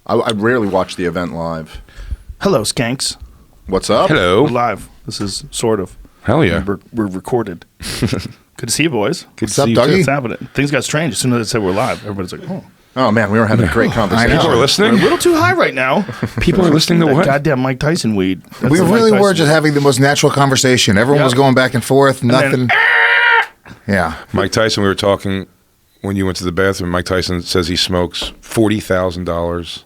I rarely watch the event live. Hello, Skanks. What's up? Hello. We're live. This is sort of. Hell yeah. We're recorded. Good to see you, boys. What's up, Dougie? What's happening? Things got strange as soon as I said we're live. Everybody's like, oh. Oh, man, we were having a great conversation. People are We're a listening? little too high right now. People are listening to That what? goddamn Mike Tyson weed. That's We the Mike really Tyson were just weed. having the most natural conversation. Everyone was going back and forth. Nothing. Yeah. Mike Tyson, we were talking when you went to the bathroom. Mike Tyson says he smokes $40,000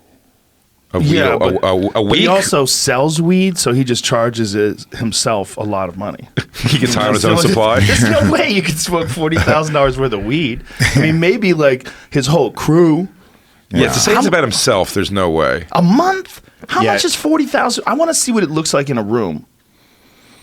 a week. Yeah, but, a but week. he also sells weed, so he just charges himself a lot of money. He gets high on his own supply. There's no way you could smoke $40,000 worth of weed. I mean, maybe like his whole crew. Yeah, to say it's about himself, there's no way. A month? How Yeah. much is 40,000? I want to see what it looks like in a room.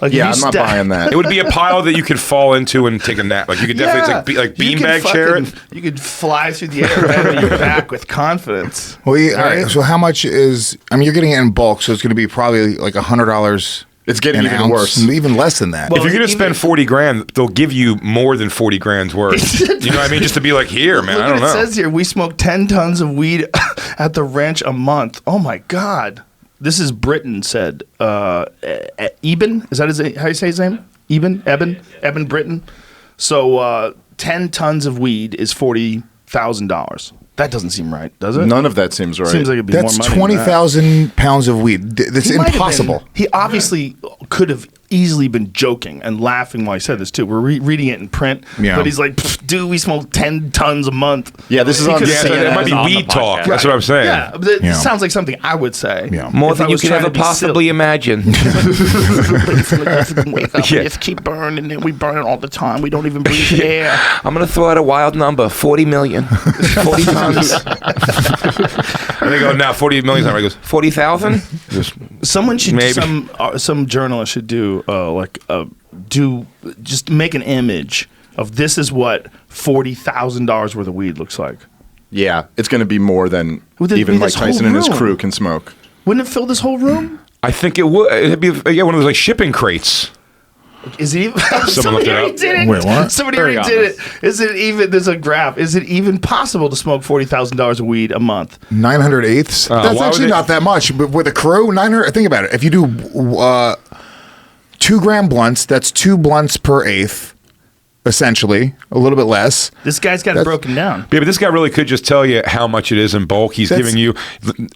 Like Yeah, if I'm you not buying that. It would be a pile that you could fall into and take a nap. Like you could definitely like You could beanbag chair it. You could fly through the air right on your back with confidence. Well, all right. So how much is? I mean, you're getting it in bulk, so it's going to be probably like $100. It's getting an even ounce, worse. even less than that. Well, If you're going to even- spend 40 grand, they'll give you more than 40 grand's worth. You know what I mean? Just to be like, here, man, Look I don't what know. it says here. We smoke 10 tons of weed at the ranch a month. Oh, my God. This is Britain said. Eben? Is that how you say his name? Eben Britain. So 10 tons of weed is $40,000. That doesn't seem right, does it? None of that seems right. Seems like it'd be That's more money. 20,000 pounds of weed. That's He might have impossible. been- He obviously could have easily been joking and laughing while he said this too. We're reading it in print, Yeah. but he's like, dude, we smoke 10 tons a month. Yeah, this is He on could Yeah, say so that it might be on the weed talk. podcast. That's what I'm saying. Yeah, but it Yeah. sounds like something I would say. Yeah. More if than I you was could trying ever to be possibly imagine. Wake up, Yeah. and just keep burning, and we burn it all the time. We don't even breathe air. I'm going to throw out a wild number, 40 million. 40 tons. And they go, now 40 million. He goes, 40,000? Someone should, Maybe. some journalist should just make an image of this is what $40,000 worth of weed looks like. Yeah, it's going to be more than Would it even be Mike this whole Tyson and his room? crew can smoke. Wouldn't it fill this whole room? I think it would. It'd be one of those like shipping crates. Is it even? Someone Somebody looked it already up. did it. Wait, what? Somebody Very already did it. Is it even? There's a graph. Is it even possible to smoke $40,000 of weed a month? 900 eighths. That's why actually would they- not that much. But with a crew, 900. Think about it. If you do 2 gram blunts, that's 2 blunts per eighth, essentially, a little bit less. This guy's got it broken down. Yeah, but this guy really could just tell you how much it is in bulk. He's That's- giving you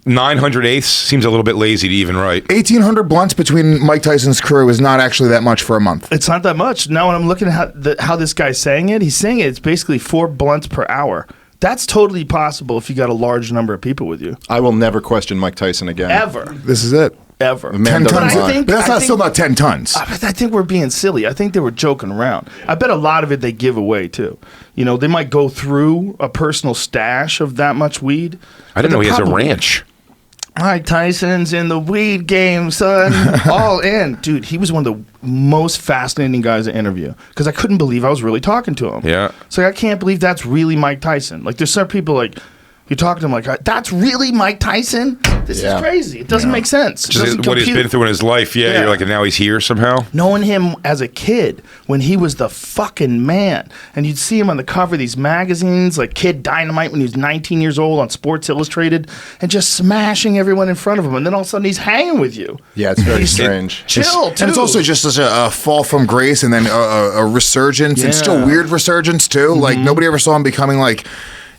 900 eighths. Seems a little bit lazy to even write. 1,800 blunts between Mike Tyson's crew is not actually that much for a month. It's not that much. Now when I'm looking at how this guy's saying it, he's saying it's basically 4 blunts per hour. That's totally possible if you got a large number of people with you. I will never question Mike Tyson again. Ever. This is it. Ever. man 10 doesn't tons. lie. But that's still not 10 tons. I think we're being silly. I think they were joking around. I bet a lot of it they give away too. You know, they might go through a personal stash of that much weed. I didn't know But he has a probably- ranch. Mike Tyson's in the weed game, son. All in. Dude, he was one of the most fascinating guys to interview because I couldn't believe I was really talking to him. Yeah. So I can't believe that's really Mike Tyson. Like, there's some people like, you're talking to him like, that's really Mike Tyson? This Yeah. is crazy. It doesn't make sense. It Just doesn't what he's compute. been through in his life. Yeah, Yeah. you're like, and now he's here somehow. Knowing him as a kid when he was the fucking man, and you'd see him on the cover of these magazines like Kid Dynamite when he was 19 years old on Sports Illustrated and just smashing everyone in front of him, and then all of a sudden he's hanging with you. Yeah, it's very He's strange. Chill, too. And it's also just such a fall from grace and then a resurgence and still Yeah. weird resurgence too. Like nobody ever saw him becoming like,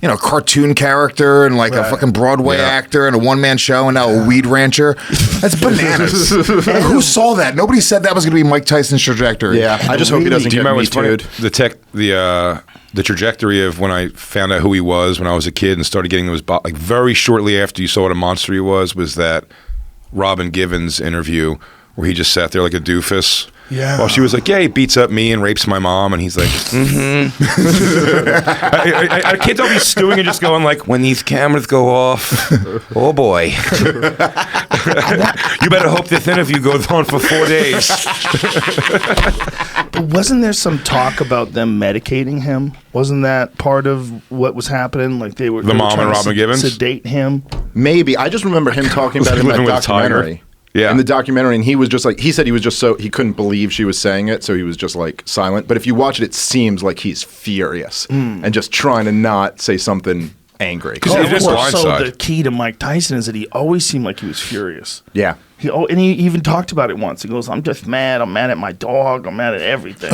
you know, cartoon character and like a fucking Broadway Yeah. actor and a one-man show and now a weed rancher. That's bananas. And who saw that? Nobody said that was going to be Mike Tyson's trajectory. Yeah, I just hope he doesn't Do you get remember me what's funny? too'd. The trajectory of when I found out who he was when I was a kid and started getting those like very shortly after you saw what a monster he was that Robin Givens interview where he just sat there like a doofus. Yeah. While she was like, yeah, he beats up me and rapes my mom, and he's like, I can't tell if he's stewing and just going like, When these cameras go off, oh boy. you better hope this interview goes on for 4 days. But wasn't there some talk about them medicating him? Wasn't that part of what was happening? Like they were mom trying and to Robin Givens? sedate him. Maybe. I just remember him talking about it in Living that with a tiger. documentary. Yeah. In the documentary, and he was just like, he said he was just so, he couldn't believe she was saying it, so he was just like silent. But if you watch it, it seems like he's furious and just trying to not say something angry. Because it is blindside. The key to Mike Tyson is that he always seemed like he was furious. Yeah. And he even talked about it once. He goes, I'm just mad. I'm mad at my dog. I'm mad at everything.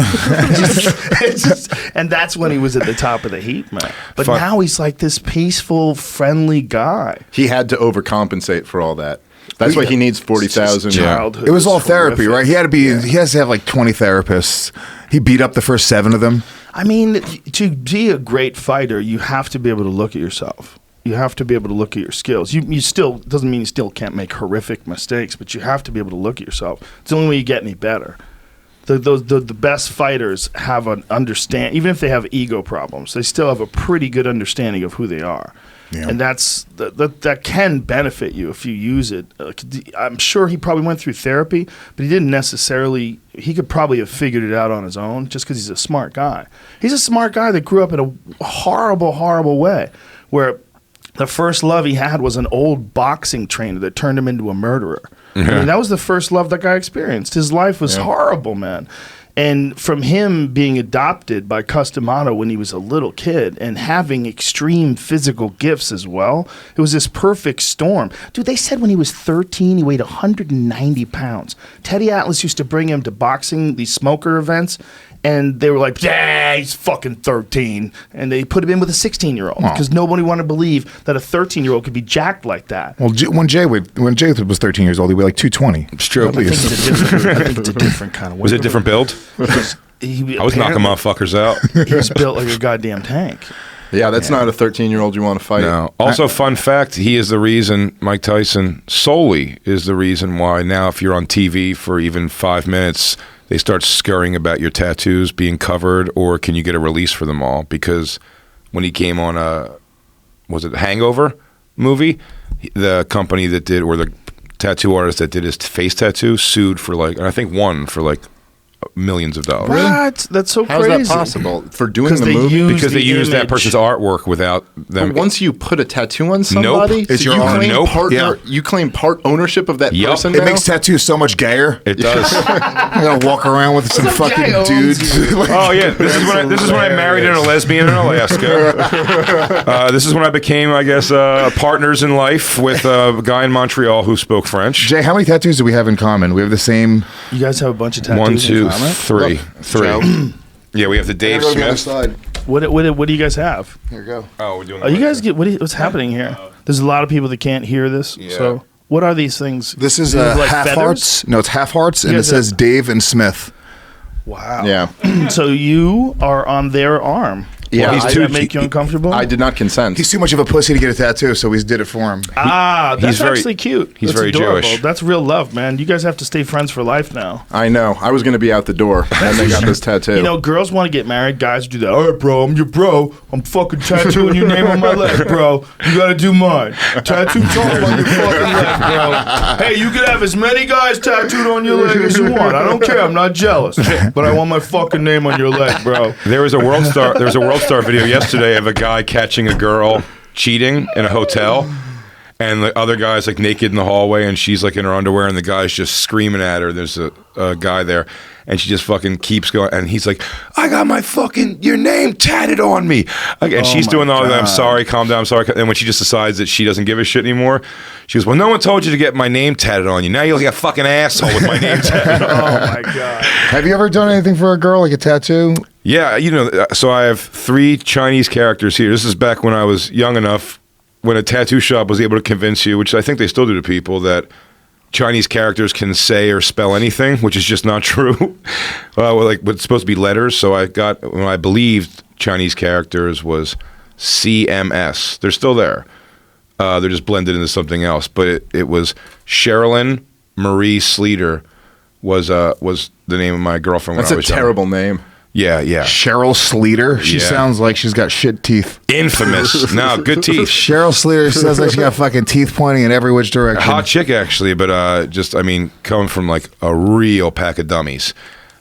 And that's when he was at the top of the heap, man. But now he's like this peaceful, friendly guy. He had to overcompensate for all that. That's why he needs 40,000. Childhood. It was all therapy, horrific. right? He had to be. He has to have like 20 therapists. He beat up the first 7 of them. I mean, to be a great fighter, you have to be able to look at yourself. You have to be able to look at your skills. You still doesn't mean you still can't make horrific mistakes, but you have to be able to look at yourself. It's the only way you get any better. The best fighters have an understand, even if they have ego problems, they still have a pretty good understanding of who they are. Yeah. And that can benefit you if you use it. I'm sure he probably went through therapy, but he didn't necessarily. He could probably have figured it out on his own just because he's a smart guy. He's a smart guy that grew up in a horrible, horrible way where the first love he had was an old boxing trainer that turned him into a murderer. Mm-hmm. I mean, that was the first love that guy experienced. His life was horrible, man. And from him being adopted by Customato when he was a little kid and having extreme physical gifts as well, it was this perfect storm. Dude, they said when he was 13, he weighed 190 pounds. Teddy Atlas used to bring him to boxing, these smoker events, and they were like, yeah, he's fucking 13. And they put him in with a 16-year-old because nobody wanted to believe that a 13-year-old could be jacked like that. Well, when Jay was 13 years old, he weighed like 220. It's true. I think it's a different kind of weight. Was it a different build? I was knocking motherfuckers out. He's built like a goddamn tank. Yeah, that's not a 13-year-old you want to fight. No. Also, fun fact, he is the reason, Mike Tyson solely is the reason why now if you're on TV for even 5 minutes, they start scurrying about your tattoos being covered or can you get a release for them all? Because when he came on was it Hangover movie, the company that did, or the tattoo artist that did his face tattoo sued for like, and I think won for like millions of dollars. What? That's so How's crazy. that possible? For doing the they movie? Because they used that image. person's artwork without them. But once you put a tattoo on somebody, It's so your own. claim Nope. partner, you claim part ownership of that Yup. person It now? makes tattoos so much gayer. It does. I gotta walk around with some fucking gay owns dudes. Like, Oh yeah, this is when I married a lesbian in Alaska. This is when I became, I guess, partners in life with a guy in Montreal who spoke French. Jay, how many tattoos do we have in common? We have the same. You guys have a bunch of tattoos 1, 2, in common? 3. Yeah, we have the Dave Smith. What do you guys have? Here we go. Oh, we're doing. Oh, you guys get what's happening here? There's a lot of people that can't hear this. Yeah. So what are these things? This is Do they have, like, half feathers? hearts. No, it's half hearts, and it guys says Dave and Smith. Wow. Yeah. So you are on their arm. Yeah, Does he's that make you uncomfortable? I did not consent. He's too much of a pussy to get a tattoo, so we did it for him. that's he's very- actually cute. he's That's very adorable. Jewish. That's real love, man. You guys have to stay friends for life now. I know. I was going to be out the door, and they got this tattoo. You know, girls want to get married. Guys do that. All right, bro, I'm your bro. I'm fucking tattooing your name on my leg, bro. You got to do mine. Tattoo Tom on your fucking leg, bro. Hey, you can have as many guys tattooed on your leg as you want. I don't care. I'm not jealous. But I want my fucking name on your leg, bro. There was a World Star video yesterday of a guy catching a girl cheating in a hotel, and the other guy's like naked in the hallway, and she's like in her underwear, and the guy's just screaming at her. There's a guy there, and she just fucking keeps going, and he's like, "I got my fucking your name tatted on me," and she's doing all that. I'm sorry, calm down, I'm sorry. And when she just decides that she doesn't give a shit anymore, she goes, "Well, no one told you to get my name tatted on you. Now you're like a fucking asshole with my name tatted on." Oh, my God. Have you ever done anything for a girl, like a tattoo? Yeah, you know, so I have 3 Chinese characters here. This is back when I was young enough, when a tattoo shop was able to convince you, which I think they still do to people, that Chinese characters can say or spell anything, which is just not true. Like, it's supposed to be letters. So I got, when I believed Chinese characters was CMS. They're still there. They're just blended into something else. But it was Sherilyn Marie Sleater was the name of my girlfriend when That's I a was young. terrible name. Yeah. Cheryl Sleater. She Yeah. sounds like she's got shit teeth. Infamous. No, good teeth. Cheryl Sleater sounds like she got fucking teeth pointing in every which direction. Hot chick, actually, but coming from like a real pack of dummies,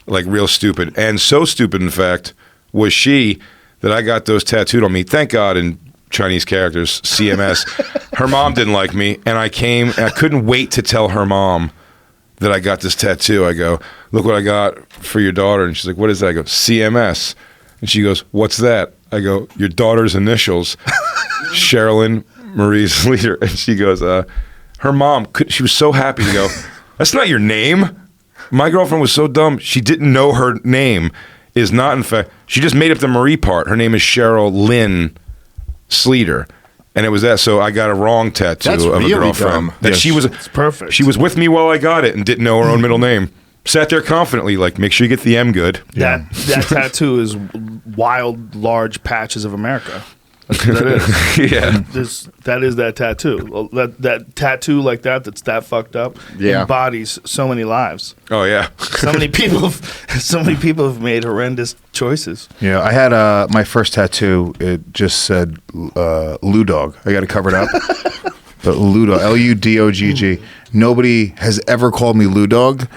like real stupid. And so stupid, in fact, was she that I got those tattooed on me. Thank God in Chinese characters, CMS. Her mom didn't like me, and I couldn't wait to tell her mom that I got this tattoo. I go, "Look what I got for your daughter." And she's like, "What is that?" I go, "CMS." And she goes, "What's that?" I go, your daughter's initials, Sherilyn Marie Sleater. And she goes, her mom, she was so happy to go, that's not your name. My girlfriend was so dumb. She didn't know her name is not, in fact, she just made up the Marie part. Her name is Cheryl Lynn Sleater. And it was that, so I got a wrong tattoo That's of a really girlfriend. dumb. That Yes, she was, it's perfect. She was with me while I got it and didn't know her own middle name. Sat there confidently, like, make sure you get the M good. That tattoo is wild, large patches of America. That's what that is. Yeah. That is that tattoo. That tattoo like that's that fucked up. Yeah. Embodies so many lives. Oh, yeah. So many people have made horrendous choices. Yeah, I had my first tattoo. It just said Lou Dog. I got it covered up. But Lou Dog, Ludogg. Nobody has ever called me Lou Dog,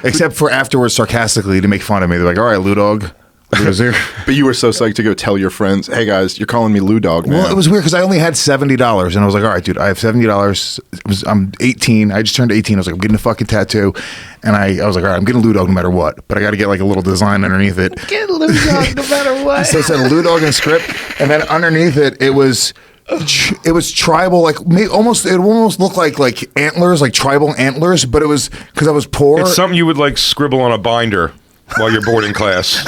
except for afterwards sarcastically to make fun of me. They're like, "All right, Lou Dog." But you were so psyched to go tell your friends, hey guys, you're calling me Lou Dog now. Well, it was weird because I only had $70, and I was like, all right, dude, I have $70. I'm 18. I just turned 18. I was like, I'm getting a fucking tattoo. And I was like, all right, I'm getting Lou Dog no matter what. But I got to get like a little design underneath it. Get Lou Dog no matter what. So it said Lou Dog in script. And then underneath it was tribal, like it almost looked like antlers, like tribal antlers. But it was because I was poor. It's something you would, like, scribble on a binder while you're boarding class.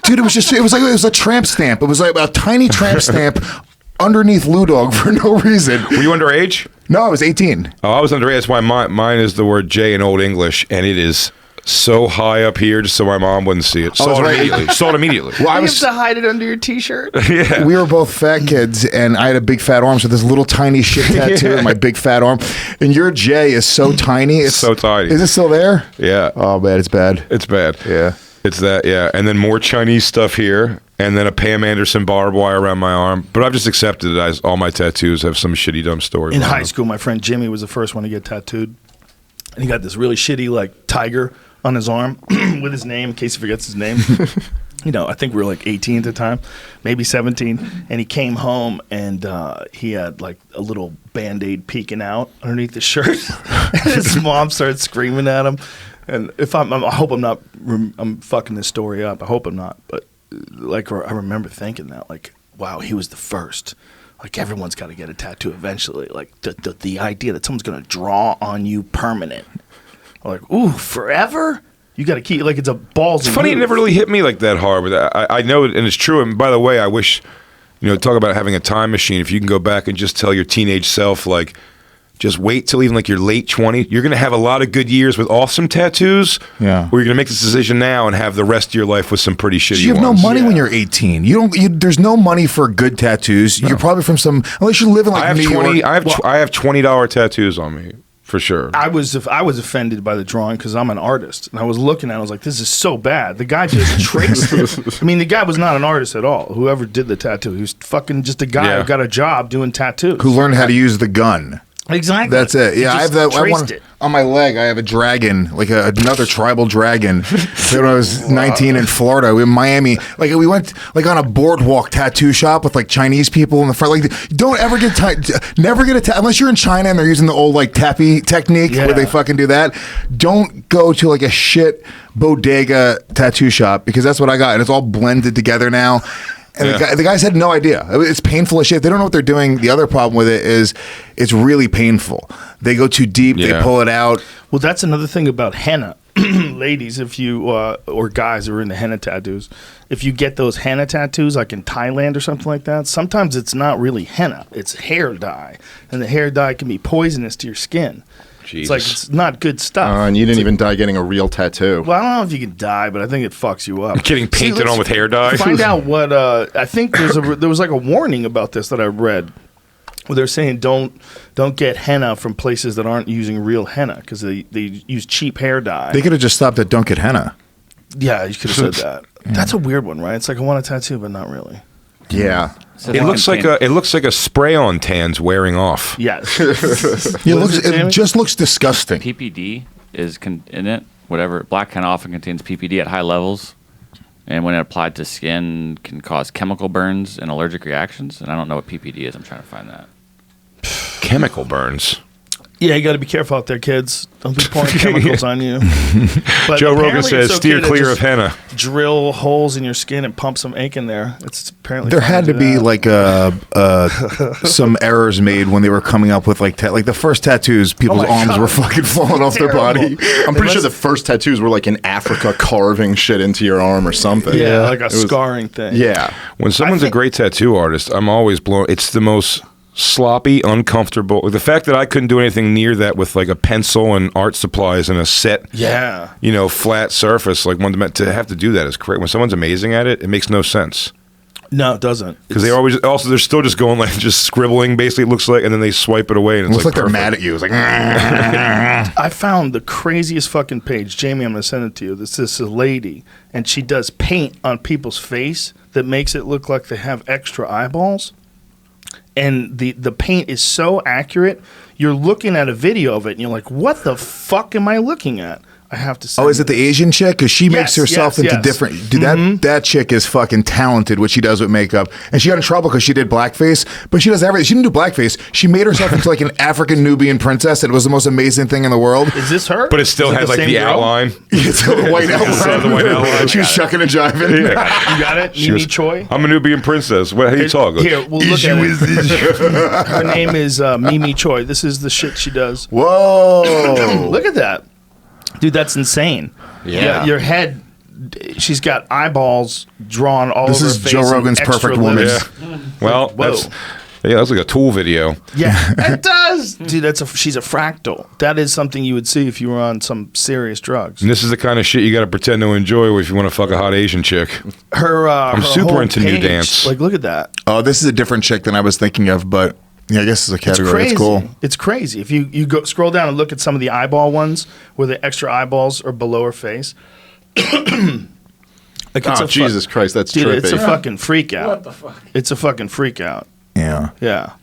Dude, it was a tramp stamp. It was like a tiny tramp stamp underneath Lou Dog for no reason. Were you underage? No, I was 18. Oh, I was underage. That's why mine is the word J in Old English, and it is so high up here just so my mom wouldn't see it. Saw it immediately. Well, I You was. have to hide it under your t-shirt. Yeah. We were both fat kids, and I had a big fat arm, so this little tiny shit tattoo on my big fat arm. And your J is so tiny. It's so tiny. Is it still there? Yeah. Oh, man, it's bad. It's bad. Yeah. It's that, yeah. And then more Chinese stuff here, and then a Pam Anderson barbed wire around my arm. But I've just accepted it as all my tattoos have some shitty, dumb story. In high school, my friend Jimmy was the first one to get tattooed. And he got this really shitty, like, tiger on his arm with his name, in case he forgets his name. You know, I think we were like 18 at the time, maybe 17. And he came home and he had like a little Band-Aid peeking out underneath the shirt. And his mom started screaming at him. And if I hope I'm not, I'm fucking this story up. I hope I'm not. But like, I remember thinking that, like, wow, he was the first. Like, everyone's got to get a tattoo eventually. Like, the idea that someone's going to draw on you permanent. Like, ooh, forever? You got to keep, like, it's a ballsy It's funny, move. it never really hit me like that hard. But I know it, and it's true. And by the way, I wish, talk about having a time machine. If you can go back and just tell your teenage self, like, just wait till even like your late 20s. You're going to have a lot of good years with awesome tattoos. Yeah. Or you're going to make this decision now and have the rest of your life with some pretty shitty You have ones. no money when you're 18. There's no money for good tattoos. No. You're probably from unless you live in like New York. I have $20 tattoos on me. For sure. I was offended by the drawing because I'm an artist. And I was looking at it, I was like, this is so bad. The guy just traced it. I mean, the guy was not an artist at all. Whoever did the tattoo. He was fucking just a guy who got a job doing tattoos. Who learned how to use the gun. Exactly. That's it. Yeah, I have that. Traced it. On my leg, I have a dragon, like another tribal dragon. When I was 19 in Florida, in Miami, like we went like on a boardwalk tattoo shop with like Chinese people in the front. Like, don't ever never get a tattoo unless you're in China and they're using the old like tappy technique where they fucking do that. Don't go to like a shit bodega tattoo shop because that's what I got, and it's all blended together now. And the guys had no idea. It's painful as shit. They don't know what they're doing. The other problem with it is it's really painful. They go too deep. They pull it out. Well, that's another thing about henna. Ladies, if you, or guys who are into henna tattoos, if you get those henna tattoos like in Thailand or something like that, sometimes it's not really henna. It's hair dye. And the hair dye can be poisonous to your skin. Jesus. It's like, it's not good stuff. And you didn't even die getting a real tattoo. Well, I don't know if you can die, but I think it fucks you up. Getting painted let's on with hair dye? Find out what, I think there was like a warning about this that I read where they're saying don't get henna from places that aren't using real henna because they use cheap hair dye. They could have just stopped at Don't Get Henna. Yeah, you could have said that. That's a weird one, right? It's like I want a tattoo, but not really. Yeah. It looks like a spray-on tan's wearing off. Yes. It just looks disgusting. PPD is in it. Whatever black henna often contains PPD at high levels, and when it applied to skin, can cause chemical burns and allergic reactions. And I don't know what PPD is. I'm trying to find that. Chemical burns. Yeah, you got to be careful out there, kids. Don't be pouring chemicals on you. But Joe Rogan apparently says it's steer okay to clear just of henna. drill holes in your skin and pump some ink in there. It's apparently There fine had to do be that. like some errors made when they were coming up with like the first tattoos. People's my arms God. were fucking falling off their body. I'm pretty sure the first tattoos were like in Africa carving shit into your arm or something. yeah, like a It was- scarring thing. Yeah. When someone's a great tattoo artist, I'm always blown. It's the most sloppy, uncomfortable. The fact that I couldn't do anything near that with like a pencil and art supplies and a set, Yeah. flat surface, like to have to do that is great. When someone's amazing at it, it makes no sense. No, it doesn't. Because they're still just going like just scribbling basically it looks like, and then they swipe it away and It it's looks like they're perfect. mad at you. It's like I found the craziest fucking page. Jamie, I'm going to send it to you. This is a lady, and she does paint on people's face that makes it look like they have extra eyeballs. And the paint is so accurate, you're looking at a video of it, and you're like, what the fuck am I looking at? I have to say. Oh, is it the Asian chick? Because she makes herself into yes. different. Dude, that chick is fucking talented. What she does with makeup, and she got in trouble because she did blackface. But she does everything. She didn't do blackface. She made herself into like an African Nubian princess, and it was the most amazing thing in the world. Is this her? But it still Is it had like same the girl? outline. It's the white outline. the white outline. She was shucking and jiving. You got it? Mimi Choi? I'm a Nubian princess. What? How do you talk? Here, we'll look at it. Her name is Mimi Choi. This is the shit she does. Whoa! Look at that. Dude, that's insane. Yeah. Your head, she's got eyeballs drawn all This over is her face. Joe and Rogan's extra perfect woman. lips. Yeah. Well, Whoa. that's like a Tool video. Yeah, it does. Dude, she's a fractal. That is something you would see if you were on some serious drugs. And this is the kind of shit you got to pretend to enjoy if you want to fuck a hot Asian chick. I'm super into new dance. Like, look at that. Oh, this is a different chick than I was thinking of, but yeah, I guess it's a It's category. crazy. It's cool. It's crazy. If you go scroll down and look at some of the eyeball ones where the extra eyeballs are below her face. Like Oh, Jesus Christ, that's dude, trippy. it's a fucking freak out. What the fuck? It's a fucking freak out. Yeah. Yeah.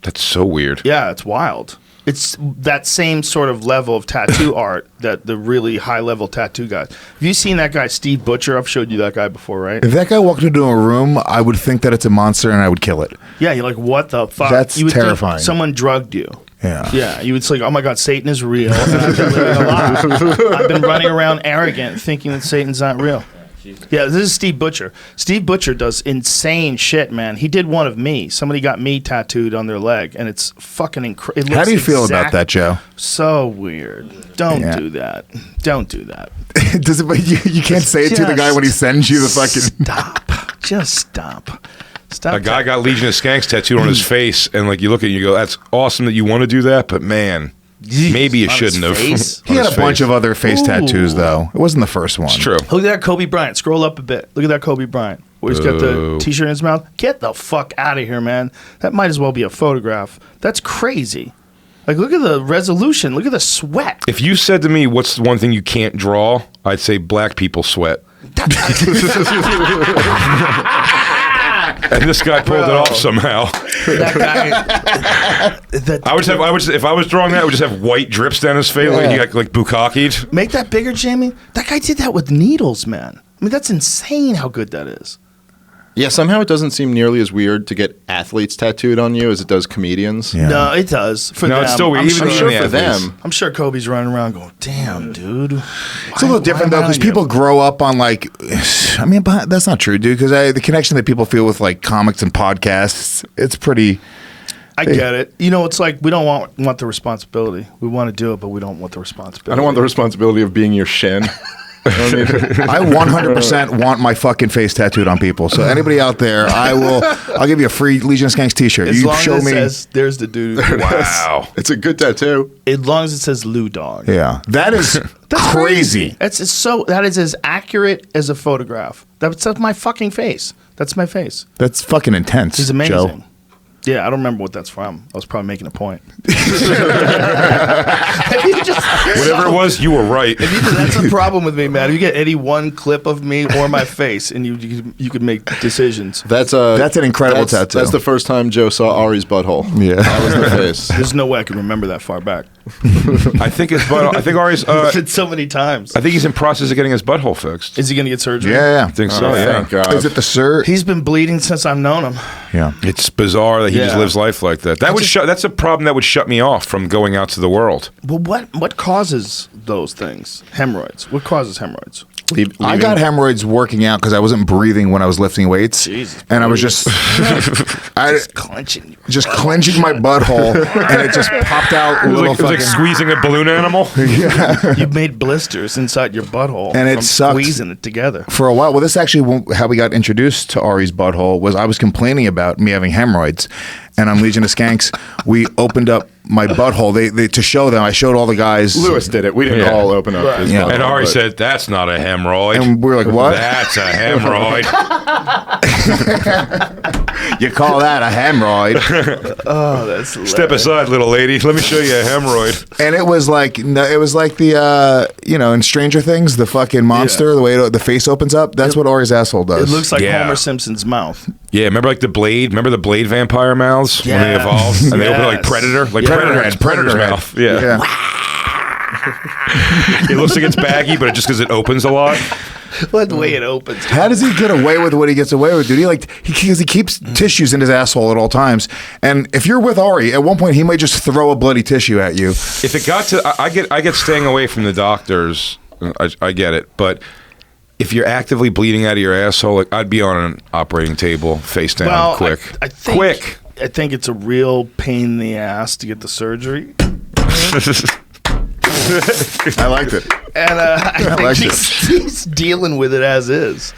That's so weird. Yeah, it's wild. It's that same sort of level of tattoo art that the really high level tattoo guys. Have you seen that guy, Steve Butcher? I've showed you that guy before, right? If that guy walked into a room, I would think that it's a monster and I would kill it. Yeah, you're like, what the fuck? That's You would think terrifying. someone drugged you. Yeah. Yeah, you would say, oh my God, Satan is real. And I've been living a lie. I've been running around arrogant thinking that Satan's not real. Yeah, this is Steve Butcher. Steve Butcher does insane shit, man. He did one of me. Somebody got me tattooed on their leg, and it's fucking incredible. How do you feel about that, Joe? So weird. Don't Yeah. do that. Don't do that. Does it? You can't say it to the guy when he sends you the fucking. Stop. Just stop. Stop. A guy got Legion of Skanks tattooed on his face, and like you look at it and you go, that's awesome that you want to do that, but man, maybe you On his shouldn't have. face? He had a bunch of other face tattoos, though. It wasn't the first one. It's true. Look at that Kobe Bryant. Scroll up a bit. Look at that Kobe Bryant. Where he's got the Boo. T-shirt in his mouth. Get the fuck out of here, man. That might as well be a photograph. That's crazy. Like, look at the resolution. Look at the sweat. If you said to me, what's the one thing you can't draw, I'd say black people sweat. And this guy pulled it off somehow. That guy. If I was drawing that, I would just have white drips down his face, like he got like bukkakied. Make that bigger, Jamie. That guy did that with needles, man. I mean, that's insane how good that is. Yeah, somehow it doesn't seem nearly as weird to get athletes tattooed on you as it does comedians. Yeah. No, it does. For No, them. it's still weird. I'm Even sure, the for athletes. them. I'm sure Kobe's running around going, damn, dude. It's a little different, though, because people grow up on, like, I mean, but that's not true, dude, because the connection that people feel with, like, comics and podcasts, it's pretty. I get it. You know, it's like we don't want the responsibility. We want to do it, but we don't want the responsibility. I don't want the responsibility of being your shin. I 100% want my fucking face tattooed on people. So anybody out there, I'll give you a free Legion of Skanks t-shirt. As You long show as me. it says, there's the dude. Wow. It's a good tattoo. As long as it says Lou Dog. Yeah, that is That's crazy. That is as accurate as a photograph. That's my fucking face. That's my face. That's fucking intense. It's amazing. Joe. Yeah, I don't remember what that's from. I was probably making a point. Whatever it was, you were right. That's the problem with me, man. If you get any one clip of me or my face, and you could make decisions. That's an incredible tattoo. That's the first time Joe saw Ari's butthole. Yeah. That was the face. There's no way I can remember that far back. I think his butt. I think Ari's. Did so many times. I think he's in process of getting his butthole fixed. Is he going to get surgery? Yeah. I think so. Yeah. Thank God. Is it the sir? He's been bleeding since I've known him. Yeah. It's bizarre that he just Yeah. lives life like that. That's a problem that would shut me off from going out to the world. Well, what causes those things? Hemorrhoids. What causes hemorrhoids? I got hemorrhoids working out because I wasn't breathing when I was lifting weights, Jesus, and I was just, Clenching. clenching my butthole, and it just popped out. It was, little like, fucking, squeezing a balloon animal. You made blisters inside your butthole And it from sucked. squeezing it together. for a while. Well, this actually how we got introduced to Ari's butthole was I was complaining about me having hemorrhoids, and on Legion of Skanks we opened up my butthole. They to show them. I showed all the guys. Lewis did it. We didn't Yeah. all open up. His Yeah. butthole, And Ari but- said, "That's not a hemorrhoid." And we were like, "What? That's a hemorrhoid." You call that a hemorrhoid?" Oh, that's Step aside, little lady. Let me show you a hemorrhoid. And it was like the in Stranger Things, the fucking monster, the way the face opens up. That's what Ari's asshole does. It looks like Yeah. Homer Simpson's mouth. Yeah, remember like the Blade? Remember the Blade vampire mouths when they Yes. evolved? And they open like Yes. Predator? Like Yeah. Predator. It's Predator's Predator mouth. Yeah. It looks like it's baggy, but just because it opens a lot. What the way it opens. How does he get away with what he gets away with, dude? Because he keeps tissues in his asshole at all times. And if you're with Ari, at one point he might just throw a bloody tissue at you. If it got to, I get staying away from the doctors. I get it, but if you're actively bleeding out of your asshole, like, I'd be on an operating table, face down, Well, quick, I think, quick. I think it's a real pain in the ass to get the surgery. I liked it. And I think like he's dealing with it as is.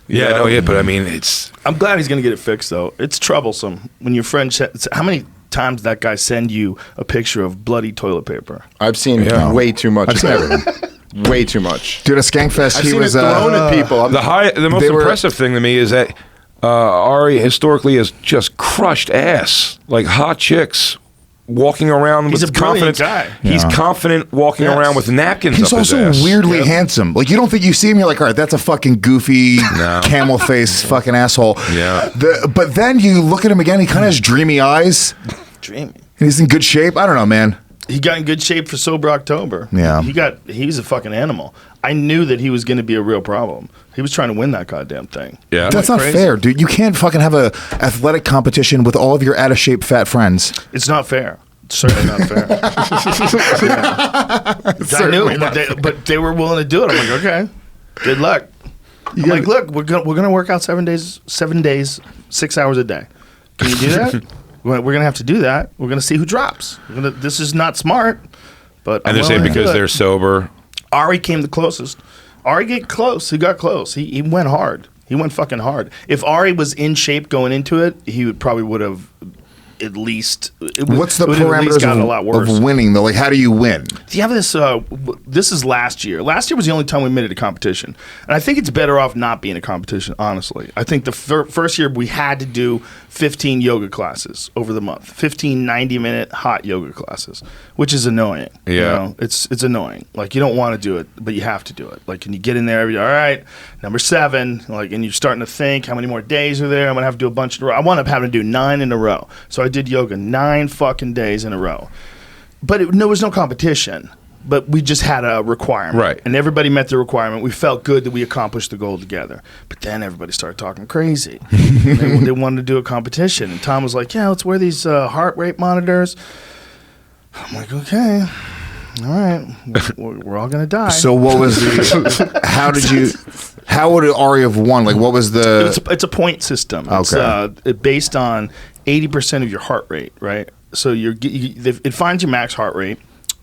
Yeah, but I mean, it's I'm glad he's going to get it fixed, though. It's troublesome when your friend. How many times that guy send you a picture of bloody toilet paper? I've seen way too much. I've seen of that. everything. Way too much. Dude, at Skankfest, I've he seen was it thrown at people. the most They were- impressive thing to me is that Ari historically has just crushed ass, like hot chicks. Walking around He's with a brilliant confidence. guy. He's confident walking Yes. around with napkins He's up his also ass. weirdly handsome. Like, you don't think you see him, you're like, all right, that's a fucking goofy camel face fucking asshole. Yeah. But then you look at him again, he kind of has dreamy eyes. Dreamy. And he's in good shape. I don't know, man. He got in good shape for Sober October. Yeah. He was a fucking animal. I knew that he was going to be a real problem. He was trying to win that goddamn thing. Yeah. That's not crazy? fair, dude. You can't fucking have a athletic competition with all of your out of shape fat friends. It's not fair. It's certainly not fair. I knew, but they were willing to do it. I'm like, okay, good luck. I'm like, look, we're gonna work out 7 days, 6 hours a day. Can you do that? We're gonna have to do that. We're gonna see who drops. This is not smart, but And they're saying because they're sober. Ari came the closest. Ari get close. He got close. He went hard. He went fucking hard. If Ari was in shape going into it, he would have at least. What's the it would have at least parameters gotten a lot worse. of winning, though? Like, how do you win? Do you have this? This is last year. Last year was the only time we made it a competition, and I think it's better off not being a competition. Honestly, I think the first year we had to do 15 yoga classes over the month, 15 90-minute hot yoga classes, which is annoying. Yeah. You know, it's annoying. Like, you don't want to do it, but you have to do it. Like, and you get in there every day. All right, number 7. Like, and you're starting to think how many more days are there. I'm gonna have to do a bunch in a row. I wound up having to do 9 in a row. So I did yoga 9 fucking days in a row. But there was no competition. But we just had a requirement. Right. And everybody met the requirement. We felt good that we accomplished the goal together. But then everybody started talking crazy. they wanted to do a competition. And Tom was like, yeah, let's wear these heart rate monitors. I'm like, okay. All right. We're all going to die. So what was how would Ari have won? Like, what was the... It's a point system. It's based on 80% of your heart rate, right? So it finds your max heart rate,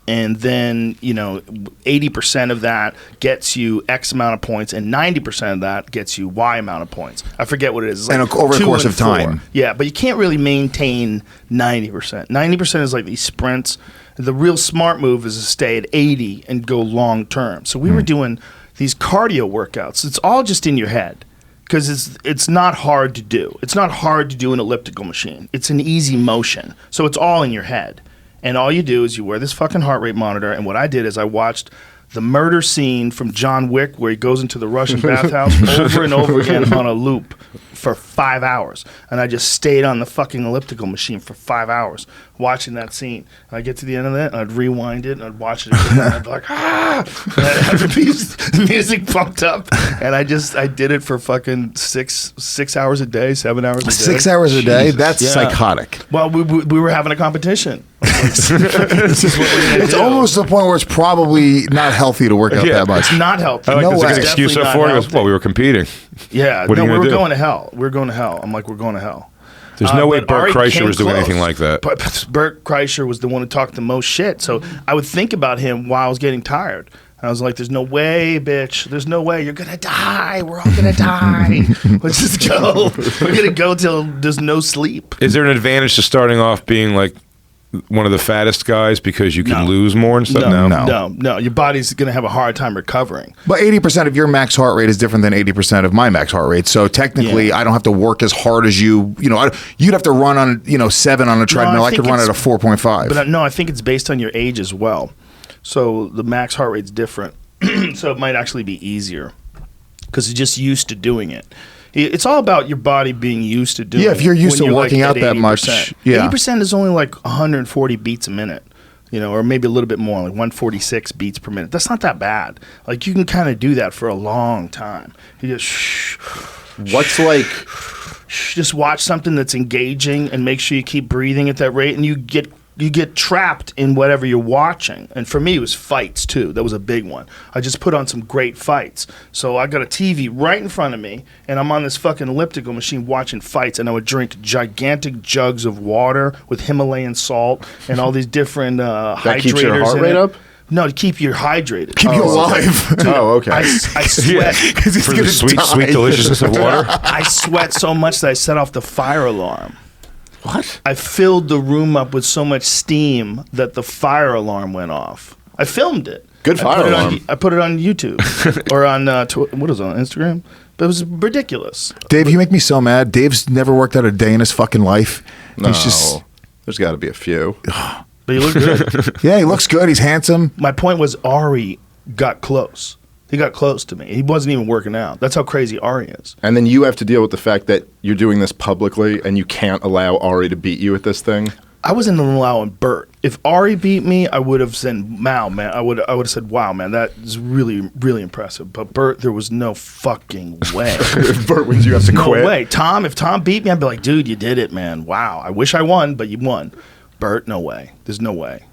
and then 80% of that gets you X amount of points, and 90% of that gets you Y amount of points. I forget what it is. It's And like over a 2 course and of time. 4. Yeah, but you can't really maintain 90%. 90% is like these sprints. The real smart move is to stay at 80 and go long term. So we were doing these cardio workouts. It's all just in your head. Because it's not hard to do. It's not hard to do an elliptical machine. It's an easy motion. So it's all in your head. And all you do is you wear this fucking heart rate monitor. And what I did is I watched the murder scene from John Wick where he goes into the Russian bathhouse over and over again on a loop for 5 hours. And I just stayed on the fucking elliptical machine for 5 hours watching that scene. And I'd get to the end of that, and I'd rewind it, and I'd watch it again, and I'd be like, ah! And I'd have the music pumped up. And I did it for fucking six hours a day, 7 hours a day. 6 hours a day? That's Yeah. psychotic. Well, we were having a competition. This is what we're gonna It's do. almost to the point where it's probably not healthy to work out that much. It's not healthy. I like No there's way. a good excuse Definitely for it. not He goes, healthy. well, we were competing. Yeah, What are no, you we gonna were do? going to hell. We were going to hell. I'm like, we're going to hell. There's no way But Bert Ari Kreischer came was doing close. anything like that. But Bert Kreischer was the one who talked the most shit. So I would think about him while I was getting tired. And I was like, there's no way, bitch. There's no way. You're going to die. We're all going to die. Let's just go. We're going to go till there's no sleep. Is there an advantage to starting off being like one of the fattest guys because you can No. lose more and stuff? No. Your body's going to have a hard time recovering. But 80% of your max heart rate is different than 80% of my max heart rate. So technically, Yeah. I don't have to work as hard as you. You'd have to run on 7 on a treadmill. I think could run at a it's- 4.5. But no, I think it's based on your age as well. So the max heart rate's different. So it might actually be easier because you're just used to doing it. It's all about your body being used to doing it. Yeah, if you're used when to working at out that much, 80%. yeah. 80% is only like 140 beats a minute, or maybe a little bit more, like 146 beats per minute. That's not that bad. Like you can kind of do that for a long time. You just What's like? just watch something that's engaging and make sure you keep breathing at that rate, and you get trapped in whatever you're watching. And for me, it was fights too. That was a big one. I just put on some great fights. So I got a TV right in front of me, and I'm on this fucking elliptical machine watching fights, and I would drink gigantic jugs of water with Himalayan salt and all these different hydrators. That keeps your heart in rate it. up? No, to keep you hydrated. Keep you alive. Oh, okay. I sweat. Because he's For going the to die. sweet deliciousness of water. I sweat so much that I set off the fire alarm. What? I filled the room up with so much steam that the fire alarm went off. I filmed it. Good I fire put it alarm. I put it on YouTube or on what is it, on Instagram? But it was ridiculous. Dave, you make me so mad. Dave's never worked out a day in his fucking life. No, He's just, there's got to be a few. But you look good. yeah, he looks good. He's handsome. My point was Ari got close. He got close to me. He wasn't even working out. That's how crazy Ari is. And then you have to deal with the fact that you're doing this publicly, and you can't allow Ari to beat you at this thing. I wasn't allowing Bert. If Ari beat me, I would have said, "Wow, man!" I would have said, "Wow, man, that is really, really impressive." But Bert, there was no fucking way. If Bert wins, you have to No quit. way. Tom, if Tom beat me, I'd be like, "Dude, you did it, man! Wow! I wish I won, but you won." Bert, no way. There's no way.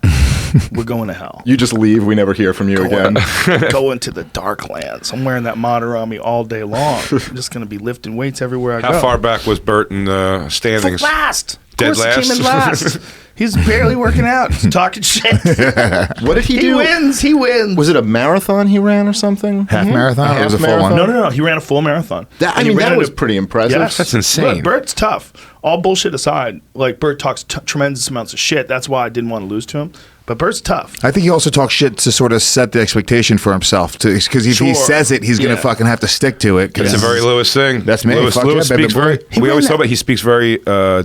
We're going to hell. You just leave. We never hear from you again. Go into the dark lands. I'm wearing that Madarami all day long. I'm just going to be lifting weights everywhere I go. How far back was Bert in the standings? Last. Of Dead course he came in last? last. He's barely working out. He's talking shit. What did he He do? wins. He wins. Was it a marathon he ran or something? Half marathon or was it a full marathon? one? No. He ran a full marathon. That, And he ran that it was at- pretty impressive. Yes. That's insane. Look, Bert's tough. All bullshit aside, like Bert talks tremendous amounts of shit. That's why I didn't want to lose to him. But Bert's tough. I think he also talks shit to sort of set the expectation for himself. Because if he Sure. says it, he's going Yeah. to fucking have to stick to it. 'cause It's a very Lewis thing. That's me. Lewis, Fuck Lewis yeah, baby speaks boy. very. He We ran always that- talk about. He speaks very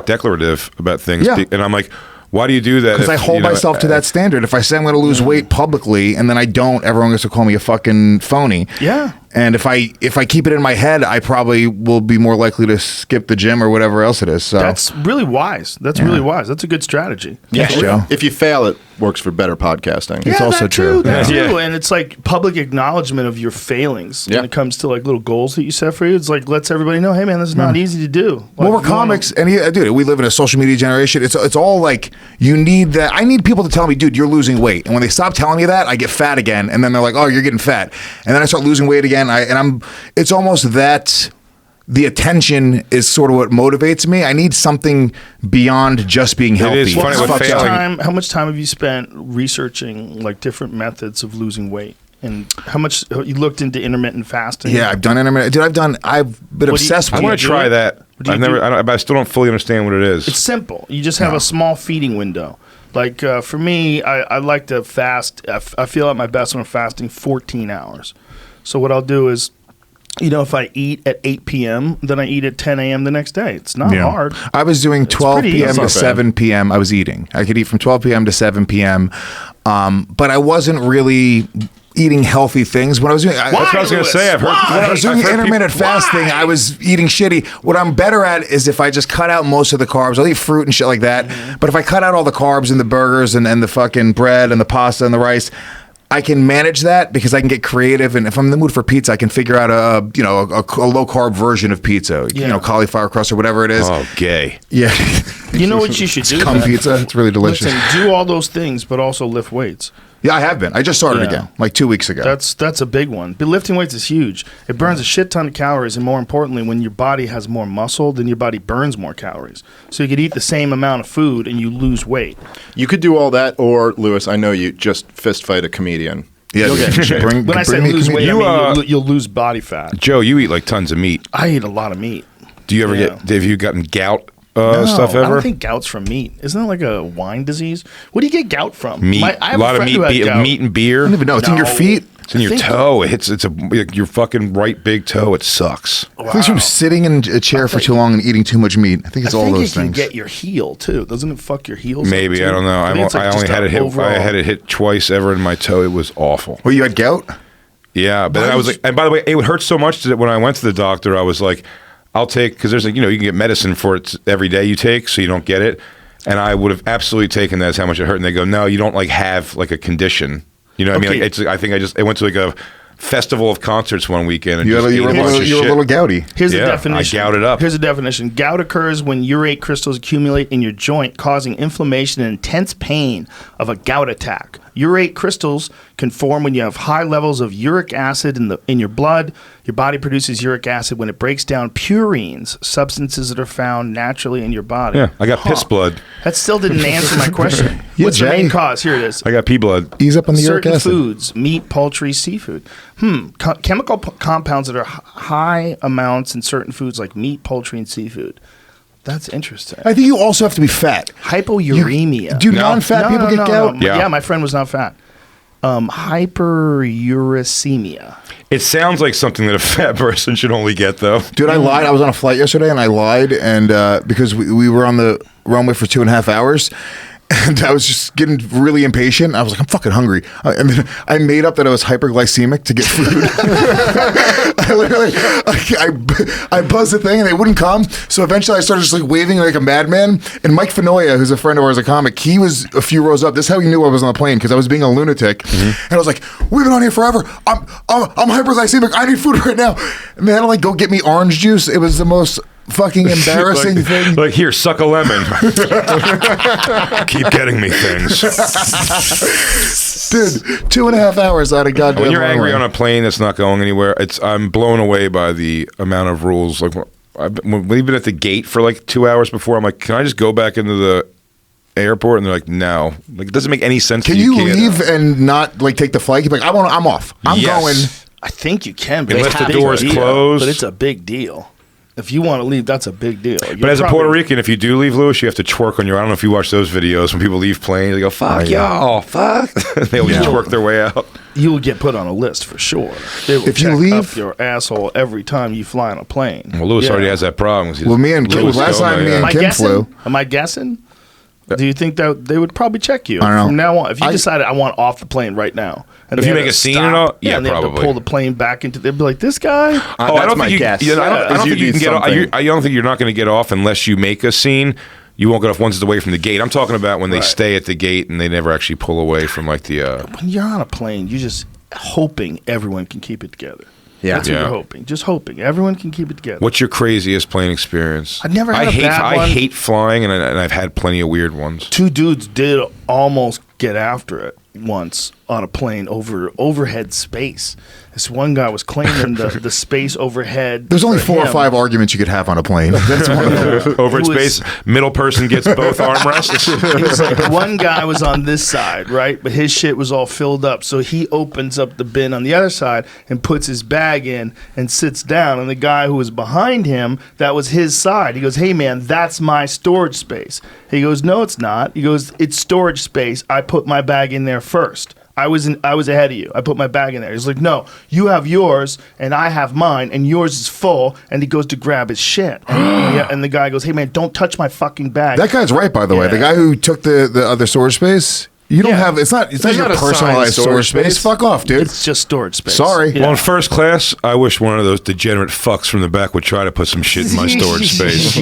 declarative about things. Yeah. And I'm like, why do you do that? Because I if, hold you know, myself to that standard. If I say I'm going to lose weight publicly and then I don't, everyone gets to call me a fucking phony. Yeah. And if I keep it in my head, I probably will be more likely to skip the gym or whatever else it is. So That's really wise. That's really wise. That's a good strategy. Thanks, Joe. If you fail, it works for better podcasting. Yeah, also that true. Too, that Yeah. too. And it's like public acknowledgement of your failings Yeah. when it comes to like little goals that you set for you. It's like lets everybody know, hey man, this is not easy to do. Well, Like, we're comics, and dude, we live in a social media generation. It's all like you need that. I need people to tell me, dude, you're losing weight, and when they stop telling me that, I get fat again, and then they're like, oh, you're getting fat, and then I start losing weight again. It's almost that the attention is sort of what motivates me. I need something beyond just being healthy. is funny How with much failing. time have you spent researching like different methods of losing weight? And how much you looked into intermittent fasting? Yeah, I've done intermittent. Dude, I've been What do you- obsessed I with want it. to try that. What do you I've never. do? But I still don't fully understand what it is. It's simple. You just have a small feeding window. Like for me, I like to fast. I feel at my best when I'm fasting 14 hours. So what I'll do is, if I eat at 8 p.m., then I eat at 10 a.m. the next day. It's not hard. I was doing 12 pretty p.m. easy. to That's not bad. 7 p.m. I was eating. I could eat from 12 p.m. to 7 p.m. But I wasn't really eating healthy things. When I was doing, That's what I was going to say. I've heard. when I was doing intermittent fasting, I was eating shitty. What I'm better at is if I just cut out most of the carbs. I'll eat fruit and shit like that. But if I cut out all the carbs and the burgers and the fucking bread and the pasta and the rice, I can manage that because I can get creative. And if I'm in the mood for pizza, I can figure out a low carb version of pizza. Cauliflower crust or whatever it is. Oh, gay. Yeah. You know what you should do? Cum pizza. It's really delicious. Listen, do all those things, but also lift weights. Yeah, I have been. I just started Yeah. again, like 2 weeks ago. That's a big one. But lifting weights is huge. It burns a shit ton of calories, and more importantly, when your body has more muscle, then your body burns more calories. So you could eat the same amount of food and you lose weight. You could do all that, or Lewis, I know you just fist fight a comedian. Yeah, You'll get in shape. When I say lose weight, You, I mean you'll lose body fat. Joe, you eat like tons of meat. I eat a lot of meat. Do you ever Yeah. have you gotten gout No, stuff I ever? don't think gout's from meat. Isn't that like a wine disease? What do you get gout from? Meat. I A have lot of friend who had gout. meat and beer. I don't even know. It's in your No. feet. It's in your think- toe. It's your fucking right big toe. It sucks. I think it's from sitting in a chair for too long and eating too much meat. I think it's I all think those it can things. get your heel too. Doesn't it fuck your heels? up, Maybe too? I don't know. think it's I only just had a it hit. overall- I had it hit twice ever in my toe. It was awful. Well, you had gout? Yeah, but then I was like, and by the way, it would hurt so much that when I went to the doctor, I was like, I'll take, because there's like, you can get medicine for it every day you take, so you don't get it. And I would have absolutely taken that as how much it hurt. And they go, no, you don't like have like a condition. You know what I mean? Okay. Like, I think I went to like a festival of concerts one weekend and You just were ate a bunch of a shit. little gouty. Here's Yeah, the definition. I gouted up. Here's a definition. Gout occurs when urate crystals accumulate in your joint, causing inflammation and intense pain of a gout attack. Urate crystals can form when you have high levels of uric acid in your blood. Your body produces uric acid when it breaks down purines, substances that are found naturally in your body. Yeah, I got piss blood. That still didn't answer my question. Yeah, What's the Jay. main cause? Here it is. I got pee blood. Ease up on the uric Certain acid. foods, meat, poultry, seafood. Chemical compounds that are high amounts in certain foods like meat, poultry, and seafood. That's interesting. I think you also have to be fat. Hypouremia. Do non-fat people get gout? No. Yeah. Yeah, my friend was not fat. Hyperuricemia. It sounds like something that a fat person should only get, though. Dude, I lied. I was on a flight yesterday and I lied, and because we were on the runway for 2.5 hours. And I was just getting really impatient. I was like, I'm fucking hungry. And then I made up that I was hyperglycemic to get food. I literally, I buzzed the thing and they wouldn't come. So eventually I started just like waving like a madman. And Mike Fenoya, who's a friend of ours, a comic, he was a few rows up. This is how he knew I was on the plane because I was being a lunatic. And I was like, we've been on here forever. I'm hyperglycemic. I need food right now. And they had to like go get me orange juice. It was the most fucking embarrassing thing. Like, here, suck a lemon. Keep getting me things. Dude, 2.5 hours out of goddamn When you're angry runway. on a plane that's not going anywhere, I'm blown away by the amount of rules. Like, we've been at the gate for like 2 hours before. I'm like, can I just go back into the airport? And they're like, no. Like, it doesn't make any sense. Can that you can't. leave and not like take the flight? You're like, I'm off. I'm Yes. going. I think you can, but Unless it's a the big door is deal. closed. But it's a big deal. If you want to leave, that's a big deal. But as a Puerto Rican, if you do leave, Lewis, you have to twerk on your. I don't know if you watch those videos when people leave planes. They go, "Fuck y'all, fuck." They always twerk their way out. you will get put on a list for sure. They will If you check leave- up your asshole every time you fly on a plane. Well, Lewis Yeah. already has that problem. Well, me and Kim, Lewis last Gomez, time me yeah. and Am I Kim guessing? flew. Am I guessing? Do you think that they would probably check you I don't know. from now on? If you I- decided I want off the plane right now, and If they you had make to a scene stop, and all? Yeah, and they have to probably. pull the plane back into. They'd be like, "This guy." I that's don't my think you. guess. Yeah, I don't Is think you do can get off. something. I don't think you're not going to get off unless you make a scene. You won't get off once it's away from the gate. I'm talking about when they Right. stay at the gate and they never actually pull away from like the. When you're on a plane, you're just hoping everyone can keep it together. Yeah. That's what Yeah. you're hoping. Just hoping everyone can keep it together. What's your craziest plane experience? I've never had I a hate. bad I one. hate flying, and I've had plenty of weird ones. Two dudes did almost get after it once on a plane over overhead space. This one guy was claiming the space overhead. There's only for 4 or him. 5 arguments you could have on a plane. That's one of them. Over in It was- space, middle person gets both armrests. It was like one guy was on this side, right? But his shit was all filled up. So he opens up the bin on the other side and puts his bag in and sits down. And the guy who was behind him, that was his side. He goes, "Hey, man, that's my storage space." He goes, "No, it's not." He goes, "It's storage space. I put my bag in there first. I was ahead of you. I put my bag in there." He's like, "No, you have yours and I have mine, and yours is full." And he goes to grab his shit, and the guy goes, "Hey man, don't touch my fucking bag." That guy's right, by the way. Yeah. The guy who took the other storage space, You don't have. It's not your not assigned personalized storage space. Fuck off, dude. It's just storage space. Sorry. Yeah. Well, in first class, I wish one of those degenerate fucks from the back would try to put some shit in my storage space.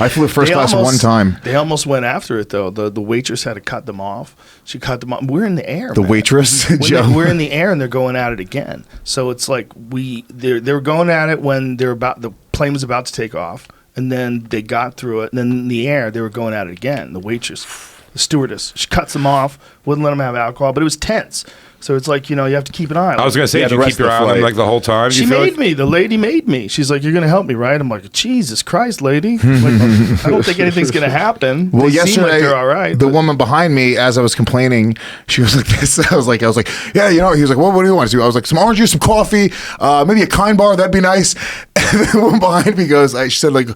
I flew first They class almost- one time. They almost went after it though. The waitress had to cut them off. She cut them off. We're in the air. The man. waitress, When Joe. we're in the air and they're going at it again. So it's like they were going at it when the plane was about to take off, and then they got through it, and then in the air they were going at it again. The waitress, the stewardess, she cuts them off, wouldn't let them have alcohol, but it was tense. So it's like, you have to keep an eye on I was it. going to say, Yeah, did the you rest keep your of the eye on them flight. like the whole time? She You feel made like? me. The lady made me. She's like, "You're gonna help me, right?" I'm like, "Jesus Christ, lady! Like, I don't think anything's gonna happen." Well, They seem yesterday, like they're all right. the but- woman behind me, as I was complaining, she was like this. I was like, yeah, he was like, what do you want to do? I was like, some orange juice, some coffee, maybe a Kind bar, that'd be nice. And the woman behind me goes, she said like,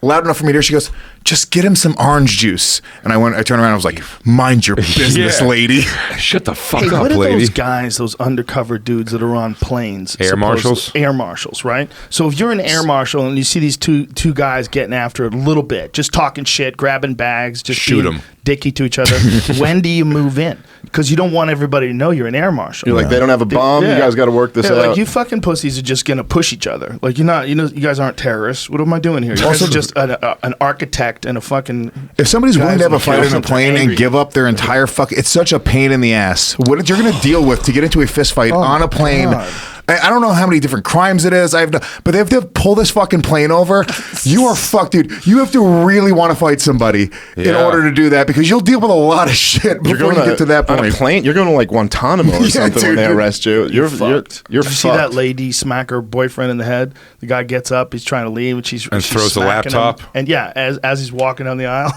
loud enough for me to hear, she goes, just get him some orange juice. And I turned around, I was like, mind your business, Yeah. lady. Shut the fuck Hey, up, what are lady. those guys, those undercover dudes that are on planes? Air marshals? Air marshals, right? So if you're an air marshal and you see these two guys getting after it a little bit, just talking shit, grabbing bags, just Shoot being 'em. dicky to each other, when do you move in? Because you don't want everybody to know you're an air marshal. You're like, they don't have a bomb. You guys got to work this Yeah, out. like you fucking pussies are just gonna push each other. Like you're not, you guys aren't terrorists. What am I doing here? You guys Also, are just an architect and a fucking. If somebody's willing to have a Guys fight in in a the plane angry. and give up their entire it's such a pain in the ass. What you're going to deal with to get into a fist fight on a plane. God. I don't know how many different crimes it is. But they have to pull this fucking plane over. You are fucked, dude. You have to really want to fight somebody in Yeah. order to do that because you'll deal with a lot of shit before you get to that on a point. plane. You're going to like Guantanamo or Yeah, something when dude, they you're- arrest you. You're fucked. You're Did you fucked. see that lady smack her boyfriend in the head? The guy gets up, he's trying to leave, and she's throws the smacking him. laptop? And yeah, as he's walking down the aisle,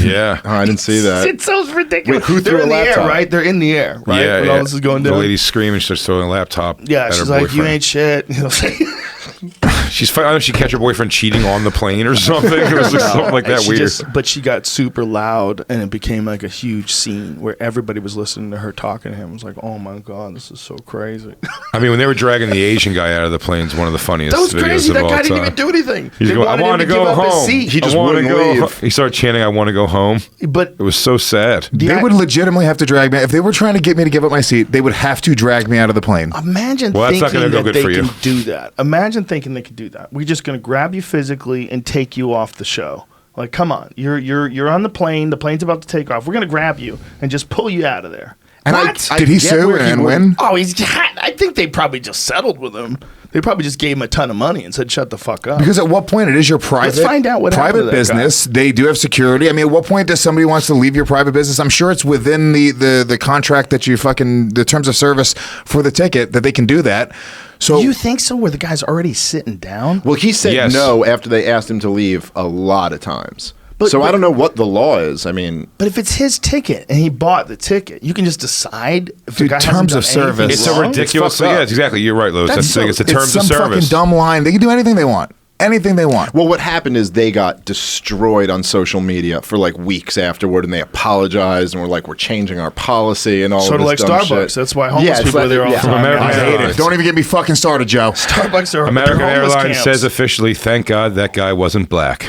Yeah. Oh, I didn't see that. it's so ridiculous. Wait, who They're threw in a the air, laptop? right? They're in the air, right? Yeah, when yeah. all this is going The down. lady's screaming, starts throwing a laptop. Yeah, at she's her like, boyfriend. "You ain't shit." She's I don't know if she catch her boyfriend cheating on the plane or something. It was like something like that She weird. but she got super loud, and it became like a huge scene where everybody was listening to her talking to him. It was like, "Oh my god, this is so crazy." I mean, when they were dragging the Asian guy out of the plane, it's one of the funniest That was videos crazy. of That all guy time. didn't even do anything. He's They going, I wanted want to him to go give up his home. seat. He just I wanna wouldn't go leave. ho-" He started chanting, I want to go home. But It was so sad. They would legitimately have to drag me. If they were trying to get me to give up my seat, they would have to drag me out of the plane. imagine Well, that's not thinking gonna go that good they for you. can do that. Imagine thinking they could do that. We're just going to grab you physically and take you off the show. Like, come on, you're on the plane. The plane's about to take off. We're going to grab you and just pull you out of there. And What? did he get sue where he and would- win? Oh, I think they probably just settled with him. They probably just gave him a ton of money and said, "Shut the fuck up." Because at what point it is your private find out what happened private to that business. They do have security. I mean, at what point does somebody wants to leave your private business? I'm sure it's within the contract that you the terms of service for the ticket that they can do that. So you think so? Where the guy's already sitting down? Well, he said Yes. no after they asked him to leave a lot of times. But- I don't know what the law is. I mean, But if it's his ticket and he bought the ticket, you can just decide if the Dude, guy hasn't terms done of service. anything It's a wrong. ridiculous. fucked up. Yeah, it's exactly. You're right, Louis. That's the thing. It's the it's terms some of service. fucking dumb line. They can do anything they want. Anything they want. well, what happened is they got destroyed on social media for like weeks afterward, and they apologized and were like, "We're changing our policy and all Sort of of this like dumb Starbucks. shit." That's why homeless it's people are there all the time. American I hate it. Airlines. Don't even get me fucking started, Joe. Starbucks are American they're homeless Airlines camps. says officially, thank God that guy wasn't black.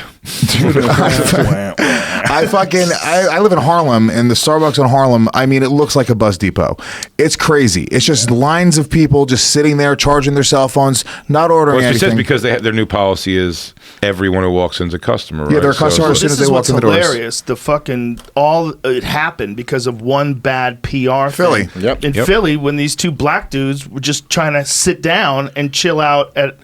I live in Harlem, and the Starbucks in Harlem, I mean, it looks like a bus depot. It's crazy. It's just lines of people just sitting there charging their cell phones, not ordering Well, it's just anything. because they have, their new policy is everyone who walks in's a customer. Yeah, right? they're a customer So as soon This as they is walk what's in the doors. hilarious. The fucking it happened because of one bad PR Philly. thing. Yep. In Yep. Philly, when these two black dudes were just trying to sit down and chill out at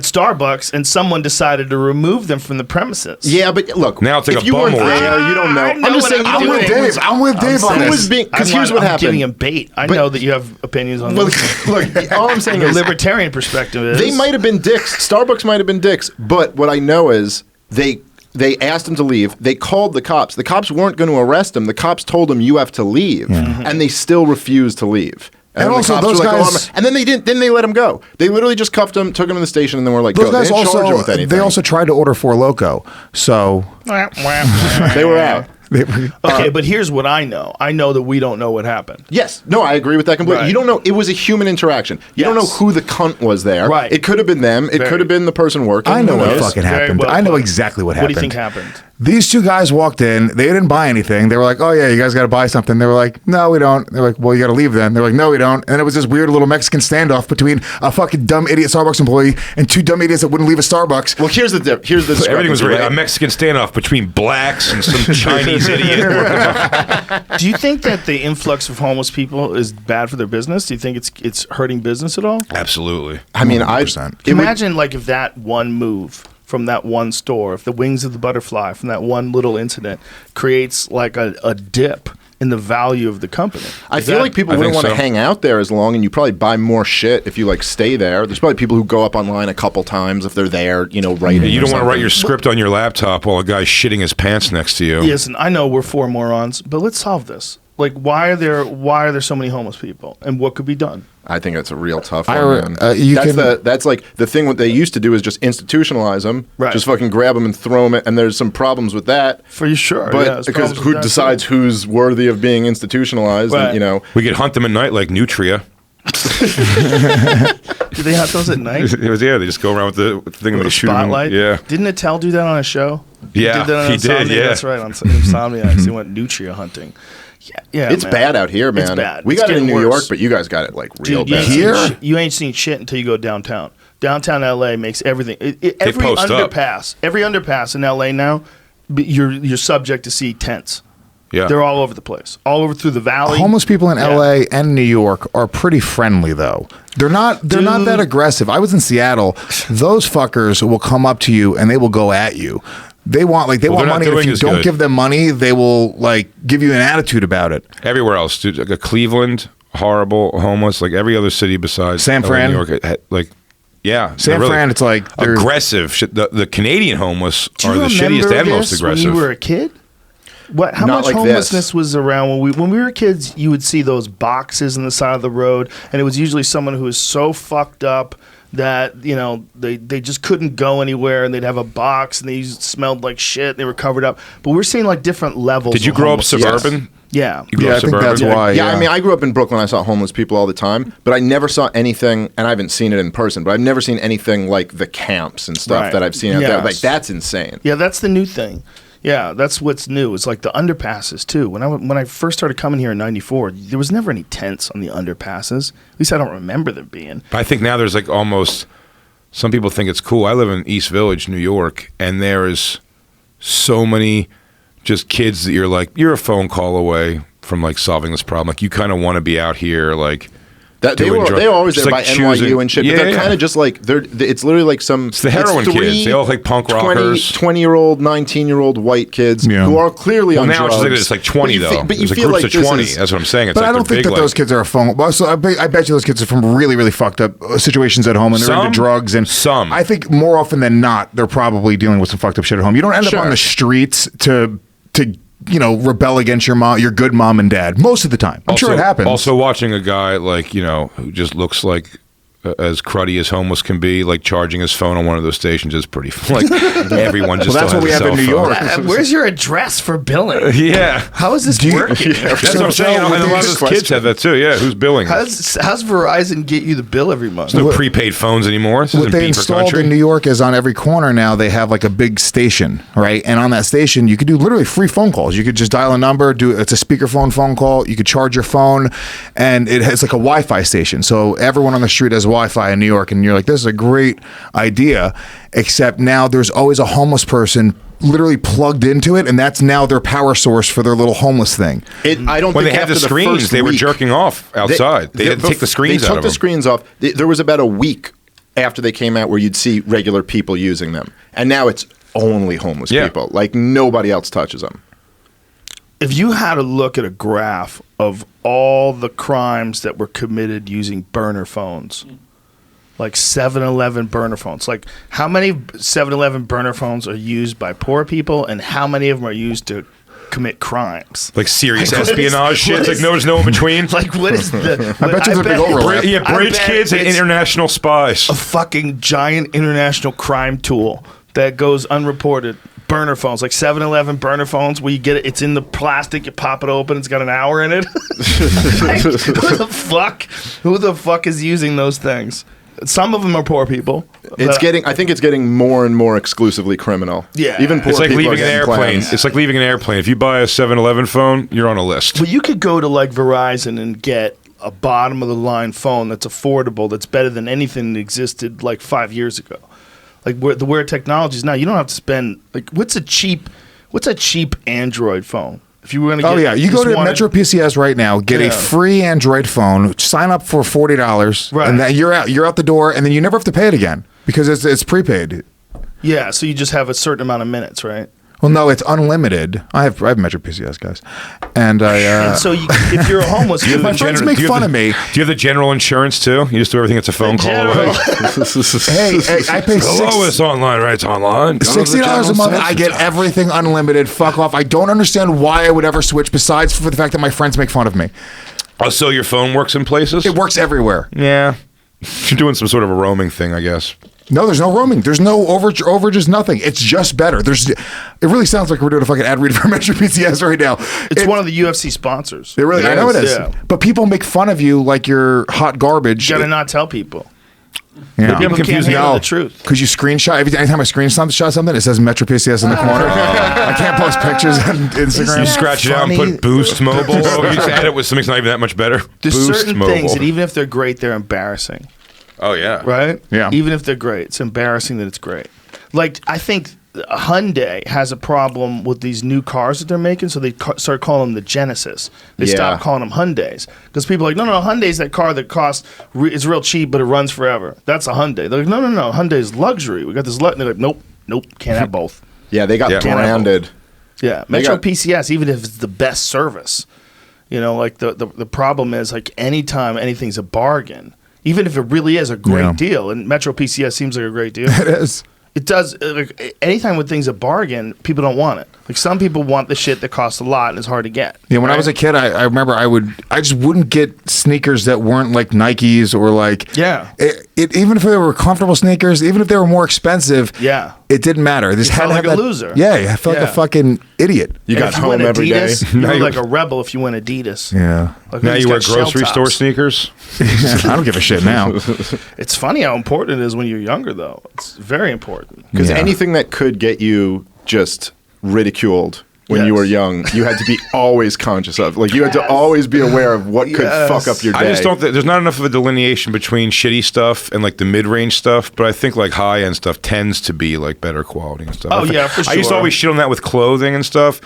Starbucks, and someone decided to remove them from the premises. Yeah, but look, Now it's like if a you bum weren't orgy. there, you don't know. I know I'm just what saying. I'm you doing. didn't- I'm with Dave on Who this. was being? Because here's what I'm happened. giving him bait. I But- know that you have opinions on Well, this. look, all I'm saying The is libertarian perspective is they might have been dicks. Starbucks might have been dicks. But what I know is they asked him to leave. They called the cops. The cops weren't going to arrest him. The cops told him you have to leave, and they still refused to leave. And then the also cops those were like, guys- and then they didn't. Then they let him go. They literally just cuffed him, took him to the station, and then were like, Those "Go." guys They didn't charge him with also anything. they also tried to order Four Loko, so they were out. Okay, but here's what I know. I know that we don't know what happened. Yes. No, I agree with that completely. Right. You don't know. It was a human interaction. You don't know Yes. who the cunt was there. Right. It could have been them. It Very. could have been the person working. I know Who what knows? fucking Very happened. well I know put. exactly what What do happened. you think happened? These two guys walked in. They didn't buy anything. They were like, "Oh yeah, you guys got to buy something." They were like, "No, we don't." They're like, "Well, you got to leave then." They're like, "No, we don't." And it was this weird little Mexican standoff between a fucking dumb idiot Starbucks employee and two dumb idiots that wouldn't leave a Starbucks. Well, here's the Everything was discrepancy, a Mexican standoff between blacks and some Chinese idiot. Do you think that the influx of homeless people is bad for their business? Do you think it's hurting business at all? Absolutely. I mean, 100%. Imagine like if that one move from that one store, if the wings of the butterfly from that one little incident creates like a dip in the value of the company. I feel like people wouldn't want to hang out there as long, and you probably buy more shit if you like stay there. There's probably people who go up online a couple times if they're there, writing. You don't want to write your something. script on your laptop while a guy's shitting his pants next to you. Listen, I know we're four morons, but let's solve this. Like, why are there so many homeless people, and what could be done? I think that's a real tough one, man. You That's like the thing. What they used to do is just institutionalize them, Right. just fucking grab them and throw them. And there's some problems with that. For sure, But there's because problems who with that, decides too. who's worthy of being institutionalized? Right. And, We could hunt them at night like Nutria. Do they have those at night? It was, they just go around with the thing and they shoot them. Spotlight. Yeah. Didn't Attell do that on a show? Yeah, did that on he did, Insomniac. yeah. That's right. On Insomniac, he went nutria hunting. Yeah, it's man. bad out here, man. It's bad. We It's got it in getting New worse. York, but you guys got it like real Dude, bad. you ain't seen shit until you go downtown. Downtown LA makes everything. Every post up. underpass in LA now, you're subject to see tents. Yeah. They're all over the place, all over through the valley. Homeless people in LA and New York are pretty friendly though. They're not that aggressive. I was in Seattle. Those fuckers will come up to you and they will go at you. They want they're want not money. And if doing you as don't good. give them money, they will give you an attitude about it. Everywhere else, dude. Like Cleveland, horrible, homeless. Like every other city besides San LA, Fran? New York. San San Fran, it's like they're- aggressive. Shit, the Canadian homeless Do are you the remember shittiest and most this aggressive. When you were a kid? How Not much like homelessness this. was around when we were kids? You would see those boxes on the side of the road, and it was usually someone who was so fucked up that they just couldn't go anywhere, and they'd have a box, and they smelled like shit. They were covered up. But we're seeing like different levels. Did you of grow up homelessness. suburban? Yeah. You grew Yeah, up I think suburban? that's why. Yeah, I mean, I grew up in Brooklyn. I saw homeless people all the time, but I never saw anything, and I haven't seen it in person, but I've never seen anything like the camps and stuff Right. that I've seen out there. Yes. Like, that's insane. Yeah, that's the new thing. Yeah, that's what's new. It's like the underpasses too. When I first started coming here in '94, there was never any tents on the underpasses. At least I don't remember there being. I think now there's like almost. Some people think it's cool. I live in East Village, New York, and there is so many just kids that you're a phone call away from like solving this problem. Like you kind of want to be out here, like. That they doing were always just there like by NYU choosing- and shit, Yeah, but they're yeah. kind of just like it's literally like some. It's the heroin kids. They all look like punk rockers. 20-year-old, 19-year-old white kids Yeah. who are clearly Well, on now drugs. it's like 20 though. But you There's feel groups like of this 20. is. That's what I'm saying. It's But like I don't they're think big, that those like- kids are phone. Well, so I bet you those kids are from really, really fucked up situations at home, and they're Some? into drugs. And Some. I think more often than not, they're probably dealing with some fucked up shit at home. You don't end Sure. up on the streets to rebel against your good mom and dad most of the time. I'm sure it happens. Also, watching a guy who just looks like as cruddy as homeless can be, like charging his phone on one of those stations is pretty. Like everyone just. Well, that's still what we has a have in cell New phone. York. Where's your address for billing? Yeah, How is this working? that's what I'm saying. And a lot of those kids have that too. Yeah, who's billing? How's Verizon get you the bill every month? There's no prepaid phones anymore. This What isn't they beaver installed country. in New York is on every corner now they have like a big station, right? And on that station you could do literally free phone calls. You could just dial a number, it's a speakerphone phone call. You could charge your phone, and it has like a Wi-Fi station. So everyone on the street has Wi-Fi in New York, and you're like, this is a great idea. Except now there's always a homeless person literally plugged into it, and that's now their power source for their little homeless thing. I don't When think they had after the screens, first they were week- jerking off outside. They had to take the screens They out took of the them. screens off. There was about a week after they came out where you'd see regular people using them, and now it's only homeless Yeah. people. Like nobody else touches them. If you had to look at a graph of all the crimes that were committed using burner phones, like 7-Eleven burner phones, like how many 7-Eleven burner phones are used by poor people, and how many of them are used to commit crimes? Like serious Like, what is- espionage shit. what It's like is- there's no in between. Like what is the? I bet you there's a big overlap. Yeah, I bridge bet kids and it's international spies. a fucking giant international crime tool that goes unreported. Burner phones, like 7-Eleven burner phones, where you get it, it's in the plastic, you pop it open, it's got an hour in it. Like, who the fuck is using those things? Some of them are poor people. It's getting. I think it's getting more and more exclusively criminal. Yeah. Even poor It's like people leaving are an getting airplane. plans. It's like leaving an airplane. If you buy a 7-Eleven phone, you're on a list. Well, you could go to like Verizon and get a bottom of the line phone that's affordable, that's better than anything that existed like 5 years ago. Like where technology is now, you don't have to spend like what's a cheap Android phone? If you were going to get, you go to Metro PCS right now, get a free Android phone, sign up for $40, Right. and then you're out the door, and then you never have to pay it again because it's prepaid. Yeah, so you just have a certain amount of minutes, right? Well, no, it's unlimited. I have Metro PCS, guys, and And so if you're a homeless dude, my friends make fun of me. Do you have the general insurance too? You just do everything that's a phone call away. Hey, I pay Hello, it's online, right? It's online. Go to the $60 a general month. sales I get center. everything unlimited. Fuck off. I don't understand why I would ever switch, besides for the fact that my friends make fun of me. Oh, so your phone works in places? It works everywhere. Yeah. You're doing some sort of a roaming thing, I guess. No, there's no roaming. There's no overages, nothing. It's just better. It really sounds like we're doing a fucking ad read for Metro PCS right now. it's one of the UFC sponsors. It really, I know it is. Yeah. But people make fun of you like you're hot garbage. You gotta not tell people. Yeah. I'm People can't confused handle now. the truth. Because you screenshot anytime I screenshot something, it says Metro PCS in the corner. I can't post pictures on Instagram. You scratch it out and funny? put Boost Mobile. You just add it with something that's not even that much better. There's Boost certain Mobile. things that even if they're great, they're embarrassing. Oh, yeah. Right? Yeah. Even if they're great, it's embarrassing that it's great. Like, I think Hyundai has a problem with these new cars that they're making, so they start calling them the Genesis. They Yeah. stop calling them Hyundais. Because people are like, no, Hyundai's that car that costs, it's real cheap, but it runs forever. That's a Hyundai. They're like, no, Hyundai's luxury. We got this, they're like, nope, can't have both. Yeah, they got Yeah. branded. Yeah, They Metro got- PCS, even if it's the best service, like the problem is like anytime anything's a bargain, even if it really is a great Yeah. deal, and Metro PCS seems like a great deal. It is. It does. Like, anytime when things a bargain, people don't want it. Like some people want the shit that costs a lot and is hard to get. Yeah, when I right? was a kid, I remember I just wouldn't get sneakers that weren't like Nikes or like even if they were comfortable sneakers, even if they were more expensive, Yeah. it didn't matter. This You felt like a loser. Yeah, I felt like Yeah. a fucking idiot. You And got if you went home every day. Adidas, You Now were you- like a rebel if you went Adidas. Yeah, Like, Now he's you wear got shell grocery store tops. sneakers? I don't give a shit now. It's funny how important it is when you're younger, though. It's very important. Because Yeah. anything that could get you just ridiculed when you Yes. were young, you had to be always conscious of. Like you had to always be aware of what could Yes. fuck up your day. I just don't think there's not enough of a delineation between shitty stuff and like the mid-range stuff, but I think like high-end stuff tends to be like better quality and stuff. Oh, I think- yeah, for I used to sure. always shit on that with clothing and stuff.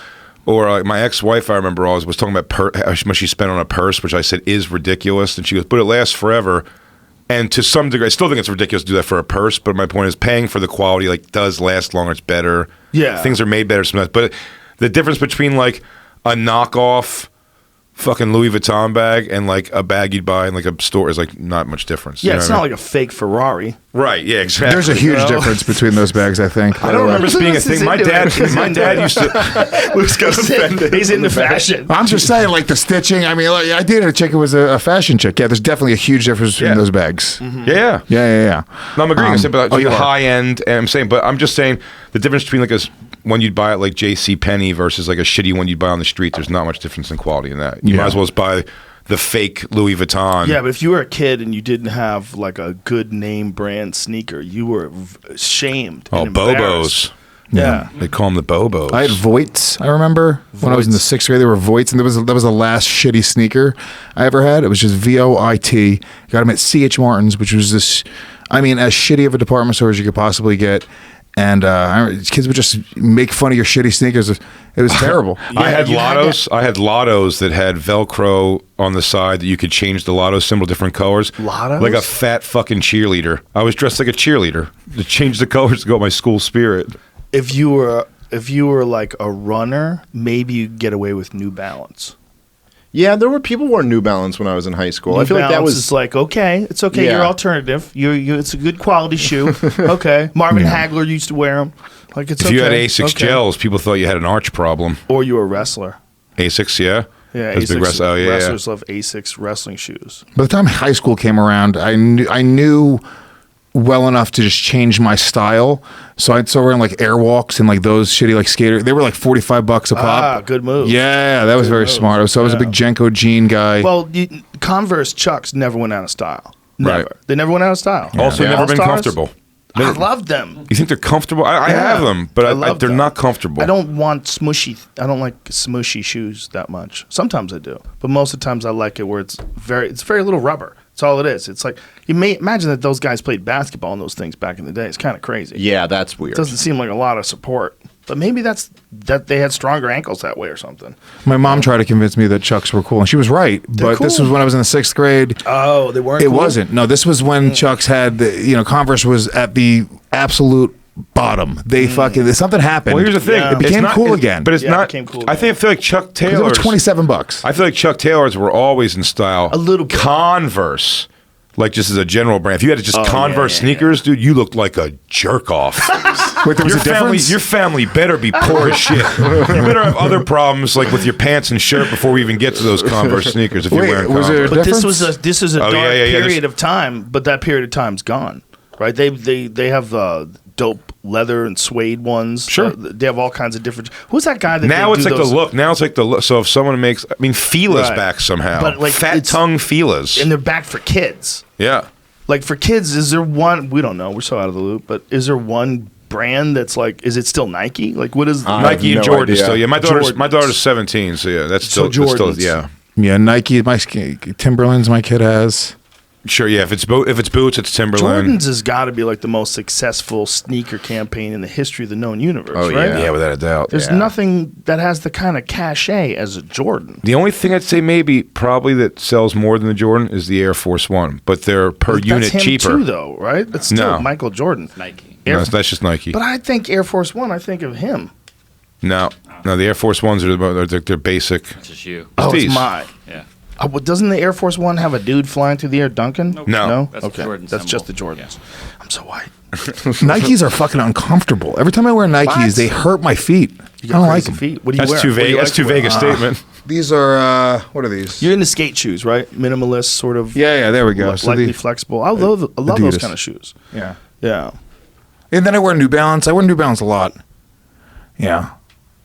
Or like my ex-wife, I remember always was talking about how much she spent on a purse, which I said is ridiculous, and she goes, "But it lasts forever." And to some degree, I still think it's ridiculous to do that for a purse. But my point is, paying for the quality like does last longer. It's better. Yeah. Things are made better sometimes. But the difference between like a knockoff fucking Louis Vuitton bag and like a bag you'd buy in like a store is like not much difference. Yeah, You know it's what I not mean? like a fake Ferrari. Right. Yeah. Exactly. There's a huge difference between those bags, I think. I don't remember this being a thing. My dad used to. Luke's got offended. He's into fashion. I'm just saying, like the stitching. I mean, like, I dated a chick who was a fashion chick. Yeah, there's definitely a huge difference between Yeah. those bags. Yeah. Yeah. No, I'm agreeing. I'm saying, but you the are. high end, and I'm saying, but I'm just saying the difference between like a one you'd buy at like J.C. Penney versus like a shitty one you'd buy on the street. There's not much difference in quality in that. You Yeah. might as well just buy the fake Louis Vuitton. Yeah, but if you were a kid and you didn't have like a good name brand sneaker, you were shamed. Oh, and embarrassed. Bobos. Yeah. They call them the Bobos. I had Voits. I remember when I was in the Voits. 6th grade, there were Voits, and that was the last shitty sneaker I ever had. It was just VOIT. Got them at CH Martin's, which was this, I mean, as shitty of a department store as you could possibly get. And I remember kids would just make fun of your shitty sneakers. It was terrible. I had you had lottos. I had lottos that had Velcro on the side that you could change the lotto symbol different colors. Lottos? Like a fat fucking cheerleader. I was dressed like a cheerleader to change the colors to go with my school spirit. If you were like a runner, maybe you'd get away with New Balance. Yeah, there were people who wore New Balance when I was in high school. I New feel like that Balance was is like, okay, it's okay. Yeah. You're alternative. You it's a good quality shoe. Okay, Marvin Hagler used to wear them. Like it's If okay. you had Asics okay. gels, people thought you had an arch problem. or you were a wrestler. Asics, yeah? Yeah, Those big Asics, wrestlers. Oh, yeah, yeah. wrestlers love Asics wrestling shoes. By the time high school came around, I knew well enough to just change my style. So I'd start wearing like Airwalks and like those shitty like skater. They were like $45 a pop. Ah, good move. Yeah, that was very smart. So I was a big Jenko jean guy. Well, Converse Chucks never went out of style. Never. Right. They never went out of style. Also, The never been All-Stars? comfortable. I love them. You think they're comfortable? I have them, but love they're them. not comfortable. I don't want smushy. I don't like smushy shoes that much. Sometimes I do, but most of the times I like it where it's very little rubber. That's all it is. It's like you may imagine that those guys played basketball in those things back in the day. It's kind of crazy. Yeah, that's weird. It doesn't seem like a lot of support, but maybe that they had stronger ankles that way or something. My mom tried to convince me that Chucks were cool, and she was right. But this cool. was when I was in the 6th grade. Oh, they weren't. It cool? wasn't. No, this was when Chucks had Converse was at the absolute bottom. They fucking something happened. Well, here's the thing: Yeah. It became cool again. But it's Yeah, it not. became cool I feel like Chuck They were Taylor's. $27. I feel like Chuck Taylor's were always in style. A little bit. Converse, like just as a general brand. If you had just Converse sneakers, dude, you looked like a jerk off. Wait, there was a difference? Your family better be poor as shit. You better have other problems like with your pants and shirt before we even get to those Converse sneakers. If you're Wait, wearing was there a Converse. But this is a Oh, dark yeah, period of time. But that period of time's gone, right? They have dope leather and suede ones. Sure. They have all kinds of different. Who's that guy that Now they it's do like those, the look. Now it's like the look. So if someone makes, Fila's Right. back somehow. But, like, Fat it's- tongue Fila's. and they're back for kids. Yeah. Like for kids, is there one? We don't know. We're so out of the loop. But is there one brand that's like? Is it still Nike? Like what is I have Nike and no Jordan idea. still. Yeah, my Jordans. daughter's 17, so yeah, that's still, So that's still Jordans. yeah. Yeah, Nike, Timberlands, my kid has. Sure, yeah. If it's boots, it's Timberland. Jordans has got to be like the most successful sneaker campaign in the history of the known universe, Oh, right? yeah. Yeah, without a doubt. There's Yeah. nothing that has the kind of cachet as a Jordan. The only thing I'd say maybe probably that sells more than the Jordan is the Air Force One, but they're per That's unit him cheaper. too, though, right? That's still No. Michael Jordan. Nike. No, that's just Nike. But I think Air Force One. I think of him. No, the Air Force Ones are they're basic. It's just you. Oh, these. it's mine. Yeah. Well, doesn't the Air Force One have a dude flying through the air, Duncan? Nope. No. That's the okay. Jordan That's just the symbol. Jordans. I'm so white. Nikes are fucking uncomfortable. Every time I wear Nikes, What? they hurt my feet. I don't like them. Feet. What do you That's wear? too What do you vague. like That's to too wear? vague a statement. These are, what are these? You're into skate shoes, right? Minimalist, sort of. Yeah, there we go. So Lightly the- flexible. I love those Adidas. kind of shoes. Yeah. Yeah. And then I wear New Balance. I wear New Balance a lot. Yeah.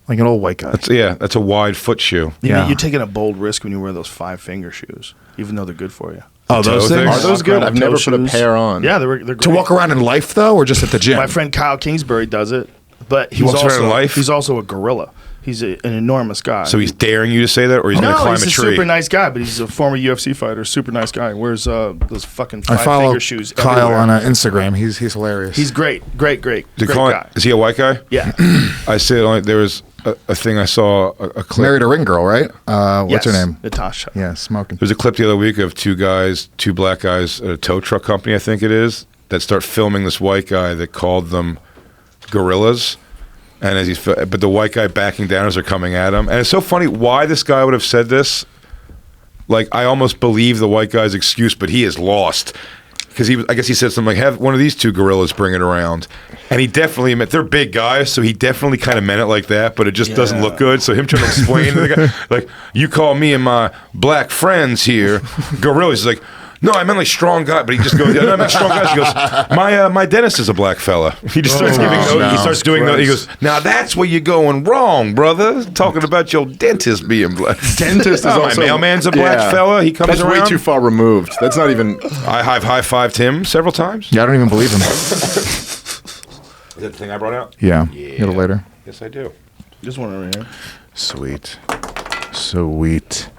Like an old white guy. That's a wide foot shoe. Yeah. You're taking a bold risk when you wear those 5-finger shoes, even though they're good for you. Oh, those toe things? things? Are those good? Walk around I've with never toe put a shoes. pair on. Yeah, they're great. To walk around in life, though, or just at the gym? My friend Kyle Kingsbury does it, but He walks around in life? He's also a gorilla. He's an enormous guy. So he's daring you to say that, or he's going to no, climb he's a a tree. super nice guy, but he's a former UFC fighter, super nice guy. Wears those fucking I follow 5-finger shoes. Kyle everywhere. on Instagram. He's hilarious. He's great. Great Is guy. he a white guy? Yeah. I said there was a thing I saw a clip. married a ring girl, right? What's her Yes, name? Natasha. Yeah, smoking. There's a clip the other week of two black guys at a tow truck company, I think it is, that start filming this white guy that called them gorillas. And but the white guy backing down as they're coming at him. And it's so funny why this guy would have said this. Like, I almost believe the white guy's excuse, but he is lost. Because I guess he said something like, have one of these two gorillas bring it around. And he definitely meant, they're big guys, so he definitely kind of meant it like that, but it just doesn't look good. So him trying to explain to the guy, like, you call me and my black friends here gorillas. He's like, no, I meant like strong guy, but he just goes, no, I meant strong guys. He goes, my dentist is a black fella. He just starts giving those, no. he starts doing those. He goes, now that's where you're going wrong, brother. Talking about your dentist being black. Dentist is Oh, also my mailman's a black Yeah. fella. He comes That's around. way too far removed. That's not even. I high-fived him several times. Yeah, I don't even believe him. Is that the thing I brought out? Yeah. A little later. Yes, I do. Just one over here. Sweet. Sweet.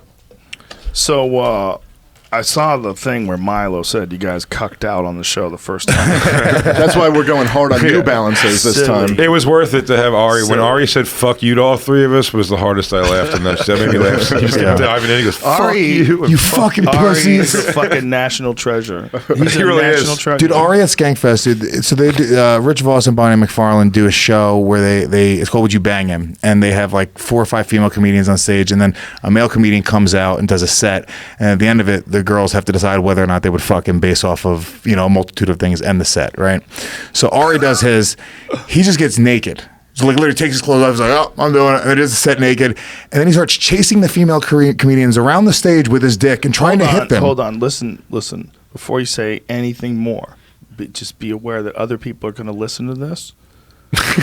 So I saw the thing where Milo said you guys cucked out on the show the first time. That's why we're going hard on New Balances this Silly. time. It was worth it to have Ari. When So- Ari said "fuck you" to all three of us, was the hardest I laughed in that. That made me laugh. He just kept diving in. He goes, "Fuck Ari, you." You fucking Ari pussies. is a fucking national treasure. He's He a really national is. treasure. Dude, Ari at Skankfest, dude. So they do, Rich Voss and Bonnie McFarlane do a show where they it's called "Would You Bang Him?" and they have like 4 or 5 female comedians on stage, and then a male comedian comes out and does a set, and at the end of it, the girls have to decide whether or not they would fuck him based off of a multitude of things and the set, right? So Ari does his, he just gets naked. So like literally takes his clothes off. He's like, oh, I'm doing it. And it is set naked, and then he starts chasing the female comedians around the stage with his dick and trying to hit them. Hold on. Listen. Before you say anything more, just be aware that other people are going to listen to this.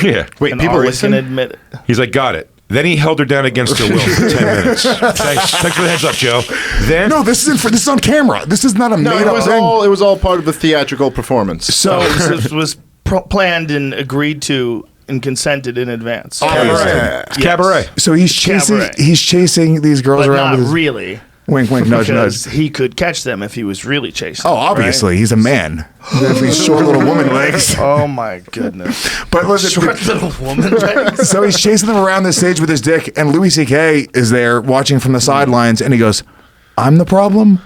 Yeah. Wait, And people Ari's listen? gonna admit it. He's like, "Got it." Then he held her down against her will for 10 minutes. Thanks for the heads up, Joe. Then No, this is on camera. This is not a No, made up thing. it was all part of the theatrical performance. So this was planned and agreed to and consented in advance. It's cabaret. So he's chasing Cabaret. he's chasing these girls But around not with his really, wink, wink, nudge, because nudge. he could catch them if he was really chasing. Oh, obviously, he's a man. With these short little woman legs. Oh my goodness! But listen, Short little woman legs. so he's chasing them around the stage with his dick, and Louis C.K. is there watching from the sidelines, and he goes, "I'm the problem."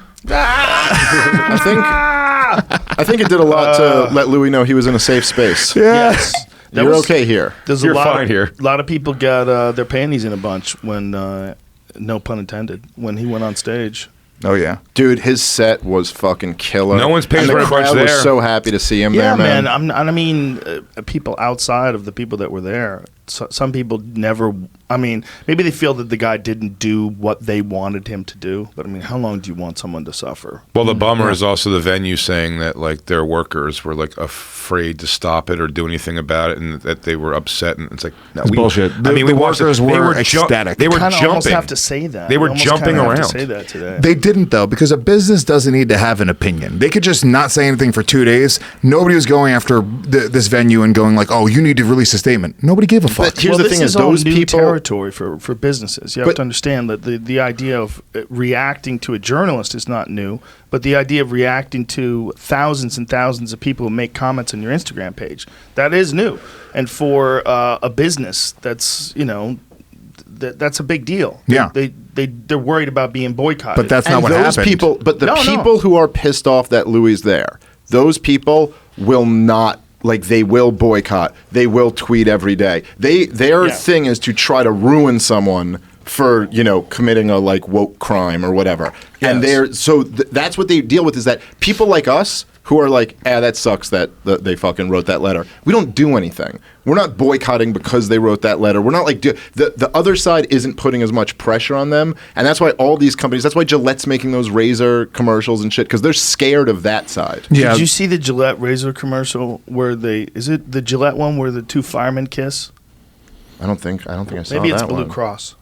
I think it did a lot to let Louis know he was in a safe space. Yes, That You're was- okay here. There's You're a lot fine of, here. A lot of people got their panties in a bunch when, no pun intended, when he went on stage. Oh yeah. Dude, his set was fucking killer. No one's paying And for the a bunch crowd was there. so happy to see him Yeah, there, man. man. I mean, people outside of the people that were there. Some people never. I mean, maybe they feel that the guy didn't do what they wanted him to do. But I mean, how long do you want someone to suffer? Well, the bummer is also the venue saying that like their workers were like afraid to stop it or do anything about it, and that they were upset. And it's like no, It's bullshit. I mean, The we watched it. workers They were ju- ecstatic. They were Kind of almost jumping. have to say that. They were You almost jumping kinda have to around. say that today. They didn't though, because a business doesn't need to have an opinion. They could just not say anything for 2 days. Nobody was going after this venue and going like, "Oh, you need to release a statement." Nobody gave a fuck. But here's the this thing: is all those new people. territory for businesses. You have But- to understand that the idea of reacting to a journalist is not new, but the idea of reacting to thousands and thousands of people who make comments on your Instagram page, that is new. And for a business, that's that's a big deal. Yeah. They're worried about being boycotted. But that's not And what those happened. people, but the No, no. people who are pissed off that Louis is there, those people will not. Like they will boycott. They will tweet every day. Their Yeah. thing is to try to ruin someone for committing a like woke crime or whatever. And Yes. that's what they deal with, is that people like us who are like, that sucks that they fucking wrote that letter. We don't do anything. We're not boycotting because they wrote that letter. We're not like the other side isn't putting as much pressure on them, and that's why all these companies. That's why Gillette's making those razor commercials and shit, because they're scared of that side. Yeah. Did you see the Gillette razor commercial where is it the Gillette one where the two firemen kiss? I don't think I saw Maybe it's that Blue one. Cross.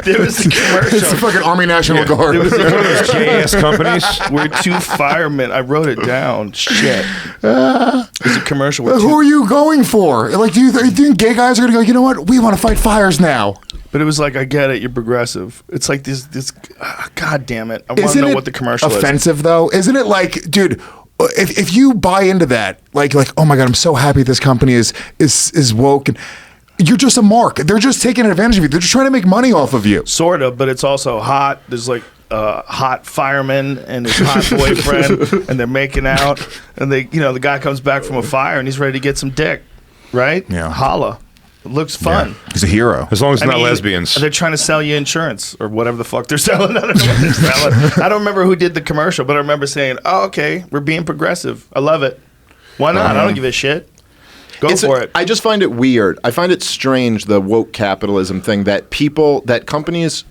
There was a commercial. It's the fucking Army National Guard. One of those JS companies. Where two firemen, I wrote it down. Shit. There's a commercial where Who are you going for? Like, do you think gay guys are gonna go? You know what? We want to fight fires now. but it was like, I get it, you're progressive. It's like this. God damn it! I want to Isn't know it what the commercial is. offensive though? Isn't it like, dude? If you buy into that, like, oh my god, I'm so happy this company is woke, and you're just a mark. They're just taking advantage of you. They're just trying to make money off of you. Sort of, but it's also hot. There's like hot fireman and his hot boyfriend, and they're making out, and the guy comes back from a fire and he's ready to get some dick, right? Yeah. Holla. It looks fun. He's a hero. As long as it's I not mean, lesbians. They're trying to sell you insurance or whatever the fuck they're selling. I don't know what they're selling. I don't remember who did the commercial, but I remember saying, "Oh, okay, we're being progressive. I love it. Why not? I don't give a shit. Go for it." I just find it weird. I find it strange, the woke capitalism thing, that companies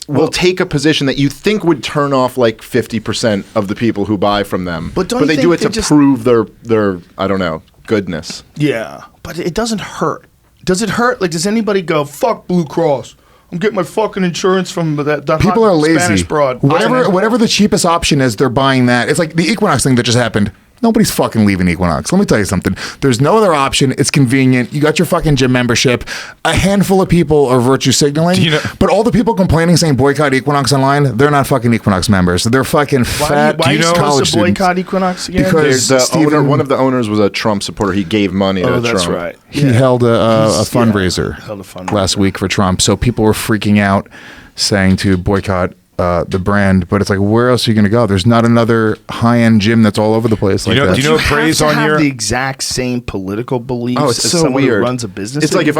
will take a position that you think would turn off like 50% of the people who buy from them. But don't you they think do it they to just- prove their I don't know, goodness. Yeah, but it doesn't hurt. Does it hurt? Like, does anybody go, "Fuck Blue Cross. I'm getting my fucking insurance from that People hot are lazy. Spanish broad." Whatever the cheapest option is, they're buying that. It's like the Equinox thing that just happened. Nobody's fucking leaving Equinox. Let me tell you something. There's no other option. It's convenient. You got your fucking gym membership. A handful of people are virtue signaling. But all the people complaining saying boycott Equinox online, they're not fucking Equinox members. They're fucking fat Why are you college supposed to students. boycott Equinox again? Because There's Stephen- one of the owners was a Trump supporter. He gave money to Oh, Trump. that's right. He held a fundraiser held a fundraiser. last week for Trump. So people were freaking out, saying to boycott the brand. But it's like, where else are you going to go? There's not another high-end gym that's all over the place like that. Do you know have praise to on have your the exact same political beliefs Oh, it's as so someone weird. who runs a business? It's that like you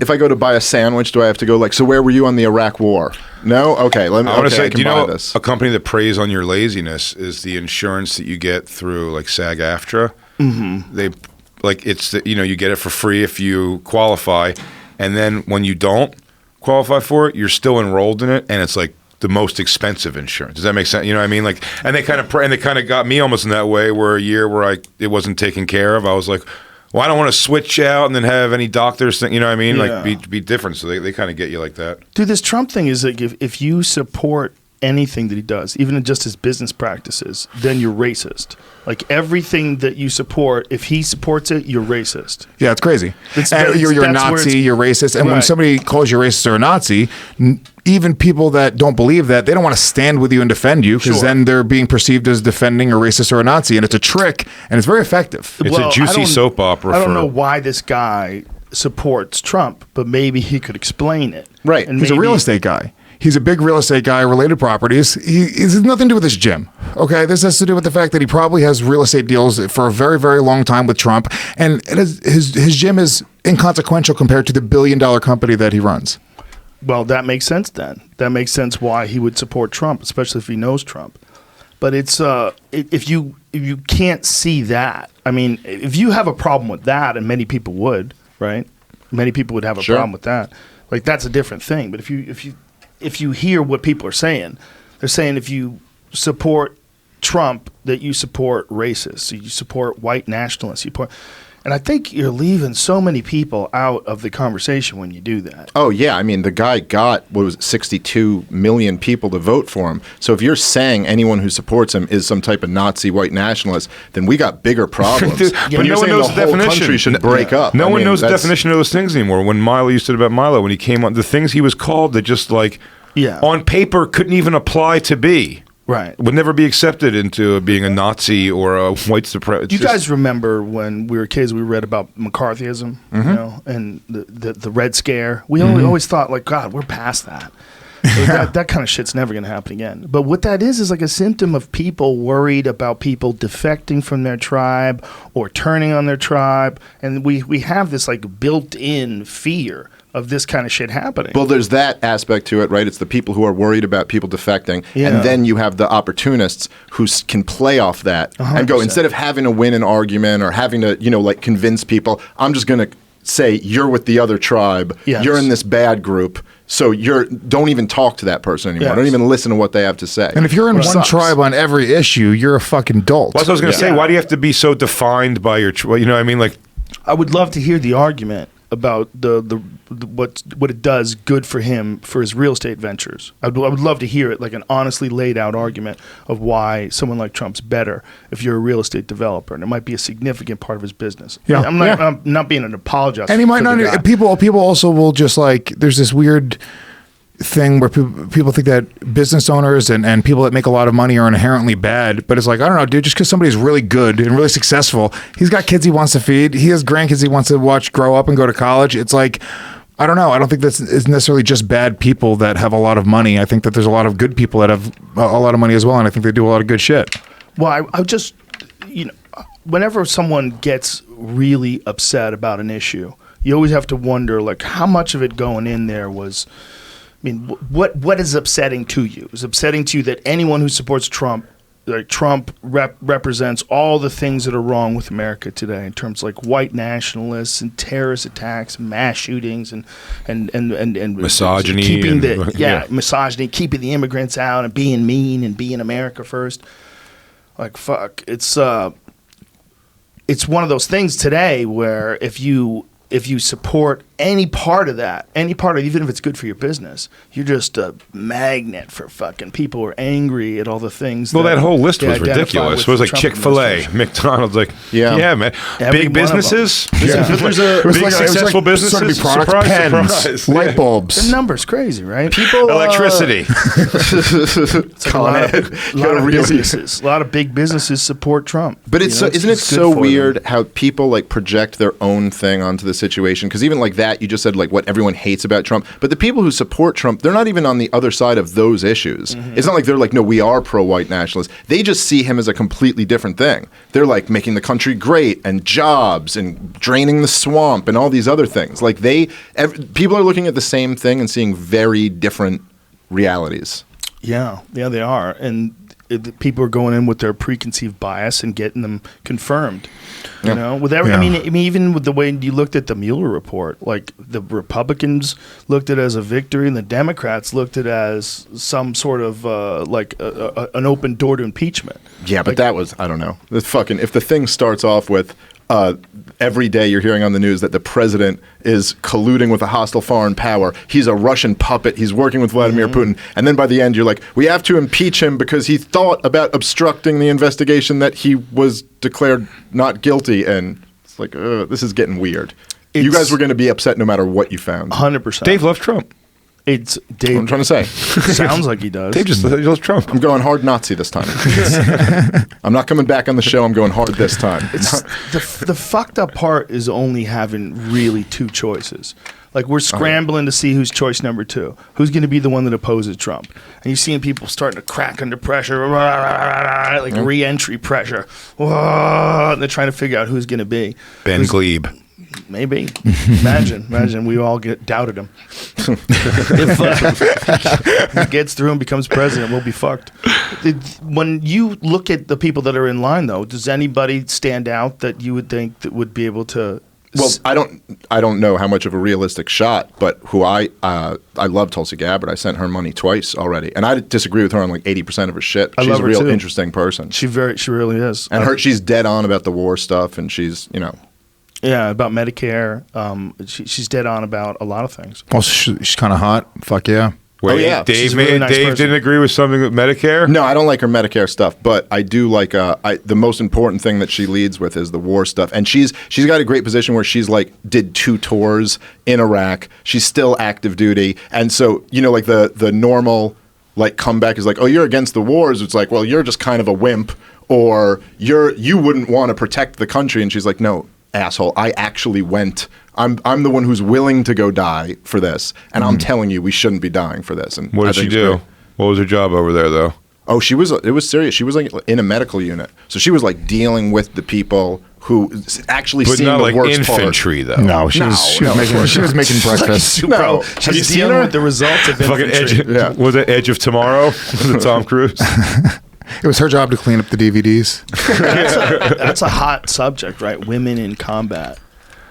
if I go to buy a sandwich, do I have to go like, so where were you on the Iraq War? No? Okay, let me I want to say, I do can you buy know this. a company that preys on your laziness is the insurance that you get through like SAG-AFTRA? Mm-hmm. They you get it for free if you qualify, and then when you don't qualify for it, you're still enrolled in it, and it's like the most expensive insurance. Does that make sense? You know what I mean? Like, and they kind of got me almost in that way, where a year where it wasn't taken care of, I was like, well, I don't want to switch out and then have any doctors think, you know what I mean? Yeah. Like be different. So they kind of get you like that. Dude, this Trump thing is like if you support anything that he does, even in just his business practices, then you're racist. Like everything that you support, if he supports it, you're racist. Yeah, it's crazy. It's- And you're a that's where Nazi, it's- you're racist. And when Right. somebody calls you racist or a Nazi, even people that don't believe that, they don't want to stand with you and defend you because Sure. then they're being perceived as defending a racist or a Nazi. And it's a trick, and it's very effective. It's a juicy I don't- soap opera I don't for- know why this guy supports Trump, but maybe he could explain it. Right. And He's a maybe- real estate guy. He's a big real estate guy, related properties. He has nothing to do with his gym. Okay, this has to do with the fact that he probably has real estate deals for a very, very long time with Trump, and his gym is inconsequential compared to the billion-dollar company that he runs. Well, that makes sense then. That makes sense why he would support Trump, especially if he knows Trump. But it's if you can't see that, I mean, if you have a problem with that, and many people would, right? Many people would have a Sure. problem with that. Like that's a different thing. But if you hear what people are saying, they're saying if you support Trump, that you support racists, you support white nationalists, and I think you're leaving so many people out of the conversation when you do that. Oh, yeah. I mean, the guy got, 62 million people to vote for him. So if you're saying anyone who supports him is some type of Nazi white nationalist, then we got bigger problems. Dude, But no you're one saying knows the the whole definition. country should break up. No I one mean, knows the that's- definition of those things anymore. When Milo used to about Milo, when he came on, the things he was called that just like Yeah. on paper couldn't even apply to be. Right. Would never be accepted into being a Nazi or a white supremacist. Do you guys remember when we were kids, we read about McCarthyism, Mm-hmm. you know, and the Red Scare? We always thought, like, God, we're past that. Like, that kind of shit's never going to happen again. But what that is like a symptom of people worried about people defecting from their tribe or turning on their tribe. And we have this, like, built-in fear of this kind of shit happening. Well, there's that aspect to it, right? It's the people who are worried about people defecting. Yeah. And then you have the opportunists who can play off that and go, 100%. instead of having to win an argument or having to, like convince people, I'm just going to say you're with the other tribe. Yes. You're in this bad group. So don't even talk to that person anymore. Yes. Don't even listen to what they have to say. And if you're in Which one sucks. tribe on every issue, you're a fucking dolt. Well, that's what I was going to say. Yeah. Why do you have to be so defined by your? You know what I mean? Like, I would love to hear the argument about the what it does good for him for his real estate ventures. I would love to hear it, like an honestly laid out argument of why someone like Trump's better if you're a real estate developer, and it might be a significant part of his business. Yeah. I'm not being an apologist. And he might for the guy. not. People also will just like. There's this weird thing where people think that business owners and people that make a lot of money are inherently bad, but it's like, I don't know, dude, just because somebody's really good and really successful, he's got kids he wants to feed, he has grandkids he wants to watch grow up and go to college. It's like, I don't know, I don't think this is necessarily just bad people that have a lot of money. I think that there's a lot of good people that have a lot of money as well, and I think they do a lot of good shit. Well, I just, whenever someone gets really upset about an issue, you always have to wonder, like, how much of it going in there was, I mean, what is upsetting to you? Is upsetting to you that anyone who supports Trump, like Trump represents all the things that are wrong with America today in terms of like white nationalists and terrorist attacks, and mass shootings, and Misogyny keeping and- yeah. misogyny, keeping the immigrants out, and being mean and being America first. Like fuck, it's one of those things today where if you support any part of that, even if it's good for your business, you're just a magnet for fucking people who are angry at all the things. well, that whole list they was identify ridiculous. with It was the like Trump Chick-fil-A, administration. McDonald's, like, Yeah. man. Every Big one of them. businesses, Yeah. There's a- It was big like- it was successful like businesses. sort of products, Surprise, pens, surprise. light The bulbs. number's crazy, right? people Electricity. It's like a lot Con Ed. of Gotta really- businesses, a lot of big businesses support Trump. But it's You know, isn't it it's good so for them. weird how people like project their own thing onto the situation? Because even like that, you just said like what everyone hates about Trump, but the people who support Trump, they're not even on the other side of those issues. It's not like they're like, no, we are pro-white nationalists. They just see him as a completely different thing. They're like making the country great and jobs and draining the swamp and all these other things. Like people are looking at the same thing and seeing very different realities. Yeah, they are, and people are going in with their preconceived bias and getting them confirmed. You know, with every, Yeah. I mean, even with the way you looked at the Mueller report, like the Republicans looked at it as a victory, and the Democrats looked at it as some sort of like an open door to impeachment. Yeah, but that was, I don't know. If the thing starts off with, every day you're hearing on the news that the president is colluding with a hostile foreign power. He's a Russian puppet. He's working with Vladimir Putin. And then by the end, you're like, we have to impeach him because he thought about obstructing the investigation that he was declared not guilty. And it's like, this is getting weird. You guys were going to be upset no matter what you found. 100%. Dave loves Trump. It's That's Dave. what I'm trying to say. Sounds like he does. Dave just loves Trump. I'm going hard Nazi this time. I'm not coming back on the show. I'm going hard this time. It's the fucked up part is only having really two choices. Like we're scrambling to see who's choice number 2. Who's going to be the one that opposes Trump? And you're seeing people starting to crack under pressure, like re-entry pressure. And they're trying to figure out who's going to be. Ben Glebe. Maybe. Imagine we all doubted him. If he gets through and becomes president, we'll be fucked. When you look at the people that are in line, though, does anybody stand out that you would think that would be able to? Well, I don't know how much of a realistic shot, but who I love Tulsi Gabbard. I sent her money twice already, and I disagree with her on like 80% of her shit. She's love a her real too. interesting person. She really is. And she's dead on about the war stuff, and she's Yeah, about Medicare. She's dead on about a lot of things. Well, she's kind of hot. Fuck yeah. Wait, yeah. Dave, She's a really nice Dave person. didn't agree with something with Medicare? No, I don't like her Medicare stuff, but I do like the most important thing that she leads with is the war stuff. And she's got a great position where she's like did 2 tours in Iraq. She's still active duty. And so, like the normal like comeback is like, "Oh, you're against the wars." It's like, "Well, you're just kind of a wimp, or you wouldn't want to protect the country." And she's like, "No, asshole, I actually went. I'm the one who's willing to go die for this, and I'm telling you we shouldn't be dying for this." And What I did she think it's do? great. What was her job over there, though? Oh, it was serious. She was like in a medical unit. So she was like dealing with the people who actually But seen not the like worst infantry, though. No, she was making breakfast. No. She's Have you seen dealing her? with the results of Fucking infantry. Edge. Was it Edge of Tomorrow? Was it Tom Cruise? It was her job to clean up the DVDs. That's a hot subject, right? Women in combat.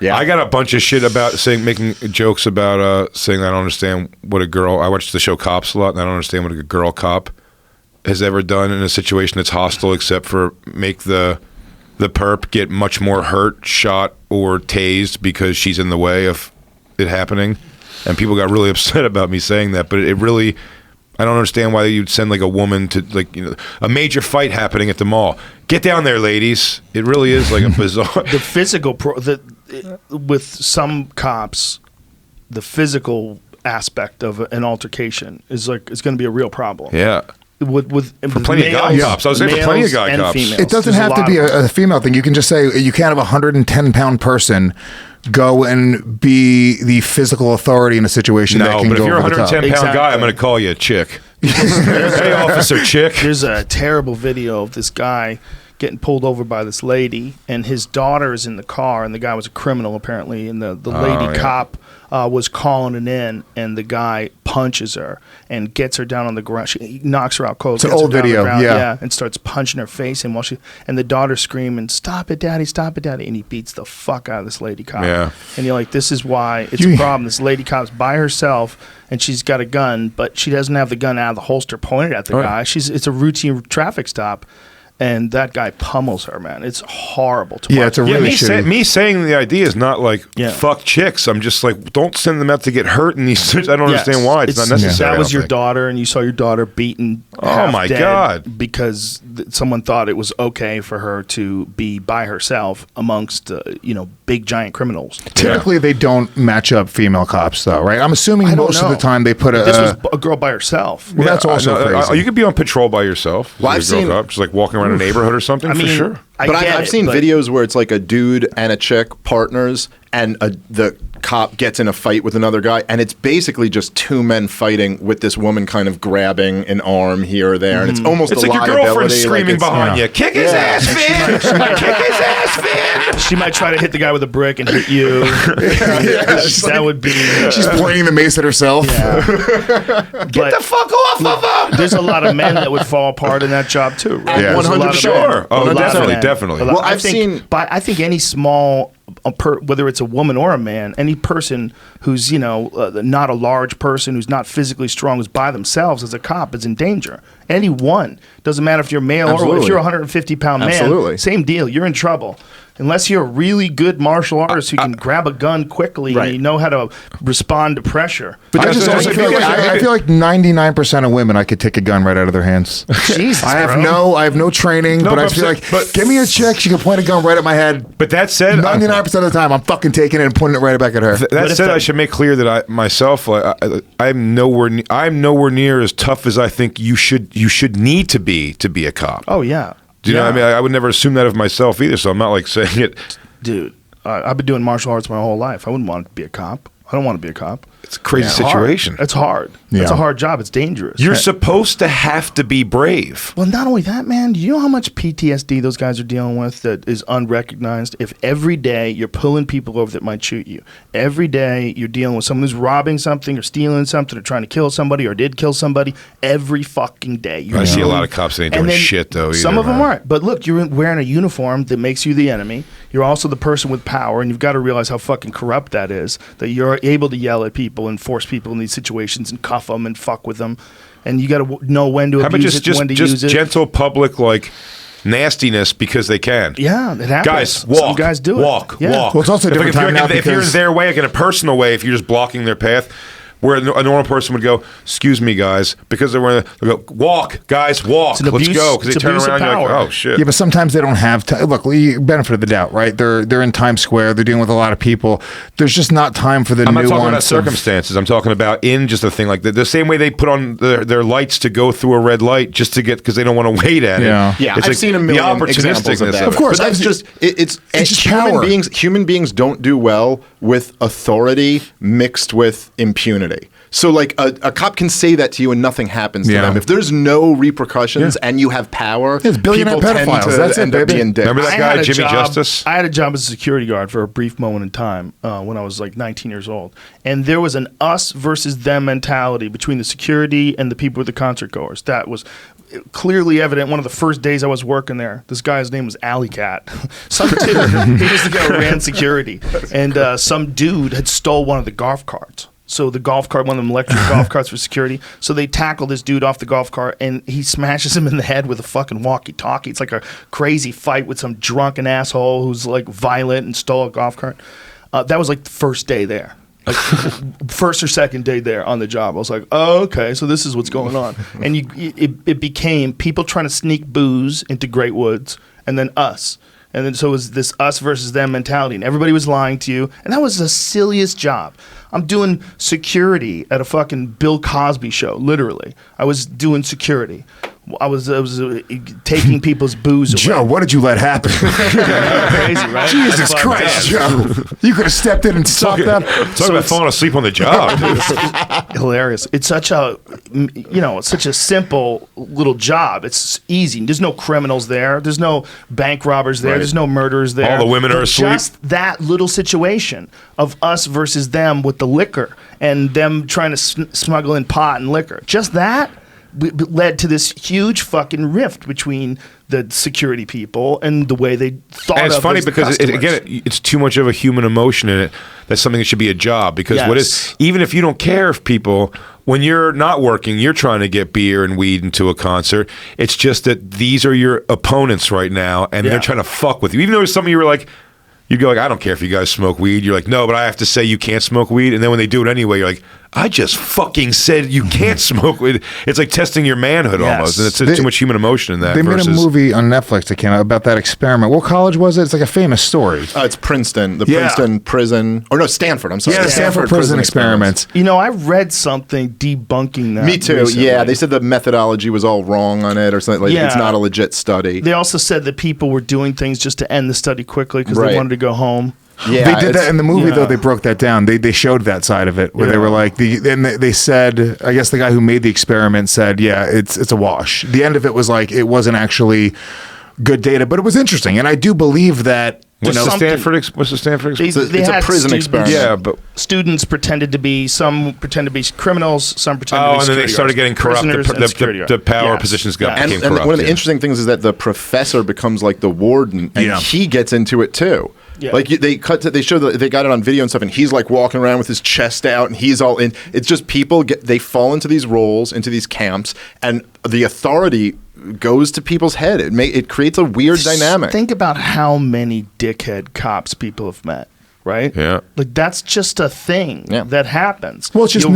Yeah. I got a bunch of shit about making jokes about saying I don't understand what a girl. I watch the show Cops a lot, and I don't understand what a girl cop has ever done in a situation that's hostile, except for make the perp get much more hurt, shot, or tased because she's in the way of it happening. And people got really upset about me saying that, but it really. I don't understand why you'd send like a woman to a major fight happening at the mall. Get down there, ladies. It really is like a bizarre. The physical with some cops, the physical aspect of an altercation is going to be a real problem. Yeah. With plenty of guy cops. I was saying for plenty of males guy and cops. females. It doesn't There's have to lot be of them. a female thing. You can just say you can't have a 110-pound person go and be the physical authority in a situation that No, can but if go you're a over the top. 110-pound guy, Exactly. I'm going to call you a chick. Hey, officer chick. There's a terrible video of this guy getting pulled over by this lady, and his daughter is in the car, and the guy was a criminal apparently, and the lady yeah. cop was calling it in, and the guy punches her and gets her down on the ground. He knocks her out cold. It's an gets her old down on the video, ground, yeah. and starts punching her face, and and the daughter screaming, "Stop it, daddy! Stop it, daddy!" And he beats the fuck out of this lady cop. Yeah. And you're like, this is why it's a problem. This lady cop's by herself, and she's got a gun, but she doesn't have the gun out of the holster pointed at the Right. guy. It's a routine traffic stop. And that guy pummels her, man. It's horrible to watch. Yeah, it's a Yeah, really shitty. me saying the idea is not like Yeah. fuck chicks. I'm just like, don't send them out to get hurt in these. I don't Yes. understand why. It's not necessary. That I was don't your think. daughter, and you saw your daughter beaten. Oh, half my dead God. Because someone thought it was okay for her to be by herself amongst big giant criminals. Typically, they don't match up female cops, though, right? I'm assuming I don't most of know. the time they put This was a girl by herself. Well, that's also crazy. You could be on patrol by yourself. Well, as a I've girl seen- cop, just like walking around a neighborhood or something. I mean, for sure. But I've seen but- videos where it's like a dude and a chick partners, and the cop gets in a fight with another guy, and it's basically just 2 men fighting with this woman kind of grabbing an arm here or there, and it's almost It's a like your liability. girlfriend screaming it's- behind you. Kick his ass, Finn! Kick his ass, Finn! She might try to hit the guy with a brick and hit you. That would be. She's pointing the mace at herself. Get Get the fuck off of him! There's a lot of men that would fall apart in that job too. Right? Yeah. There's a lot of 100%. men. Sure. Oh, A lot of definitely, men. definitely. A lot- Well, I I've seen- but I think any small, whether it's a woman or a man, any person who's not a large person, who's not physically strong, who's by themselves as a cop is in danger. Anyone, doesn't matter if you're male or if Absolutely. you're a 150-pound man. Absolutely. Same deal. You're in trouble. Unless you're a really good martial artist who can grab a gun quickly and you know how to respond to pressure. But I feel like 99% of women, I could take a gun right out of their hands. Jesus, I have no training, but I feel like, give me a chick, she can point a gun right at my head. But that said, 99% of the time, I'm fucking taking it and pointing it right back at her. That said, I should make clear that I'm nowhere near as tough as I think you should need to be a cop. Oh yeah. Do you know what I mean? I would never assume that of myself either, so I'm not like saying it. Dude, I've been doing martial arts my whole life. I wouldn't want to be a cop. I don't want to be a cop. It's a crazy situation. It's hard. Yeah. It's a hard job. It's dangerous. You're supposed to have to be brave. Well, not only that, man. Do you know how much PTSD those guys are dealing with that is unrecognized? If every day you're pulling people over that might shoot you, every day you're dealing with someone who's robbing something or stealing something or trying to kill somebody or did kill somebody, every fucking day. I see a lot of cops that ain't doing shit, though, either. Some of them aren't. But look, you're wearing a uniform that makes you the enemy. You're also the person with power, and you've got to realize how fucking corrupt that is, that you're able to yell at people and force people in these situations and cuff them and fuck with them. And you got to know when to abuse it, when to use it. Just gentle public, like, nastiness because they can. Yeah, it happens. Guys, walk. Some guys do it. Walk. Well, it's also a different time now if you're in their way, like in a personal way, if you're just blocking their path, where a normal person would go, excuse me, guys, because they're wearing, they go, walk, guys, walk, let's go. Because they turn around and you're like, oh, shit. Yeah, but sometimes they don't have time. Look, benefit of the doubt, right? They're in Times Square. They're dealing with a lot of people. There's just not time for the nuance. I'm not talking about circumstances. I'm talking about in just a thing like that. The same way they put on their lights to go through a red light just to get, because they don't want to wait at it. Yeah, it's I've seen a million examples of that. Of course. But that's it's just power. Human beings don't do well with authority mixed with impunity. So, like, a cop can say that to you and nothing happens to them. If there's no repercussions and you have power, it's billionaire people pedophiles. tend to That's end up being dicks. Remember that guy, Jimmy Justice? I had a job as a security guard for a brief moment in time when I was like 19 years old. And there was an us versus them mentality between the security and the people with the concert goers. That was clearly evident. One of the first days I was working there, this guy's name was Alley Cat. Some dude, he was the guy who ran security. And some dude had stole one of the golf carts. So the golf cart, one of them electric golf carts for security. So they tackle this dude off the golf cart, and he smashes him in the head with a fucking walkie-talkie. It's like a crazy fight with some drunken asshole who's like violent and stole a golf cart. That was like the first day there. Like first or second day there on the job. I was like, oh, okay, so this is what's going on. And it became people trying to sneak booze into Great Woods, and then us. And then so it was this us versus them mentality, and everybody was lying to you. And that was the silliest job. I'm doing security at a fucking Bill Cosby show, literally. I was doing security. I was taking people's booze away. Joe, what did you let happen? Crazy, right? Jesus Christ, Joe. You could have stepped in and stopped that. Talk about falling asleep on the job. Hilarious. It's such a, such a simple little job. It's easy. There's no criminals there. There's no bank robbers there. Right. There's no murderers there. All the women are asleep. Just that little situation of us versus them with the liquor and them trying to smuggle in pot and liquor. Just that led to this huge fucking rift between the security people and the way they thought of. And it's funny because customers. it's too much of a human emotion in it. That's something that should be a job, because what is, even if you don't care if people, when you're not working, you're trying to get beer and weed into a concert. It's just that these are your opponents right now, and they're trying to fuck with you. Even though some of you were like, you'd go like, I don't care if you guys smoke weed. You're like, no, but I have to say you can't smoke weed. And then when they do it anyway, you're like, I just fucking said you can't smoke weed. It's like testing your manhood almost. And it's too much human emotion in that. They made a movie on Netflix that came out about that experiment. What college was it? It's like a famous story. It's Princeton. The Princeton prison. Or no, Stanford. I'm sorry. Yeah, Stanford prison experiments. I read something debunking that. Me too. Recently. Yeah, they said the methodology was all wrong on it or something. Like it's not a legit study. They also said that people were doing things just to end the study quickly because they wanted to go home. Yeah, they did that in the movie though. They broke that down. They showed that side of it where they were like, they said, I guess the guy who made the experiment said, yeah, it's a wash. The end of it was like it wasn't actually good data, but it was interesting, and I do believe that. What's the Stanford experiment? It's a prison experiment. Yeah, but students pretended to be, some pretended to be criminals, some pretended to be and then they started getting corrupt. The power positions became corrupt. And one of the interesting things is that the professor becomes like the warden, and he gets into it too. Yeah. Like they show they got it on video and stuff, and he's like walking around with his chest out, and he's all in. It's just people they fall into these roles, into these camps, and the authority goes to people's head. It creates a weird dynamic. Think about how many dickhead cops people have met. Right? Yeah. Like that's just a thing that happens. Well, it's just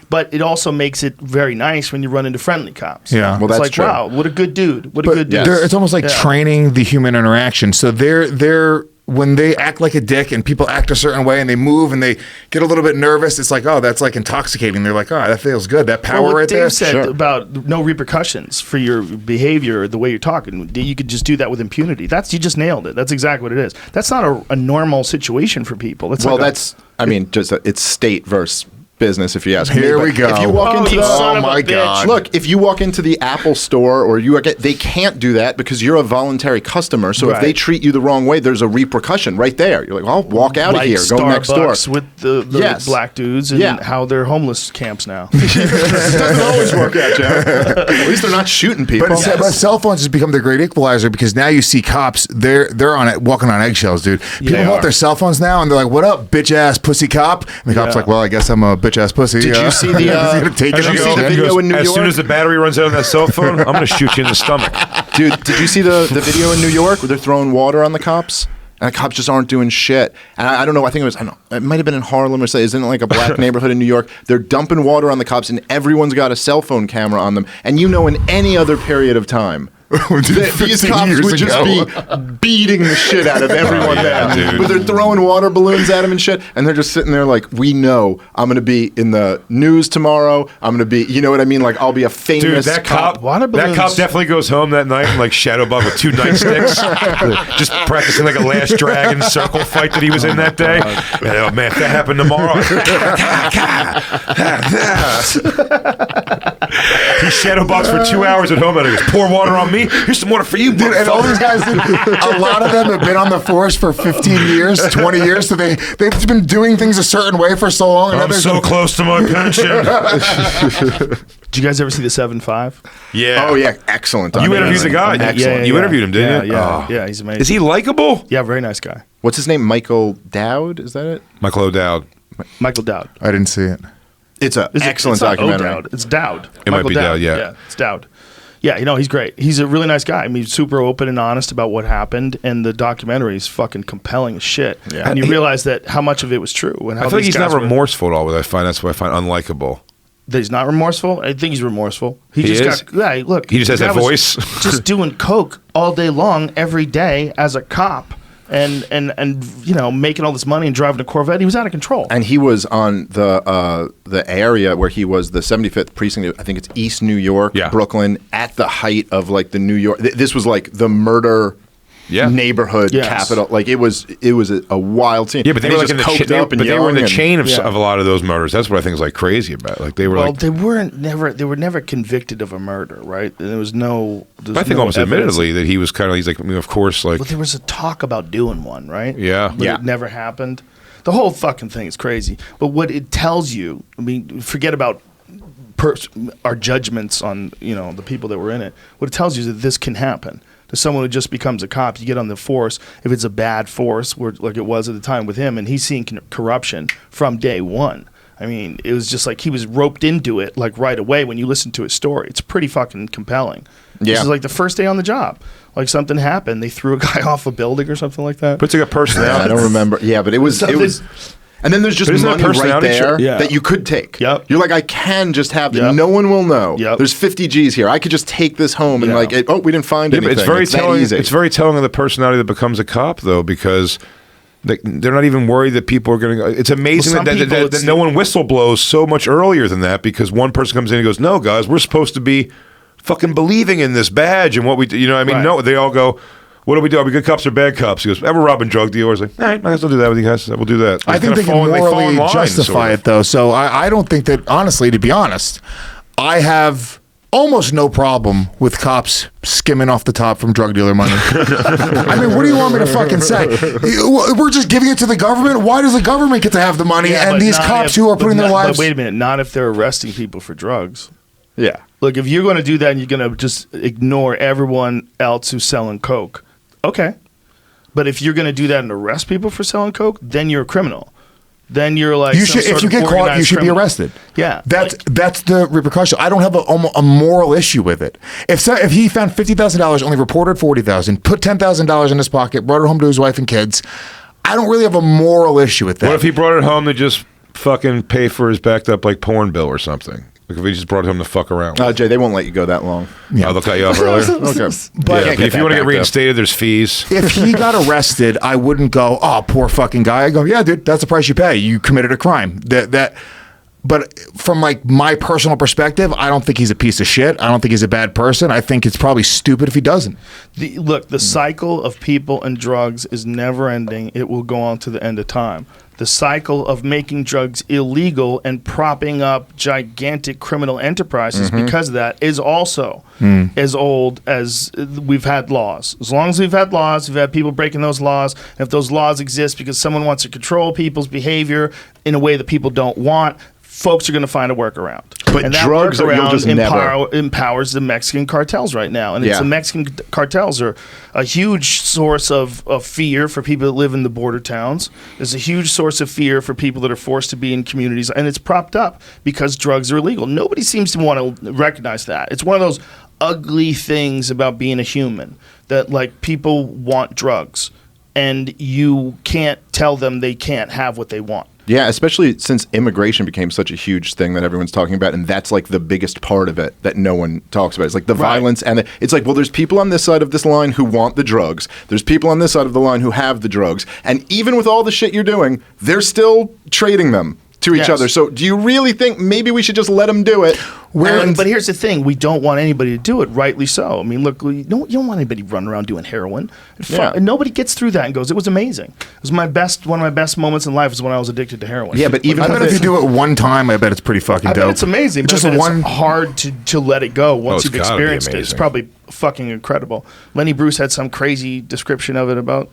but it also makes it very nice when you run into friendly cops. Yeah. Well, Well, it's that's like, true. wow, what a good dude. What a good dude. It's almost like training the human interaction. So they're when they act like a dick and people act a certain way and they move and they get a little bit nervous, it's like, oh, that's like intoxicating. They're like, oh, that feels good. That power what right Dave there. said about no repercussions for your behavior or the way you're talking. You could just do that with impunity. You just nailed it. That's exactly what it is. That's not a normal situation for people. It's it's state versus business, if you ask me. Here But we go. If you walk into you son of a my bitch. God. Look, if you walk into the Apple store or they can't do that because you're a voluntary customer. So if Right. they treat you the wrong way, there's a repercussion right there. You're like, well, walk out of like here, go next door. Starbucks with the Yes. black dudes and Yeah. how they're homeless camps now. It doesn't always work out, Jared. At least they're not shooting people. But cell phones has become the great equalizer because now you see cops, they're on it walking on eggshells, dude. People they want are. their cell phones now and they're like, what up, bitch ass pussy cop? And the cop's like, well, I guess I'm a bitch ass pussy. Did you see the? He's gonna take did it you and see go. the video in New as York? soon as the battery runs out on that cell phone, I'm going to shoot you in the stomach. Dude, did you see the video in New York where they're throwing water on the cops? And the cops just aren't doing shit. And I don't know. I think it might have been in Harlem or something. Isn't it like a black neighborhood in New York? They're dumping water on the cops, and everyone's got a cell phone camera on them. And in any other period of time, these 15 cops years would just ago. be beating the shit out of everyone yeah, there. dude. But they're throwing water balloons at them and shit, and they're just sitting there like, we know I'm going to be in the news tomorrow. I'm going to be, you know what I mean? Like, I'll be a Dude, famous that cop Water balloons. definitely goes home that night and like shadow bug with 2 nightsticks, just practicing like a Last Dragon circle fight that he was in that day. And, oh man, if that happened tomorrow, he shadow boxed for 2 hours at home and he goes, pour water on me. Here's some water for you, Dude, and all these motherfucker. guys, a lot of them have been on the force for 15 years, 20 years, so they've been doing things a certain way for so long. And I'm others- so close to my pension. Did you guys ever see the 7-5? Yeah. Oh, yeah. Excellent. You interviewed the guy. Excellent. You interviewed him, didn't you? Yeah, Oh. yeah, he's amazing. Is he likable? Yeah, very nice guy. What's his name? Michael Dowd? Is that it? Michael O'Dowd. Michael Dowd. I didn't see it. It's an excellent it's not documentary. O'Dowd, it's Dowd. It might Michael be Dowd, yeah. it's Dowd. Yeah, he's great. He's a really nice guy. I mean, he's super open and honest about what happened, and the documentary is fucking compelling as shit. Yeah. And you realize that how much of it was true. And how I feel like these he's not guys were- remorseful at all. That's what I find unlikable. That he's not remorseful. I think he's remorseful. He is? Look. He just has the that guy was voice? just doing coke all day long, every day as a cop, and making all this money and driving a Corvette. He was out of control. And he was on the area where he was the 75th precinct. I think it's East New York, Yeah. Brooklyn, at the height of like the New York. This was like the murder neighborhood Yes. capital. Like it was a wild scene. Yeah, but they And were he's like in the just coked up and they were in the yelling chain of, Yeah. of a lot of those murders. That's what I think is like crazy about. Like they were Well, like. they were never convicted of a murder, right? There was no. But I think no almost evidence. admittedly that he was kind of. He's like, I mean, of course, like. Well, there was a talk about doing one, right? Yeah. But Yeah. it never happened. The whole fucking thing is crazy. But what it tells you, I mean, forget about our judgments on the people that were in it. What it tells you is that this can happen. To someone who just becomes a cop, you get on the force. If it's a bad force, like it was at the time with him, and he's seeing corruption from day one. I mean, it was just like he was roped into it like right away when you listen to his story. It's pretty fucking compelling. Yeah. This is like the first day on the job. Like something happened. They threw a guy off a building or something like that. But it's like a personality. I don't remember. Yeah, but it was. And then there's just But isn't that money right personality there trait? Yeah. that you could take. Yep. You're like, I can just have that. Yep. No one will know. Yep. There's 50 G's here. I could just take this home and Yeah. we didn't find Yeah, but anything. it's very that telling. easy. It's very telling of the personality that becomes a cop, though, because they're not even worried that people are going to. It's amazing Well, some people, that it's- no one whistleblows so much earlier than that, because one person comes in and goes, "No, guys, we're supposed to be fucking believing in this badge and what we do." You know what I mean? Right. No, they all go, "What do we do? Are we good cops or bad cops?" He goes, "We're robbing drug dealers." Like, all right, I guess I'll do that with you guys. We'll do that. I think they can morally justify it, though. So I don't think that, honestly, to be honest, I have almost no problem with cops skimming off the top from drug dealer money. I mean, what do you want me to fucking say? We're just giving it to the government? Why does the government get to have the money Yeah, and but these not cops if- who are but putting their not- lives... But wait a minute, not if they're arresting people for drugs. yeah. Look, if you're going to do that and you're going to just ignore everyone else who's selling coke, okay. But if you're going to do that and arrest people for selling coke, then you're a criminal. Then you're like You should, if you get caught, you should be arrested. Yeah, that's the repercussion. I don't have a moral issue with it. If he found $50,000, only reported $40,000, put $10,000 in his pocket, brought it home to his wife and kids, I don't really have a moral issue with that. What if he brought it home to just fucking pay for his backed up like porn bill or something? Like if he just brought it home to fuck around. Jay, they won't let you go that long. Yeah. I'll cut you off earlier. Okay. But If you want to get reinstated, there's fees. if he got arrested, I wouldn't go, "Oh, poor fucking guy." I go, "Yeah, dude, that's the price you pay. You committed a crime." But from like my personal perspective, I don't think he's a piece of shit. I don't think he's a bad person. I think it's probably stupid if he doesn't. The cycle of people and drugs is never ending. It will go on to the end of time. The cycle of making drugs illegal and propping up gigantic criminal enterprises because of that is also as old as we've had laws. As long as we've had laws, we've had people breaking those laws. And if those laws exist because someone wants to control people's behavior in a way that people don't want, folks are going to find a workaround. But and that drugs workaround you'll just empowers the Mexican cartels right now. And it's Yeah. the Mexican cartels are a huge source of fear for people that live in the border towns. There's a huge source of fear for people that are forced to be in communities. And it's propped up because drugs are illegal. Nobody seems to want to recognize that. It's one of those ugly things about being a human that, like, people want drugs. And you can't tell them they can't have what they want. Yeah, especially since immigration became such a huge thing that everyone's talking about, and that's like the biggest part of it that no one talks about. It's like the violence, and it's like, well, there's people on this side of this line who want the drugs. There's people on this side of the line who have the drugs, and even with all the shit you're doing, they're still trading them to each other. So do you really think maybe we should just let them do it? But here's the thing. We don't want anybody to do it, rightly so. I mean, look, you don't want anybody running around doing heroin. And nobody gets through that and goes, it was amazing. It was one of my best moments in life was when I was addicted to heroin. Yeah, but even I bet if you do it one time, I bet it's pretty fucking I dope. bet it's amazing. But Just it's one hard to let it go once it's you've gotta be experienced it. It's amazing. probably fucking incredible. Lenny Bruce had some crazy description of it about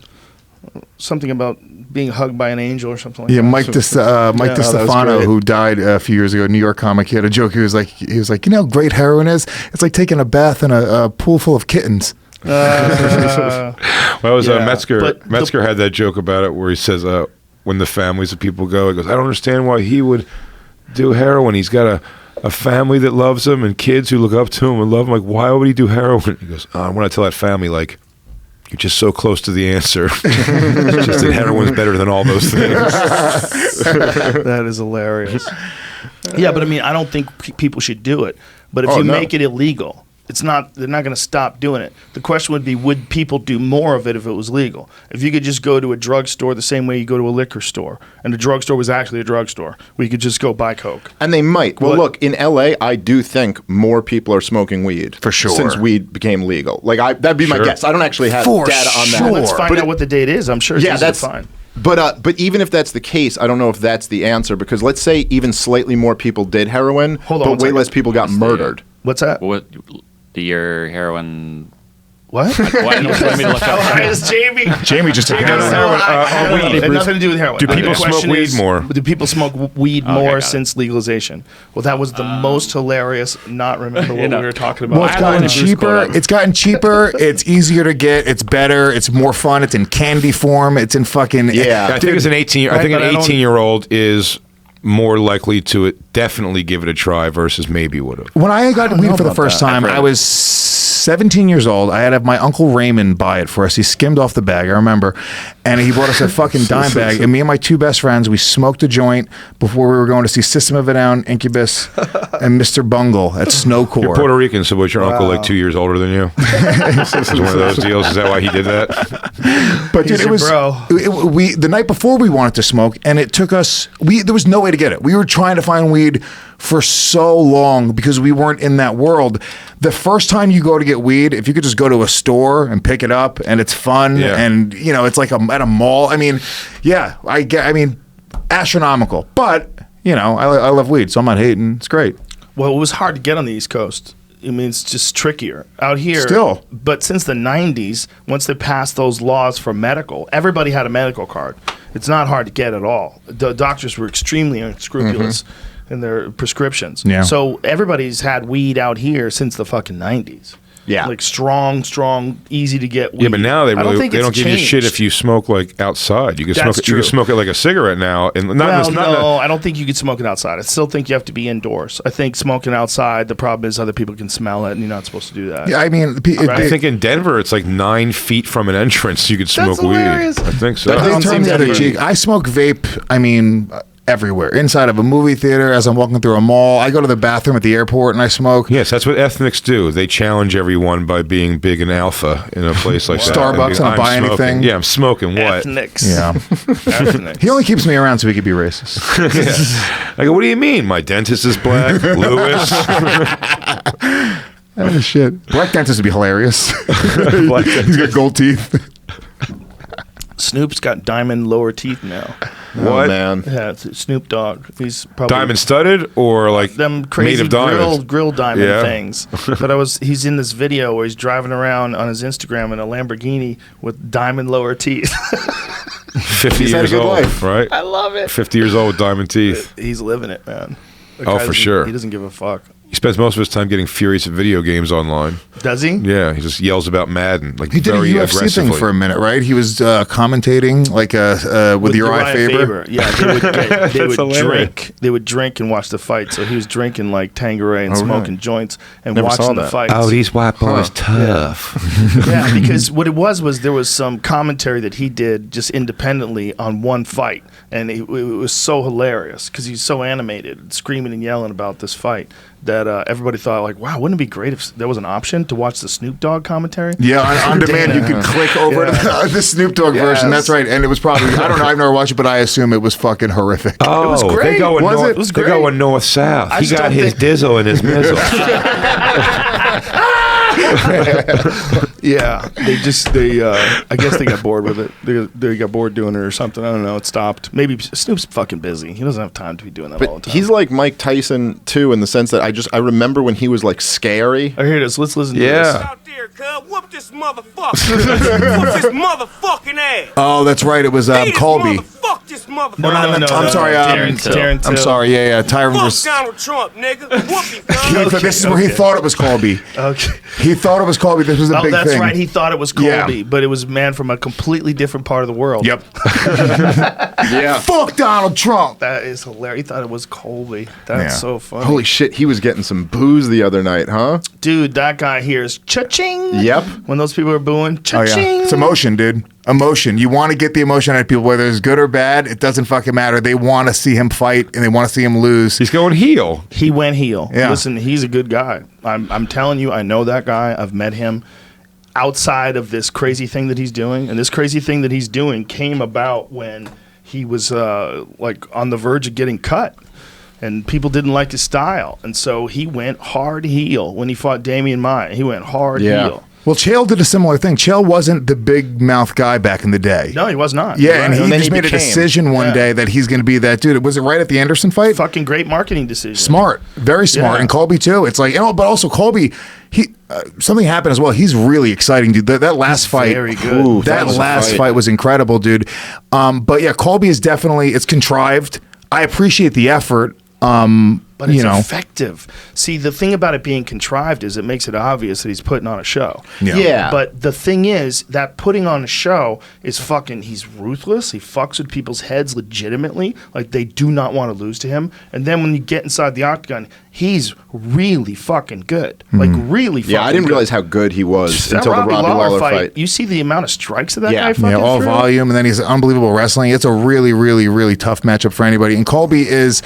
something about being hugged by an angel or something like Yeah, that. Mike DeStefano, who died a few years ago, New York comic, he had a joke. He was like, you know how great heroin is? It's like taking a bath in a pool full of kittens. Well, it was Metzger. but Metzger had that joke about it where he says, when the families of people go, he goes, I don't understand why he would do heroin. He's got a family that loves him and kids who look up to him and love him. Like, why would he do heroin? He goes, I want to tell that family, like, you're just so close to the answer. It's just that heroin's better than all those things. That is hilarious. Yeah, but I mean, I don't think people should do it. But if you make it illegal, they're not going to stop doing it. The question would be, would people do more of it if it was legal? If you could just go to a drugstore the same way you go to a liquor store, and the drugstore was actually a drugstore, where you could just go buy Coke. And they might. Well, look, in LA, I do think more people are smoking weed. For sure. Since weed became legal. Like, that'd be my guess. I don't actually have data on that. Well, let's find out what the date is. I'm sure it's easy to find. But even if that's the case, I don't know if that's the answer, because let's say even slightly more people did heroin, but way less people got murdered. What's that? What the year heroin? What? Why don't you let me look up? It's Jamie. Jamie just took heroin. It had nothing to do with heroin. Do people The question smoke weed is, more? Do people smoke weed Okay, more got it. since legalization? Well, that was the most hilarious. Not remember what we were talking about. Well, it's gotten cheaper. It's gotten cheaper. It's easier to get. It's better. It's more fun. It's in candy form. It's in fucking I think it's an 18. I think an 18-year-old is more likely to definitely give it a try versus maybe would have. When I got weed for the first time, I was 17 years old. I had to have my Uncle Raymond buy it for us. He skimmed off the bag, I remember. And he bought us a fucking dime bag. And me and my two best friends, we smoked a joint before we were going to see System of a Down, Incubus, and Mr. Bungle at Snowcore. You're Puerto Rican, so was your uncle like 2 years older than you? It was one of those deals. Is that why he did that? But dude, it was we the night before we wanted to smoke, and it took us. There was no way to get it. We were trying to find weed for so long because we weren't in that world. The first time you go to get weed, if you could just go to a store and pick it up, and it's fun, and you know it's like at a mall. I mean, yeah, I mean, astronomical. But you know, I love weed, so I'm not hating. It's great. Well, it was hard to get on the East Coast. I mean, it's just trickier out here. Still. But since the 90s, once they passed those laws for medical, everybody had a medical card. It's not hard to get at all. The doctors were extremely unscrupulous in their prescriptions. Yeah. So everybody's had weed out here since the fucking 90s. Yeah. Like strong, easy to get weed. Yeah, but now they I don't think don't it's give you shit changed. if you smoke like outside. You can That's smoke it. You true. can smoke it like a cigarette now, and No, I don't think you could smoke it outside. I still think you have to be indoors. I think smoking outside, the problem is other people can smell it, and you're not supposed to do that. Yeah, I mean, I think in Denver it's like 9 feet from an entrance you could smoke weed. hilarious. I think so. That They doesn't turned seem the to other be- cheek. I smoke vape. I mean, everywhere. Inside of a movie theater, as I'm walking through a mall. I go to the bathroom at the airport and I smoke. Yes, that's what ethnics do. They challenge everyone by being big and alpha in a place like that. Starbucks, I don't buy smoking. anything. Yeah, I'm smoking what? Ethnics. Yeah. Ethnics. He only keeps me around so he could be racist. I go, what do you mean? My dentist is black? Lewis? Oh, shit. Black dentist would be hilarious. Black He's got gold teeth. Snoop's got diamond lower teeth now. What? Oh, man. Yeah, it's Snoop Dogg. He's probably Diamond studded or like them made crazy of diamonds? grill diamond Yeah. things. But he's in this video where he's driving around on his Instagram in a Lamborghini with diamond lower teeth. 50 He's had a years good old, life. right? I love it. 50 years old with diamond teeth. He's living it, man. The Oh, guy for doesn't- sure. He doesn't give a fuck. He spends most of his time getting furious at video games online. Does he? Yeah, he just yells about Madden, like He did a very UFC aggressively. thing for a minute, right? He was commentating like with Uriah Faber. Yeah, they would That's hilarious. drink. They would drink and watch the fight. So he was drinking like Tanqueray and Oh, smoking right. joints and Never saw watching the that. fights. Oh, these white boys tough. Yeah, because what it was there was some commentary that he did just independently on one fight, and it was so hilarious because he's so animated, screaming and yelling about this fight that everybody thought like, wow, wouldn't it be great if there was an option to watch the Snoop Dogg commentary? Yeah, on demand, you could click over to the Snoop Dogg version. That's right. And it was probably, I don't know, I've never watched it, but I assume it was fucking horrific. Oh, was great. they go Was north, it? It was they great. go north south. I He just got don't his think- dizzle and his mizzle. Yeah, I guess they got bored with it. They got bored doing it or something. I don't know. It stopped. Maybe Snoop's fucking busy. He doesn't have time to be doing that all the But time. he's like Mike Tyson too, in the sense that I remember when he was like scary. Oh, here it is. Let's listen to Yeah. this. Out there, cuz. Whoop this motherfucker. Whoop this motherfucking ass. Oh, that's right. It was Beat this Colby. Fuck this motherfucker. No. I'm sorry. Darren I'm Till. sorry. Yeah. Tyron Fuck was. Donald Trump, nigga. Whoop him, cuz. This is where he thought it was Colby. Okay. He thought it was Colby. This was a Oh, big that's thing. right. He thought it was Yeah. Colby, but it was a man from a completely different part of the world. Yep. Yeah. Fuck Donald Trump. That is hilarious. He thought it was Colby. That's Yeah. so funny. Holy shit, he was getting some booze the other night, huh? Dude, that guy hears cha-ching. Yep. When those people are booing, Oh cha-ching. yeah, it's emotion, dude. Emotion. You want to get the emotion out of people, whether it's good or bad. It doesn't fucking matter. They want to see him fight and they want to see him lose. He's going heel. He went heel. Yeah. Listen, he's a good guy. I'm telling you, I know that guy. I've met him outside of this crazy thing that he's doing. And this crazy thing that he's doing came about when he was like on the verge of getting cut. And people didn't like his style. And so he went hard heel when he fought Damian Maia. He went hard Yeah. heel. Well, Chael did a similar thing. Chael wasn't the big mouth guy back in the day. No, he was not. Yeah, You're and right. he then just he made a became. decision one Yeah. day that he's going to be that dude. Was it right at the Anderson fight? Fucking great marketing decision. Smart, very smart, Yeah. and Colby too. It's like, but also Colby, he something happened as well. He's really exciting, dude. That last fight, very good. Ooh, that was a last fight. fight was incredible, dude. But yeah, Colby is definitely it's contrived. I appreciate the effort. But it's you know, effective. See, the thing about it being contrived is it makes it obvious that he's putting on a show. Yeah. But the thing is that putting on a show is fucking, he's ruthless. He fucks with people's heads legitimately. Like, they do not want to lose to him. And then when you get inside the octagon, he's really fucking good. Like, really fucking Yeah, I didn't good. realize how good he was That until the Robbie Lawler fight. You see the amount of strikes that Yeah. guy fucking yeah, all threw? volume, and then he's unbelievable wrestling. It's a really, really, really tough matchup for anybody. And Colby it is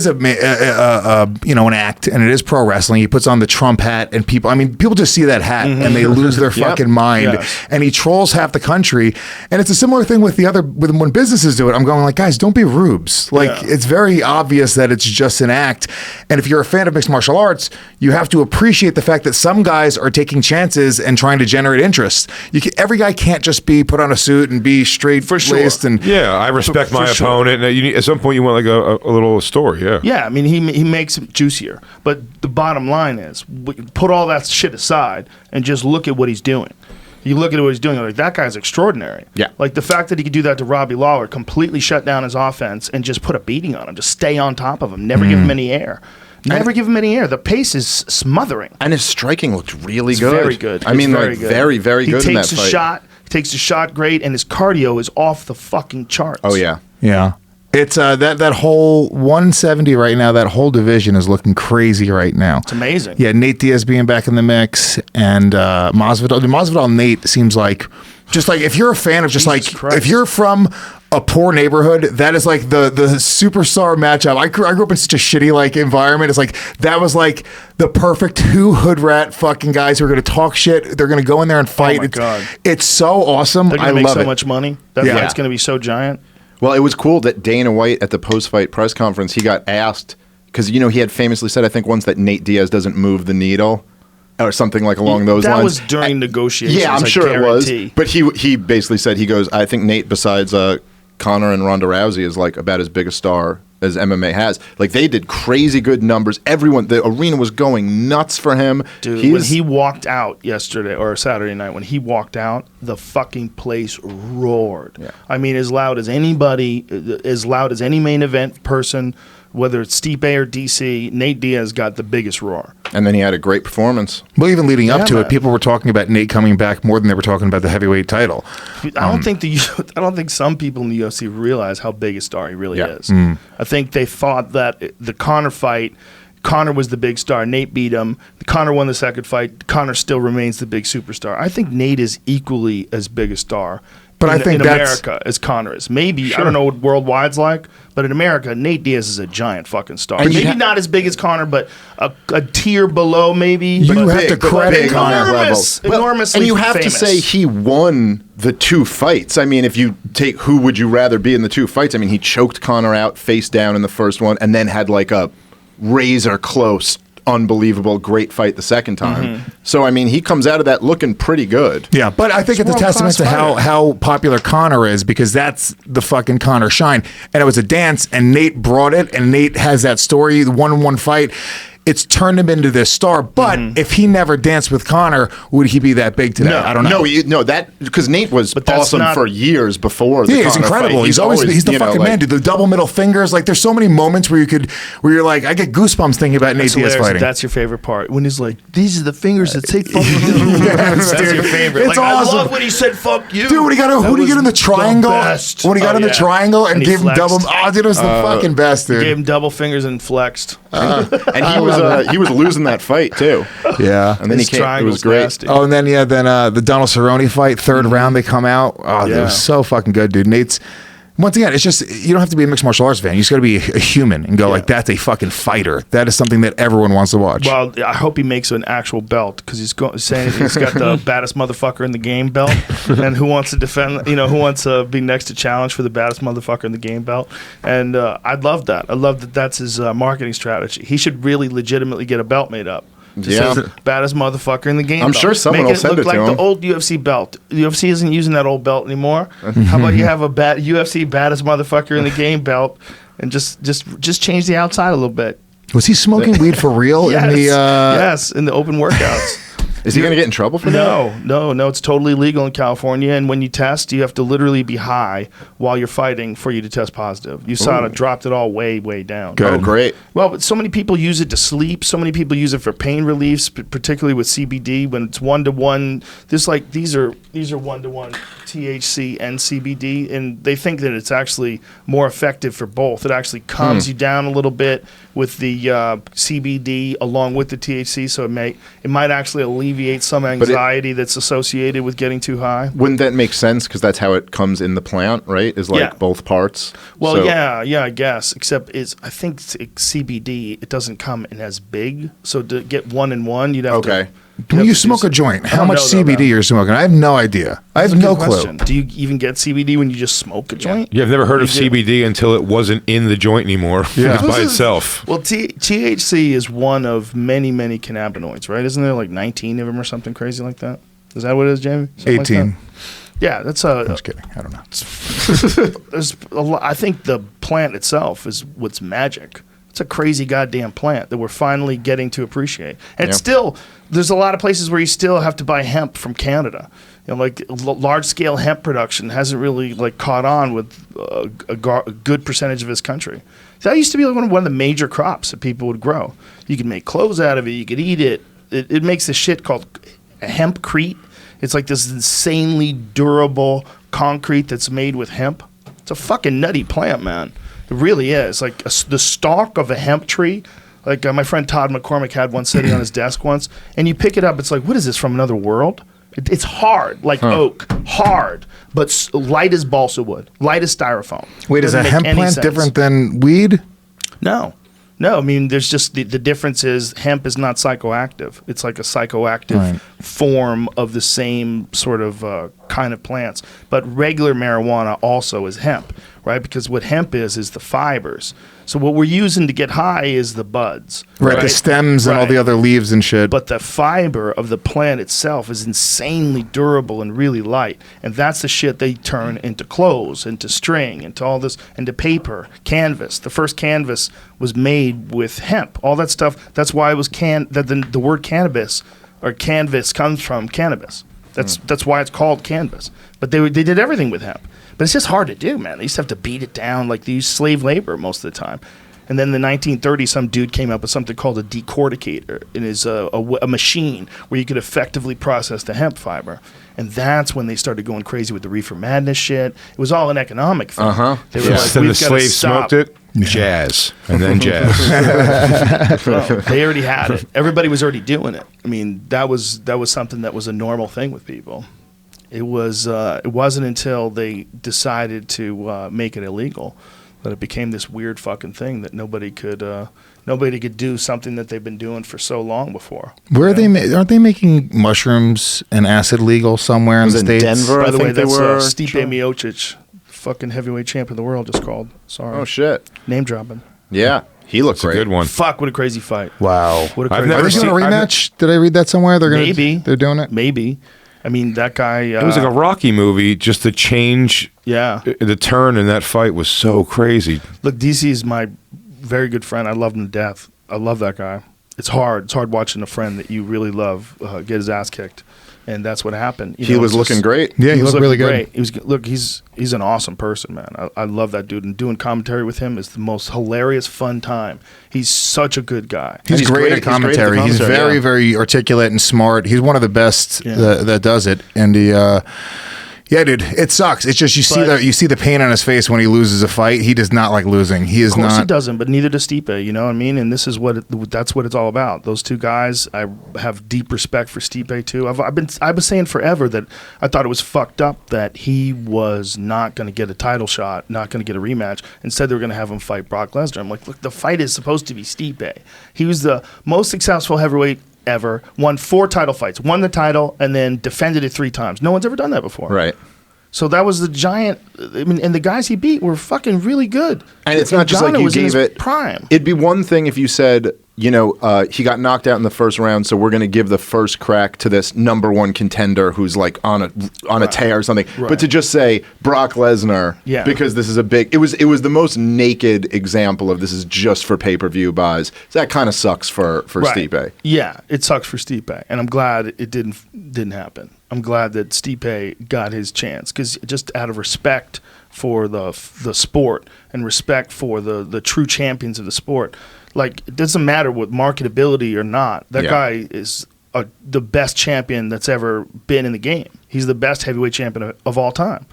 an act, and it is pro wrestling. He puts on the Trump hat, and people just see that hat and they lose their fucking mind. Yes. And he trolls half the country. And it's a similar thing with when businesses do it. I'm going like, guys, don't be rubes. Like, it's very obvious that it's just an act. And if you're a fan of mixed martial arts, you have to appreciate the fact that some guys are taking chances and trying to generate interest. Every guy can't just be put on a suit and be straight laced and Yeah, I respect my for sure. opponent. At some point, you want like a little story. Yeah. Yeah, I mean, he makes it juicier. But the bottom line is, put all that shit aside and just look at what he's doing. You look at what he's doing, like, that guy's extraordinary. Yeah. Like, the fact that he could do that to Robbie Lawler, completely shut down his offense and just put a beating on him, just stay on top of him, never give him any air. Never give him any air. The pace is smothering. And his striking looked really It's good. very good. I It's mean, very like good. very, very good He in that takes a fight. shot. He takes a shot great, and his cardio is off the fucking charts. Oh yeah. Yeah. It's that whole 170 right now, that whole division is looking crazy right now. It's amazing. Yeah, Nate Diaz being back in the mix and Masvidal. Masvidal Nate seems like just like if you're a fan of just Jesus like Christ. if you're from a poor neighborhood, that is like the superstar matchup. I grew up in such a shitty like environment. It's like that was like the perfect two hood rat fucking guys who are going to talk shit. They're going to go in there and fight. my God. It's so awesome. They're I going to make love so it. much money. That Yeah. fight's going to be so giant. Well, it was cool that Dana White at the post-fight press conference, he got asked because he had famously said, I think once, that Nate Diaz doesn't move the needle or something like along those lines. That was during negotiations. Yeah, I'm I sure it was. guarantee. But he basically said, he goes, I think Nate, besides Conor and Ronda Rousey, is like about as big a star as MMA has. Like, they did crazy good numbers. Everyone, the arena was going nuts for him. Dude, when he walked out yesterday or Saturday night, when he walked out, the fucking place roared. Yeah. I mean, as loud as anybody, as loud as any main event person, whether it's Stipe or DC, Nate Diaz got the biggest roar. And then he had a great performance. Well, even leading up Yeah, to man. it, people were talking about Nate coming back more than they were talking about the heavyweight title. I don't think some people in the UFC realize how big a star he really Yeah. is. I think they thought that the Conor fight, Conor was the big star. Nate beat him. Conor won the second fight. Conor still remains the big superstar. I think Nate is equally as big a star. But I think in that's- America as Conor is. Maybe I don't know what worldwide's like, but in America, Nate Diaz is a giant fucking star. And you Maybe ha- not as big as Conor, but a tier below maybe. You but have to Big, but credit big Conor. on that level. Enormous, enormously and you have famous. to say he won the two fights. I mean, if you take who would you rather be in the two fights, I mean, he choked Conor out face down in the first one and then had like a razor close, unbelievable, great fight the second time. So, I mean, he comes out of that looking pretty good. Yeah, but I think it's a world-class testament to fighter. how popular Conor is because that's the fucking Conor shine. And it was a dance, and Nate brought it, and Nate has that story, the one-on-one fight. It's turned him into this star. But if he never danced with Conor, would he be that big today? I don't know. No, that because Nate was But that's awesome not- for years before. The Yeah, he's Conor incredible. fight. He's always he's the fucking man, dude. The double middle fingers, like there's so many moments where you're like, I get goosebumps thinking about Nate That's Diaz hilarious. fighting. That's your favorite part when he's like, "These are the fingers that say fuck you." Yes, That's dude. your favorite. It's like, awesome. I love when he said "fuck you." Dude, when he got That who did he get in the was triangle? best. When he got in the yeah. triangle and he gave him flexed. double. Oh, dude, it was the fucking best, He dude. gave him double fingers and flexed. and he was losing that fight too. Yeah. And then His he came. It was triangle's great. nasty. Oh, and then the Donald Cerrone fight, third round, they come out. Oh, they Yeah. were so fucking good, dude. Nate's once again, it's just you don't have to be a mixed martial arts fan. You just got to be a human and go like, that's a fucking fighter. That is something that everyone wants to watch. Well, I hope he makes an actual belt because saying he's got the baddest motherfucker in the game belt, and who wants to defend? Who wants to be next to challenge for the baddest motherfucker in the game belt? And I'd love that. I love that. That's his marketing strategy. He should really legitimately get a belt made up. Yeah. Says baddest motherfucker in the game. I'm belt. sure someone Make will send look it to like him. the old UFC belt. The UFC isn't using that old belt anymore. How about you have a UFC baddest motherfucker in the game belt, and just change the outside a little bit. Was he smoking weed for real Yes, in the? yes, in the open workouts. Is he going to get in trouble for that? No. It's totally legal in California. And when you test, you have to literally be high while you're fighting for you to test positive. USADA dropped it all way, way down. Good. Oh, great. Well, but so many people use it to sleep. So many people use it for pain relief, particularly with CBD. When it's 1-to-1, these are 1-to-1 THC and CBD, and they think that it's actually more effective for both. It actually calms you down a little bit with the CBD along with the THC, so it might actually alleviate some anxiety that's associated with getting too high. Wouldn't that make sense? Because that's how it comes in the plant, right? Is like Yeah. both parts. Well, So- yeah, I guess. Except I think CBD, it doesn't come in as big. So to get 1-in-1, you'd have to. Okay. When you smoke a joint, how don't much know, though, CBD you're smoking? I have no idea. I have That's a no good clue. question. Do you even get CBD when you just smoke a joint? Yeah, I've never heard of You do. CBD until it wasn't in the joint anymore. Yeah. It's by itself. Well, THC is one of many, many cannabinoids, right? Isn't there like 19 of them or something crazy like that? Is that what it is, Jamie? Something like 18. that? Yeah, that's I'm just kidding. I don't know. there's a lot, I think the plant itself is what's magic. It's a crazy goddamn plant that we're finally getting to appreciate. And it's still, there's a lot of places where you still have to buy hemp from Canada. Like large scale hemp production hasn't really like caught on with a good percentage of this country. That used to be like one of the major crops that people would grow. You could make clothes out of it. You could eat it. It makes this shit called hempcrete. It's like this insanely durable concrete that's made with hemp. It's a fucking nutty plant, man. It really is. Like the stalk of a hemp tree. Like my friend Todd McCormick had one sitting on his desk once, and you pick it up. It's like, what is this, from another world? It's hard, like oak, hard, but light as balsa wood, light as styrofoam. Wait, is a Doesn't hemp make any plant sense. different than weed? No. I mean, there's just the difference is hemp is not psychoactive. It's like a psychoactive form of the same sort of kind of plants. But regular marijuana also is hemp, right? Because what hemp is the fibers. So what we're using to get high is the buds. Right, the stems and all the other leaves and shit. But the fiber of the plant itself is insanely durable and really light. And that's the shit they turn into clothes, into string, into all this, into paper, canvas. The first canvas was made with hemp. All that stuff, that's why it was the word cannabis or canvas comes from cannabis. That's why it's called canvas. But they did everything with hemp. But it's just hard to do, man. They used to have to beat it down. Like, they used slave labor most of the time. And then in the 1930s, some dude came up with something called a decorticator. It is a machine where you could effectively process the hemp fiber. And that's when they started going crazy with the reefer madness shit. It was all an economic thing. They were like, Then the we've gotta slaves stop. smoked it. Jazz. And then jazz. Well, they already had it. Everybody was already doing it. I mean, that was something that was a normal thing with people. It wasn't until they decided to make it illegal that it became this weird fucking thing that nobody could do something that they've been doing for so long before. Where are they? Aren't they making mushrooms and acid legal somewhere in the in States? Denver? By I the think way, they that's were. Stipe Miocic, fucking heavyweight champion of the world, just called. Sorry. Oh shit. Name dropping. Yeah, he looked It's a great. good one. Fuck, what a crazy fight. Wow. What a I've crazy never Are they seen- doing a rematch? Did I read that somewhere? They're gonna. Maybe. They're doing it. Maybe. I mean, that guy. It was like a Rocky movie. Just the change, Yeah. the turn in that fight was so crazy. Look, DC is my very good friend. I love him to death. I love that guy. It's hard. It's hard watching a friend that you really love get his ass kicked, and that's what happened. You He know, was it's looking just- great. Yeah, he was looked really looking good. great. He's an awesome person, man. I love that dude, and doing commentary with him is the most hilarious, fun time. He's such a good guy. He's, he's great great- at he's great at the commentary. He's commentary, very, yeah. very articulate and smart. He's one of the best Yeah. that does it. And he, yeah, dude, it sucks. It's just you see the pain on his face when he loses a fight. He does not like losing. He is Of course not. he doesn't, but neither does Stipe. You know what I mean? And this is that's what it's all about. Those two guys, I have deep respect for Stipe too. I've been saying forever that I thought it was fucked up that he was not going to get a title shot, not going to get a rematch. Instead, they were going to have him fight Brock Lesnar. I'm like, look, the fight is supposed to be Stipe. He was the most successful heavyweight ever. Won 4 title fights, won the title, and then defended it 3 times. No one's ever done that before. Right. So that was the giant. I mean, and the guys he beat were fucking really good. And it's not just like Ngannou you was in gave his it prime. It'd be one thing if you said, he got knocked out in the first round, so we're going to give the first crack to this number 1 contender who's like on a tear or something. Right. But to just say Brock Lesnar, Yeah. because this is it was the most naked example of this is just for pay-per-view buys. So that kind of sucks for Stipe. Yeah, it sucks for Stipe, and I'm glad it didn't happen. I'm glad that Stipe got his chance because just out of respect for the sport and respect for the true champions of the sport, like it doesn't matter what marketability or not. That Yeah. guy is the best champion that's ever been in the game. He's the best heavyweight champion of all time.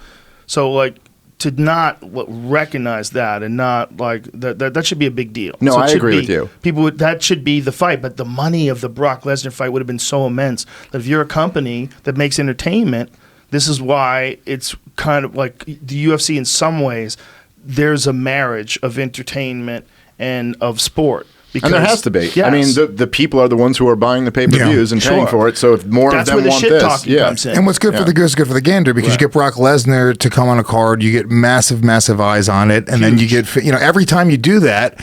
So like to not recognize that and not like that should be a big deal. No, So it I should agree be- with you. that should be the fight, but the money of the Brock Lesnar fight would have been so immense that if you're a company that makes entertainment, this is why it's kind of like the UFC in some ways. There's a marriage of entertainment and of sport. And there has to be. Yes. I mean, the people are the ones who are buying the pay-per-views and paying Sure. for it. So if more That's of where them the want shit this, talking comes in. And what's good for the goose is good for the gander because you get Brock Lesnar to come on a card, you get massive eyes on it, and then you get every time you do that,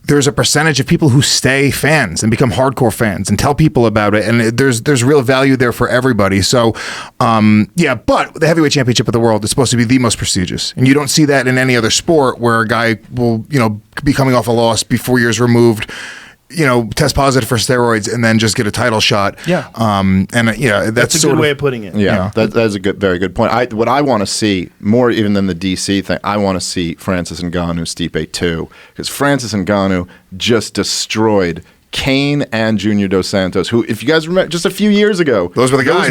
there's a percentage of people who stay fans and become hardcore fans and tell people about it, and there's real value there for everybody. So, but the heavyweight championship of the world is supposed to be the most prestigious, and you don't see that in any other sport where a guy will be coming off a loss, be 4 years removed. test positive for steroids and then just get a title shot. Yeah. That's a good way of putting it. Yeah, that's a very good point. What I want to see more even than the DC thing, I want to see Francis Ngannou Stipe too, because Francis Ngannou just destroyed Kane and Junior Dos Santos, who, if you guys remember, just a few years ago, those were the guys.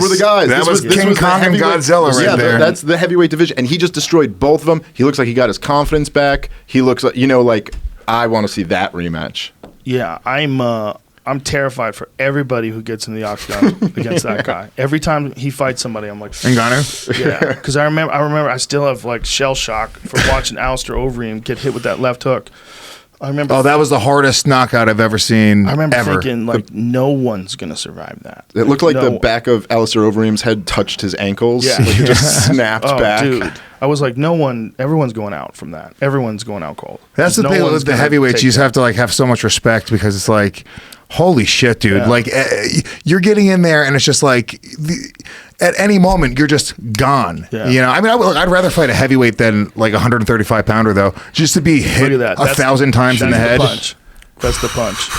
That was King Kong and Godzilla right there. That's the heavyweight division, and he just destroyed both of them. He looks like he got his confidence back. He looks like, I want to see that rematch. Yeah, I'm terrified for everybody who gets in the octagon against that guy. Every time he fights somebody, I'm like, Ngannou? Yeah, because I remember I still have like shell shock from watching Alistair Overeem get hit with that left hook. I remember. Oh, that was the hardest knockout I've ever seen. I remember thinking no one's gonna survive that. It looked like the back of Alistair Overeem's head touched his ankles. Yeah, like it just snapped back. Dude, I was like, everyone's going out from that. Everyone's going out cold. That's the thing with the heavyweights. You just have to have so much respect because it's like, holy shit, dude! Yeah. You're getting in there, and it's just like, at any moment, you're just gone. Yeah. I mean, I'd rather fight a heavyweight than like a 135 pounder, though, just to be hit 1,000 times in the head. That's the punch,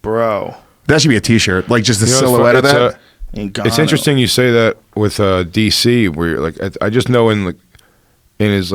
bro. That should be a T-shirt, like just the silhouette of that. It's interesting you say that with DC, where you're like, I just know in as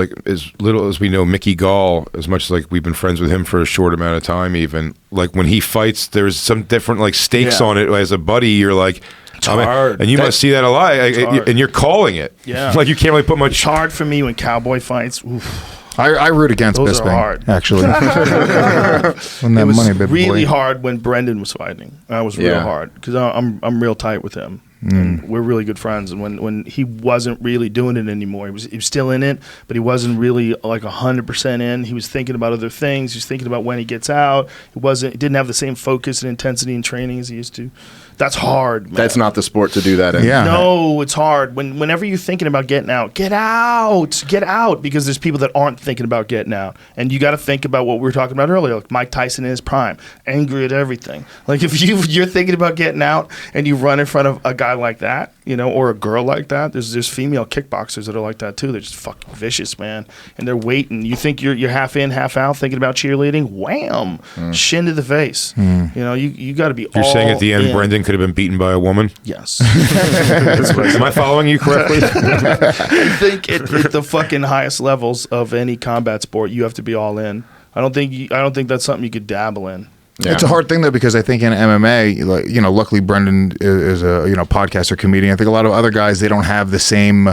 little as we know Mickey Gall, as much as we've been friends with him for a short amount of time, even when he fights, there's some different stakes on it. As a buddy, you're like, it's hard. And you must see that a lot, and you're calling it. Yeah, you can't really put much. It's hard for me when Cowboy fights. Oof. I root against Those Bisping, are hard. actually. It was really hard when Brendan was fighting. That was real hard because I'm real tight with him. And we're really good friends. And when he wasn't really doing it anymore, he was still in it, but he wasn't really 100% in. He was thinking about other things. He was thinking about when he gets out. He didn't have the same focus and intensity in training as he used to. That's hard, man. That's not the sport to do that in. Yeah. No, it's hard. Whenever you're thinking about getting out, get out, because there's people that aren't thinking about getting out. And you got to think about what we were talking about earlier, like Mike Tyson in his prime, angry at everything. If you're thinking about getting out and you run in front of a guy like that, or a girl like that, there's female kickboxers that are like that too. They're just fucking vicious, man. And they're waiting. You think you're half in, half out, thinking about cheerleading, wham, shin to the face. You got to be. You're saying at the end, Brendan could have been beaten by a woman? Yes. Am I following you correctly? I think at the fucking highest levels of any combat sport, you have to be all in. I don't think that's something you could dabble in. Yeah. It's a hard thing though, because I think in MMA, luckily Brendan is a podcaster, comedian. I think a lot of other guys, they don't have the same.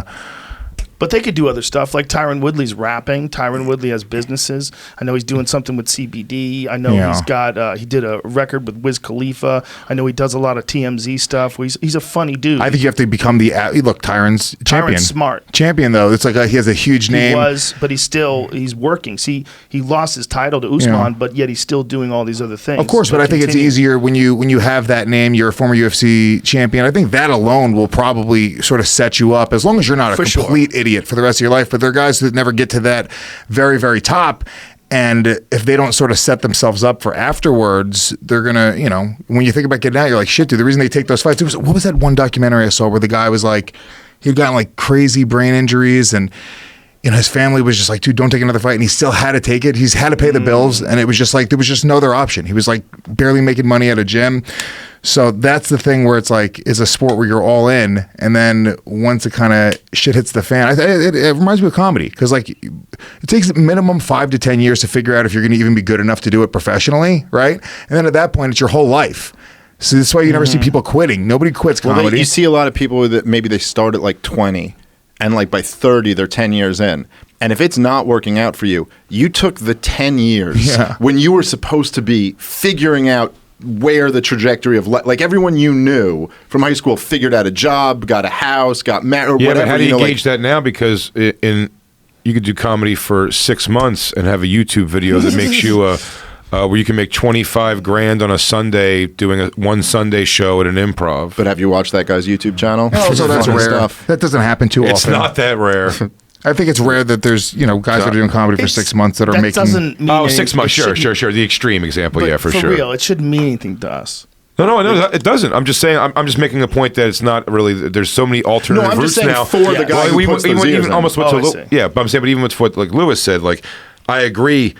But they could do other stuff. Like Tyron Woodley's rapping. Tyron Woodley has businesses. I know he's doing something with CBD. I know he's got. He did a record with Wiz Khalifa. I know he does a lot of TMZ stuff. He's a funny dude. I think you have to become Tyron's champion. Tyron's smart. Champion though. It's he has a huge name. He was, but he's working. See, he lost his title to Usman, but yet he's still doing all these other things. Of course, but I think it's easier when you have that name. You're a former UFC champion. I think that alone will probably sort of set you up, as long as you're not a complete idiot for the rest of your life. But there are guys that never get to that very, very top, and if they don't sort of set themselves up for afterwards, they're gonna, when you think about getting out, you're like, shit, dude, the reason they take those fights, what was that one documentary I saw where the guy was like, he'd gotten crazy brain injuries, and his family was just like, dude, don't take another fight, and he still had to take it. He's had to pay the bills, and it was just there was just no other option. He was barely making money at a gym. So that's the thing where it's it's a sport where you're all in, and then once it kind of shit hits the fan, it reminds me of comedy, because it takes minimum 5 to 10 years to figure out if you're going to even be good enough to do it professionally, right? And then at that point, it's your whole life. So that's why you never see people quitting. Nobody quits comedy. Well, you see a lot of people that maybe they start at 20, and by 30 they're 10 years in. And if it's not working out for you, you took the 10 years when you were supposed to be figuring out where the trajectory of everyone you knew from high school figured out a job, got a house, got married, or whatever. But how do you gauge that now? Because you could do comedy for 6 months and have a YouTube video that makes you where you can make $25,000 on a Sunday doing one Sunday show at an improv. But have you watched that guy's YouTube channel? Oh, so that's rare. That doesn't happen too often. It's not that rare. I think it's rare that there's guys that are doing comedy for 6 months that are making. Doesn't mean 6 months. Sure. The extreme example, for sure. For real, it shouldn't mean anything to us. No, it doesn't. I'm just saying. I'm just making a point that it's not really. There's so many alternative routes now. For the guy who puts those ears in. Almost what but I'm saying, but even with what Lewis said, I agree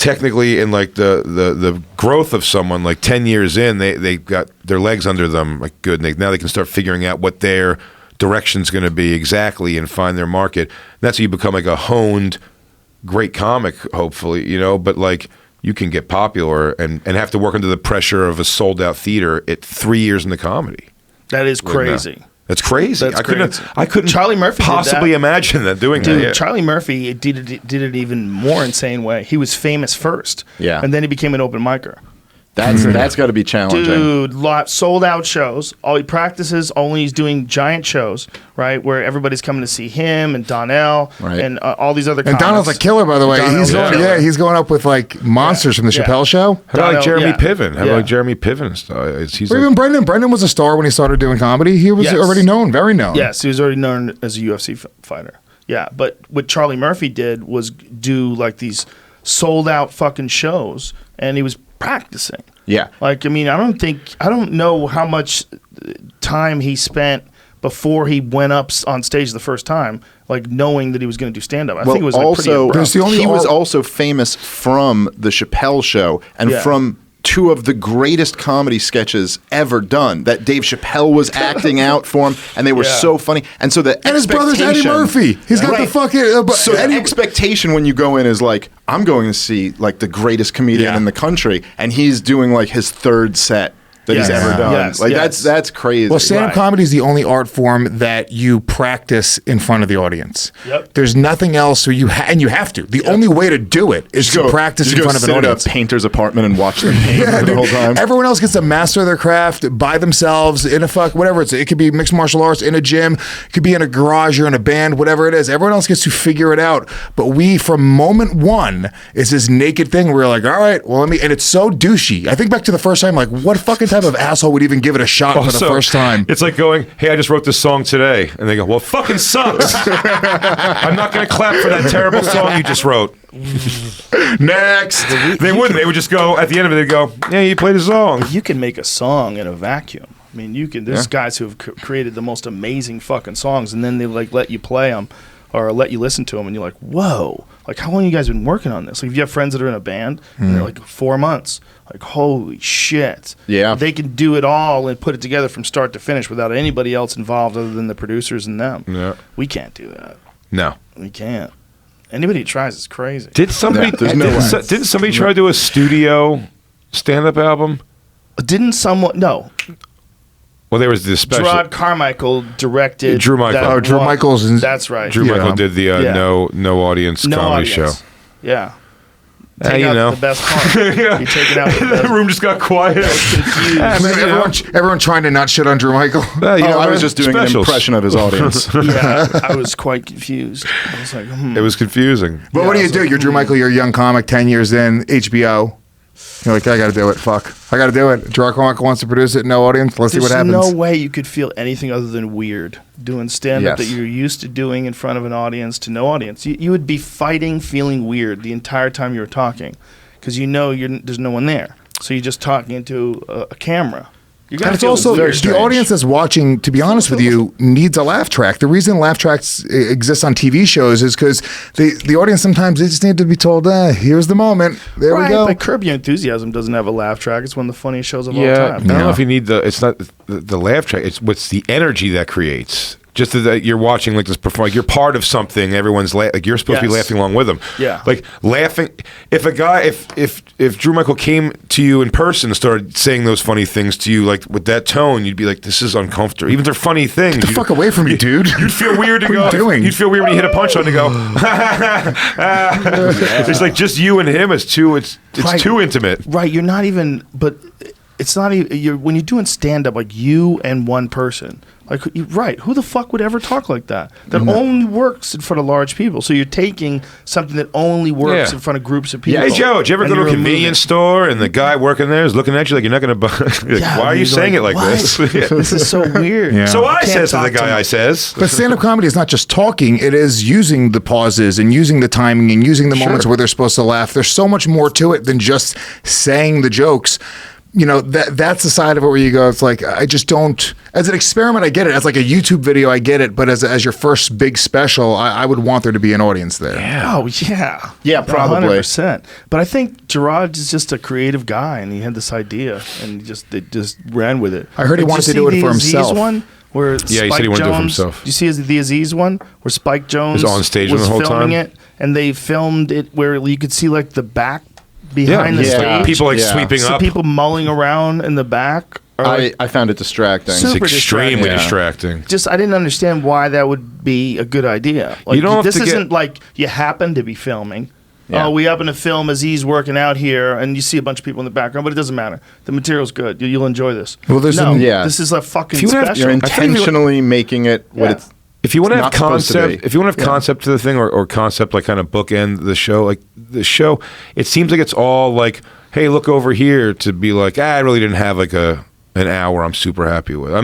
technically in like the growth of someone, like 10 years in, they got their legs under them, like good. And now they can start figuring out what their direction's going to be exactly and find their market. And that's how you become like a honed, great comic, hopefully, you know. But like you can get popular and have to work under the pressure of a sold out theater at 3 years into comedy. That is crazy. That's crazy. That's I couldn't Charlie Murphy did possibly that. imagine that doing Dude, that. Yeah. Charlie Murphy did it even more insane way. He was famous first. Yeah. And then he became an open micer. That's got to be challenging. Dude, sold out shows. All he practices, only he's doing giant shows, right? Where everybody's coming to see him and Donnell Right. and all these other And comics. Donald's a killer, by the way. Donald's He's a going, killer. he's going up with like monsters from the Yeah. Chappelle Show. How about like Donnell, Jeremy yeah. Piven? How Yeah. about like Jeremy Piven? He's Or like, even Brendan. Brendan was a star when he started doing comedy. He was Yes. already known, very known. Yes, he was already known as a UFC fighter. Yeah, but what Charlie Murphy did was do like these sold out fucking shows, and he was practicing. Yeah. Like, I mean, I don't know how much time he spent before he went up on stage the first time, like knowing that he was going to do stand up. I think it was like, pretty also abrupt. he was also famous from the Chappelle Show and Yeah. from two of the greatest comedy sketches ever done that Dave Chappelle was acting out for him, and they were Yeah. so funny. And so the And his brother's Eddie expectation- Murphy. He's got the Right. fucking. So the Eddie, expectation when you go in is like, I'm going to see like the greatest comedian Yeah. in the country, and he's doing like his third set that he's Yes. ever done. Yes, Like yes. that's crazy. well, stand-up Right. comedy is the only art form that you practice in front of the audience. Yep. There's nothing else where and you have to. The only way to do it is to practice in front of an sit audience. at a painter's apartment and watch them paint the dude. whole time. Everyone else gets to master their craft by themselves in a whatever it could be mixed martial arts in a gym, it could be in a garage or in a band, whatever it is. Everyone else gets to figure it out. But we, from moment one, it's this naked thing where we're like, all right, well, and it's so douchey. I think back to the first time, like, what fucking type of asshole would even give it a shot for the Also, first time? It's like going, hey, I just wrote this song today. And they go, well, it fucking sucks. I'm not going to clap for that terrible song you just wrote. Next. They wouldn't. They would just go, at the end of it, they'd go, yeah, you played a song. You can make a song in a vacuum. I mean, you can. There's guys who have created the most amazing fucking songs, and then they like let you play them or let you listen to them, and you're like, whoa! Like, how long you guys been working on this? Like, if you have friends that are in a band, and they're like 4 months. Like, holy shit! Yeah. they can do it all and put it together from start to finish without anybody else involved other than the producers and them. Yeah. We can't do that. No. We can't. Anybody who tries is crazy. Did somebody, Yeah, there's no way. didn't somebody try to do a studio stand-up album? Didn't someone? No. Well, there was this special. Gerard Carmichael directed. Drew Michael. that Oh, Drew one- Michael's in- That's right. Drew Yeah. Michael did the Yeah. no audience No comedy audience. show. Yeah. Ah, Take you out know. the best part. You're taking out the The best. room just got quiet. Confused. Yeah, man, you know. Everyone trying to not shit on Drew Michael. Well, you know, I was just doing specials. an impression of his audience. Yeah, I was quite confused. I was like, It was confusing. But what do you do? You're Drew Michael. You're a young comic, 10 years in, HBO. You're like, I got to do it. Fuck. I got to do it. Gerard Carmichael wants to produce it. No audience. Let's see there's what happens. no way you could feel anything other than weird doing stand-up Yes. that you're used to doing in front of an audience to no audience. You would be fighting feeling weird the entire time you were talking because you know there's no one there. So you're just talking into a camera. You're gonna And it's feel also weird. the audience that's watching, to be honest with you, needs a laugh track. The reason laugh tracks exist on TV shows is because the audience sometimes they just need to be told, here's the moment. There right, we go. but Curb Your Enthusiasm doesn't have a laugh track. It's one of the funniest shows of all Yeah, I time. don't know if you need it's not the laugh track. It's what's the energy that creates. Just that you're watching like this perform, like you're part of something. Everyone's like you're supposed to be Yes. laughing along with them. Yeah. like laughing. If a guy, if Drew Michael came to you in person and started saying those funny things to you, like with that tone, you'd be like, "This is uncomfortable." Even if they're funny things, Get the fuck away from me, dude. You'd feel weird to What go. are you doing? You'd feel weird when you hit a punchline to go. It's like just you and him. It's too. It's Right. too intimate. Right, you're not even, but it's not even, when you're doing stand-up, like you and one person, like, right, who the fuck would ever talk like that? That only works in front of large people. So you're taking something that only works Yeah. in front of groups of people. Hey Joe, did you ever and go to a you're convenience store and the guy working there is looking at you like you're not going to buy? Like, Yeah, why are you you're saying it like "What? this? This is so weird. Yeah. So I can't says to the talk to guy, him. I says. But stand-up comedy is not just talking; it is using the pauses and using the timing and using the moments where they're supposed to laugh. There's so much more to it than just saying the jokes. that's the side of it where you go, it's like, I just don't, as an experiment, I get it. As like a YouTube video, I get it. But as your first big special, I would want there to be an audience there. Yeah. Oh, yeah. Yeah, probably. 100%. But I think Gerard is just a creative guy, and he had this idea, and they just ran with it. I heard he wanted to do it for himself. Aziz one, where he said he wanted to do it for himself. You see the Aziz one, where Spike Jones was on stage was the whole filming time? it, and they filmed it where you could see like the back behind the stage. People sweeping so up. people mulling around in the back. I found it distracting. It's Super extremely distracting. distracting. Just I didn't understand why that would be a good idea. Like, You don't have this to isn't like you happen to be filming. Yeah. Oh, we happen to film Aziz working out here, and you see a bunch of people in the background, but it doesn't matter. The material's good. You'll enjoy this. Well, there's this is a fucking special. You're intentionally making it what it's. If you want to have not supposed to concept, be. if you want to have concept to the thing, or concept like kind of bookend the show, like the show, it seems like it's all like, hey, look over here, to be like, I really didn't have like an hour I'm super happy with. I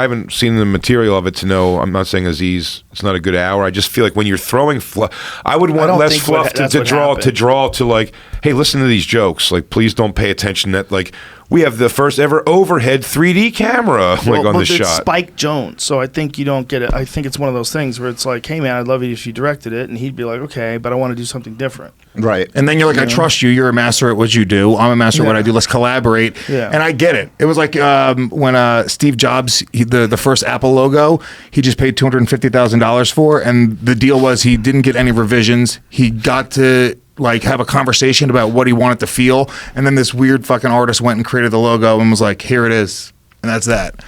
haven't seen the material of it to know. I'm not saying Aziz, it's not a good hour. I just feel like when you're throwing fluff, I would want less fluff to draw to like, hey, listen to these jokes. Like, please don't pay attention that like we have the first ever overhead 3D camera on the shot. Spike Jones, so I think you don't get it. I think it's one of those things where it's like, hey man, I'd love it if you directed it, and he'd be like, okay, but I want to do something different. Right. And then you're like, I trust you. You're a master at what you do. I'm a master at what I do. Let's collaborate. Yeah. And I get it. It was like when Steve Jobs, the first Apple logo, he just paid $250,000 for, and the deal was he didn't get any revisions. He got to like have a conversation about what he wanted to feel, and then this weird fucking artist went and created the logo and was like, here it is, and that's that.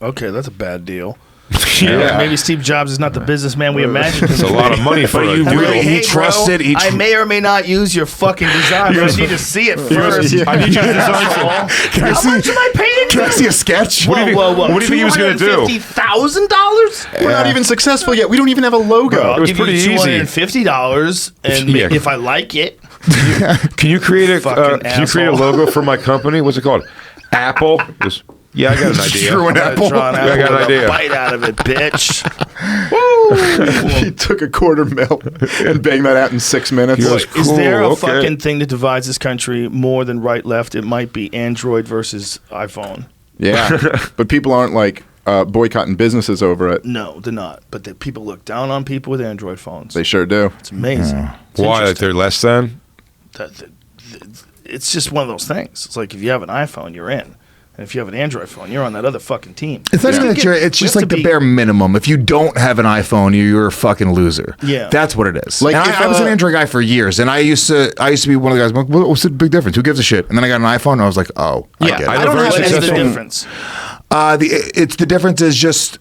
Okay, that's a bad deal. Yeah. Maybe Steve Jobs is not the businessman we imagined. It's a lot of money for a you dude. really- he trusted each- I may or may not use your fucking design, but I need to see it first. I need you to design some. How much am I paying? Can I see a sketch? What do you think he was going to do? $250,000? We're not even successful yet. We don't even have a logo. I'll was give pretty you easy. $250, and Yeah. if I like it, Can you create a Fucking logo for my company? What's it called? Apple. Yeah, I got an idea. Drew an apple. draw an I got apple an with idea. a bite out of it, bitch. He took a $250,000 and banged that out in 6 minutes. He goes, Is there a Cool, okay. fucking thing that divides this country more than right left? It might be Android versus iPhone. Yeah, but people aren't like boycotting businesses over it. No, they're not. But the people look down on people with Android phones. They sure do. It's amazing. It's Why? Like interesting. they're less than? It's just one of those things. It's like if you have an iPhone, you're in. And if you have an Android phone, you're on that other fucking team. It's not even that you're, it's We just have like to the be- bare minimum. If you don't have an iPhone, you're a fucking loser. Yeah. That's what it is. Like And if, I was an Android guy for years, and I used to be one of the guys, like, what's the big difference? Who gives a shit? And then I got an iPhone, and I was like, oh, I get it. I I don't very have What is the successful- difference? The difference is just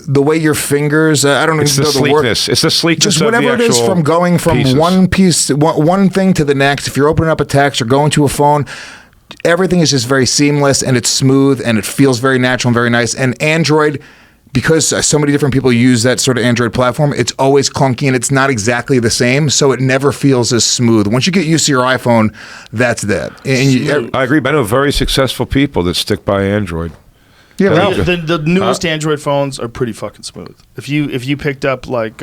the way your fingers, I don't It's even the know the word. sleekness. It's the sleekness Just of the whatever it is actual from going from pieces. one thing to the next. If you're opening up a text or going to a phone, everything is just very seamless and it's smooth and it feels very natural and very nice. And Android, because so many different people use that sort of Android platform, it's always clunky and it's not exactly the same, so it never feels as smooth. Once you get used to your iPhone, that's that. And I agree, but I know very successful people that stick by Android. yeah, well, The newest Android phones are pretty fucking smooth. If you picked up like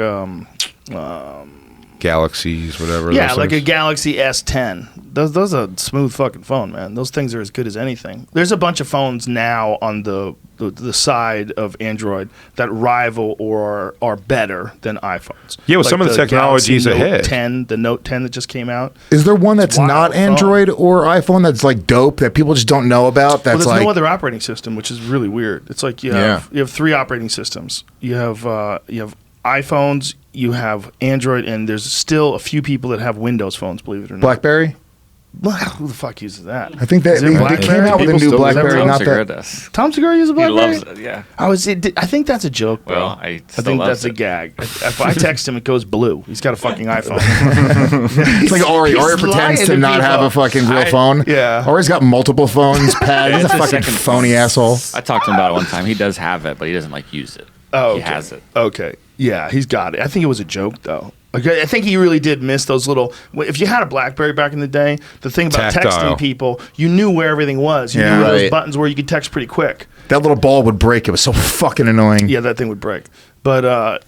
Galaxies, whatever. yeah, those like a things. Galaxy S10. Those are smooth fucking phone, man. Those things are as good as anything. There's a bunch of phones now on the side of Android that rival or are better than iPhones. Yeah, well, some of the technology's Galaxy ahead. Note 10, the Note 10 that just came out. is there one that's Wild not phone. Android or iPhone that's like dope that people just don't know about? Well, That's there's like no other operating system, which is really weird. It's like you have 3 operating systems. You have iPhones, you have Android, and there's still a few people that have Windows phones. Believe it or not. BlackBerry. Well, who the fuck uses that? I think that Is it they BlackBerry? came out with a People new still use that? BlackBerry. Tom Not Segura that. does. Tom Segura uses a He BlackBerry. loves it, yeah. I think that's a joke, bro. Well, I I still think loves that's a it. gag. If I text him, it goes blue. He's got a fucking iPhone. It's like Ari. He's Ari pretends lying to to not have a people. fucking real phone. yeah. Ari's got multiple phones. Pad. He's a It's a fucking second phony asshole. I talked to him about it one time. He does have it, but he doesn't like use it. Oh, He okay. has it. Okay. Yeah, he's got it. I think it was a joke, though. Like, I think he really did miss those little. If you had a BlackBerry back in the day, the thing about Tactile. texting people, you knew where everything was. You Yeah. knew where those Right. buttons were. You could text pretty quick. That little ball would break. It was so fucking annoying. Yeah, that thing would break. But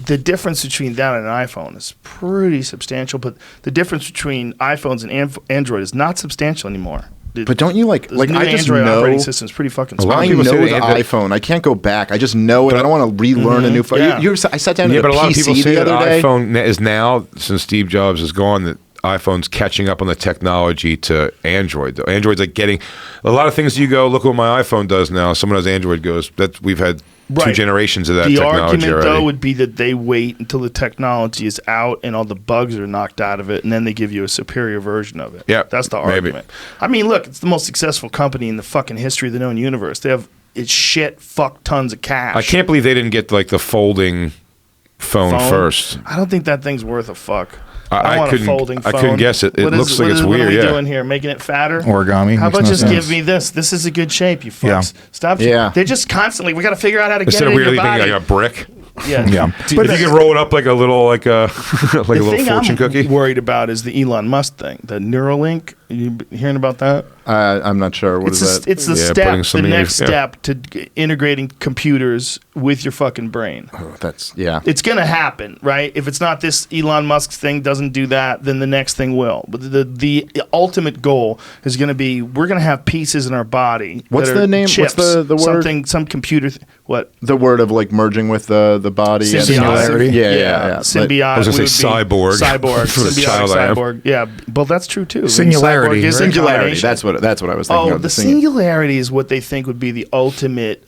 the difference between that and an iPhone is pretty substantial. But the difference between iPhones and Android is not substantial anymore. But don't you like the new I just Android know operating system is pretty fucking A lot smart. of I people know say the that Android- iPhone. I can't go back. I just know it. I don't want to relearn a new phone. Yeah. I sat down Yeah, at but a lot of people PC say the that other day. iPhone is now, since Steve Jobs is gone, that iPhone's catching up on the technology to Android. Though Android's like getting a lot of things. You go look what my iPhone does now. Someone has Android goes that we've had 2 Right. generations of that The technology argument, already. though, would be that they wait until the technology is out and all the bugs are knocked out of it, and then they give you a superior version of it. Yeah, That's the maybe. argument. I mean, look, it's the most successful company in the fucking history of the known universe. They have fuck tons of cash. I can't believe they didn't get like the folding phone first. I don't think that thing's worth a fuck. I want couldn't- a folding I phone. couldn't guess it. It What looks like it's what weird, are we yeah. doing here? Making it fatter? Origami How makes about no just sense. give me this? This is a good shape, you fucks. Yeah. Stop. Yeah. They're just constantly, we got to figure out how to Instead get of it in weirdly your thinking body. like a brick. Yeah. Yeah. If you could roll it up like a little like a like a little thing fortune I'm cookie. worried about is the Elon Musk thing, the Neuralink. You hearing about that? I'm not sure. What is that? It's the Yeah, step, putting the something in next your- yeah. step to integrating computers with your fucking brain. That's yeah. It's gonna happen, right? If it's not this Elon Musk thing doesn't do that, then the next thing will. But the ultimate goal is gonna be we're gonna have pieces in our body. What's that are the name? What's Chips, the word? Something, some computer. What? The word of like merging with the body. and- Symbiotic. Yeah. Symbiotic. I was gonna say would be cyborg. Cyborg. For the Symbiotic child I am. cyborg. Yeah. Well, that's true too. I mean, Singularity, cyborg is right? Singularity. incarnation. That's what I was thinking Oh, of. the singularity is what they think would be the ultimate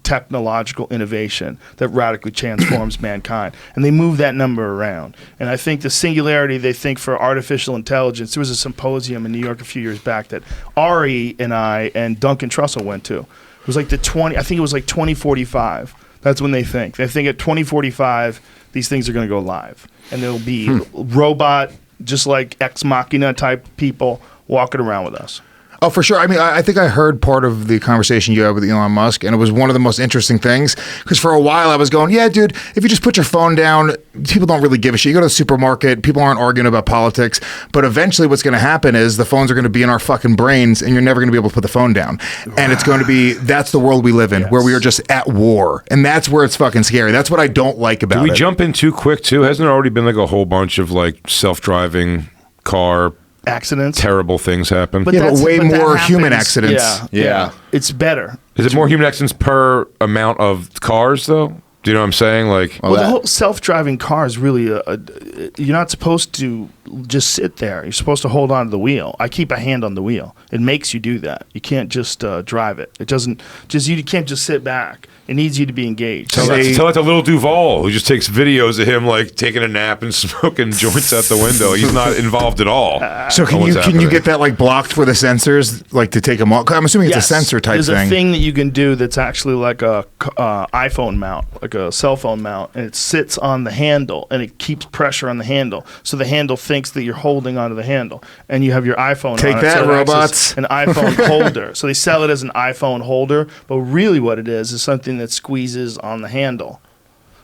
technological innovation that radically transforms mankind. And they move that number around. And I think the singularity they think for artificial intelligence, there was a symposium in New York a few years back that Ari and I and Duncan Trussell went to. It was like I think it was like 2045. That's when they think. They think at 2045, these things are going to go live. And there'll be robot, just like Ex Machina type people walking around with us. Oh, for sure. I mean, I think I heard part of the conversation you had with Elon Musk, and it was one of the most interesting things. Because for a while I was going, yeah, dude, if you just put your phone down, people don't really give a shit. You go to the supermarket, people aren't arguing about politics. But eventually what's going to happen is the phones are going to be in our fucking brains, and you're never going to be able to put the phone down. And it's going to be, that's the world we live in, where we are just at war. And that's where it's fucking scary. That's what I don't like about Did we it. jump in too quick too? Hasn't there already been like a whole bunch of like self-driving car Accidents. terrible things happen? Yeah, but that's- way that more human happens- accidents. Yeah. It's better. Is it more human accidents per amount of cars though? Do you know what I'm saying? Like, Well, the whole self-driving car is really you're not supposed to just sit there. You're supposed to hold on to the wheel. I keep a hand on the wheel. It makes you do that. You can't just drive it. It doesn't just you can't just sit back. It needs you to be engaged. tell that to little Duval who just takes videos of him like taking a nap and smoking joints out the window. He's not involved at all. So can on you what's can you happening. get that like blocked for the sensors, like to take them off? I'm assuming it's a sensor type There's thing. a thing that you can do that's actually like a iPhone mount, like a cell phone mount, and it sits on the handle and it keeps pressure on the handle, so the handle thinks that you're holding onto the handle, and you have your iPhone. Take on that, it, so it acts robots. as an iPhone holder. So they sell it as an iPhone holder, but really what it is something that squeezes on the handle.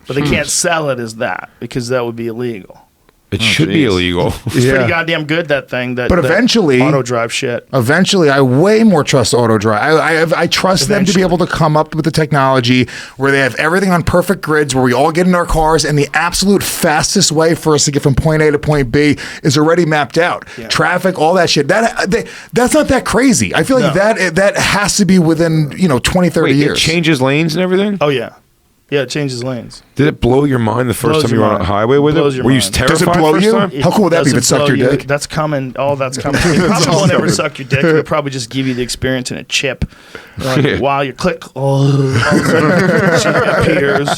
But they can't sell it as that because that would be illegal. It should be illegal. It's pretty goddamn good, that thing. That, But that eventually- auto drive shit. Eventually, I way more trust auto drive. I trust them to be able to come up with the technology where they have everything on perfect grids, where we all get in our cars, and the absolute fastest way for us to get from point A to point B is already mapped out. Traffic, all that shit. That's not that crazy. I feel like that has to be within 20, 30 Wait, years. it changes lanes and everything? Oh yeah, yeah. It changes lanes. Did it blow your mind the first Blows time you your were on a mind. highh with Blows it? your Were you mind. terrified Does it blow first you? time? How cool would that be if it doesn't sucked blow your dick? That's coming. All that's coming. It probably won't ever suck your dick. It'll probably just give you the experience in a chip. Like, while you click, all of a sudden she appears.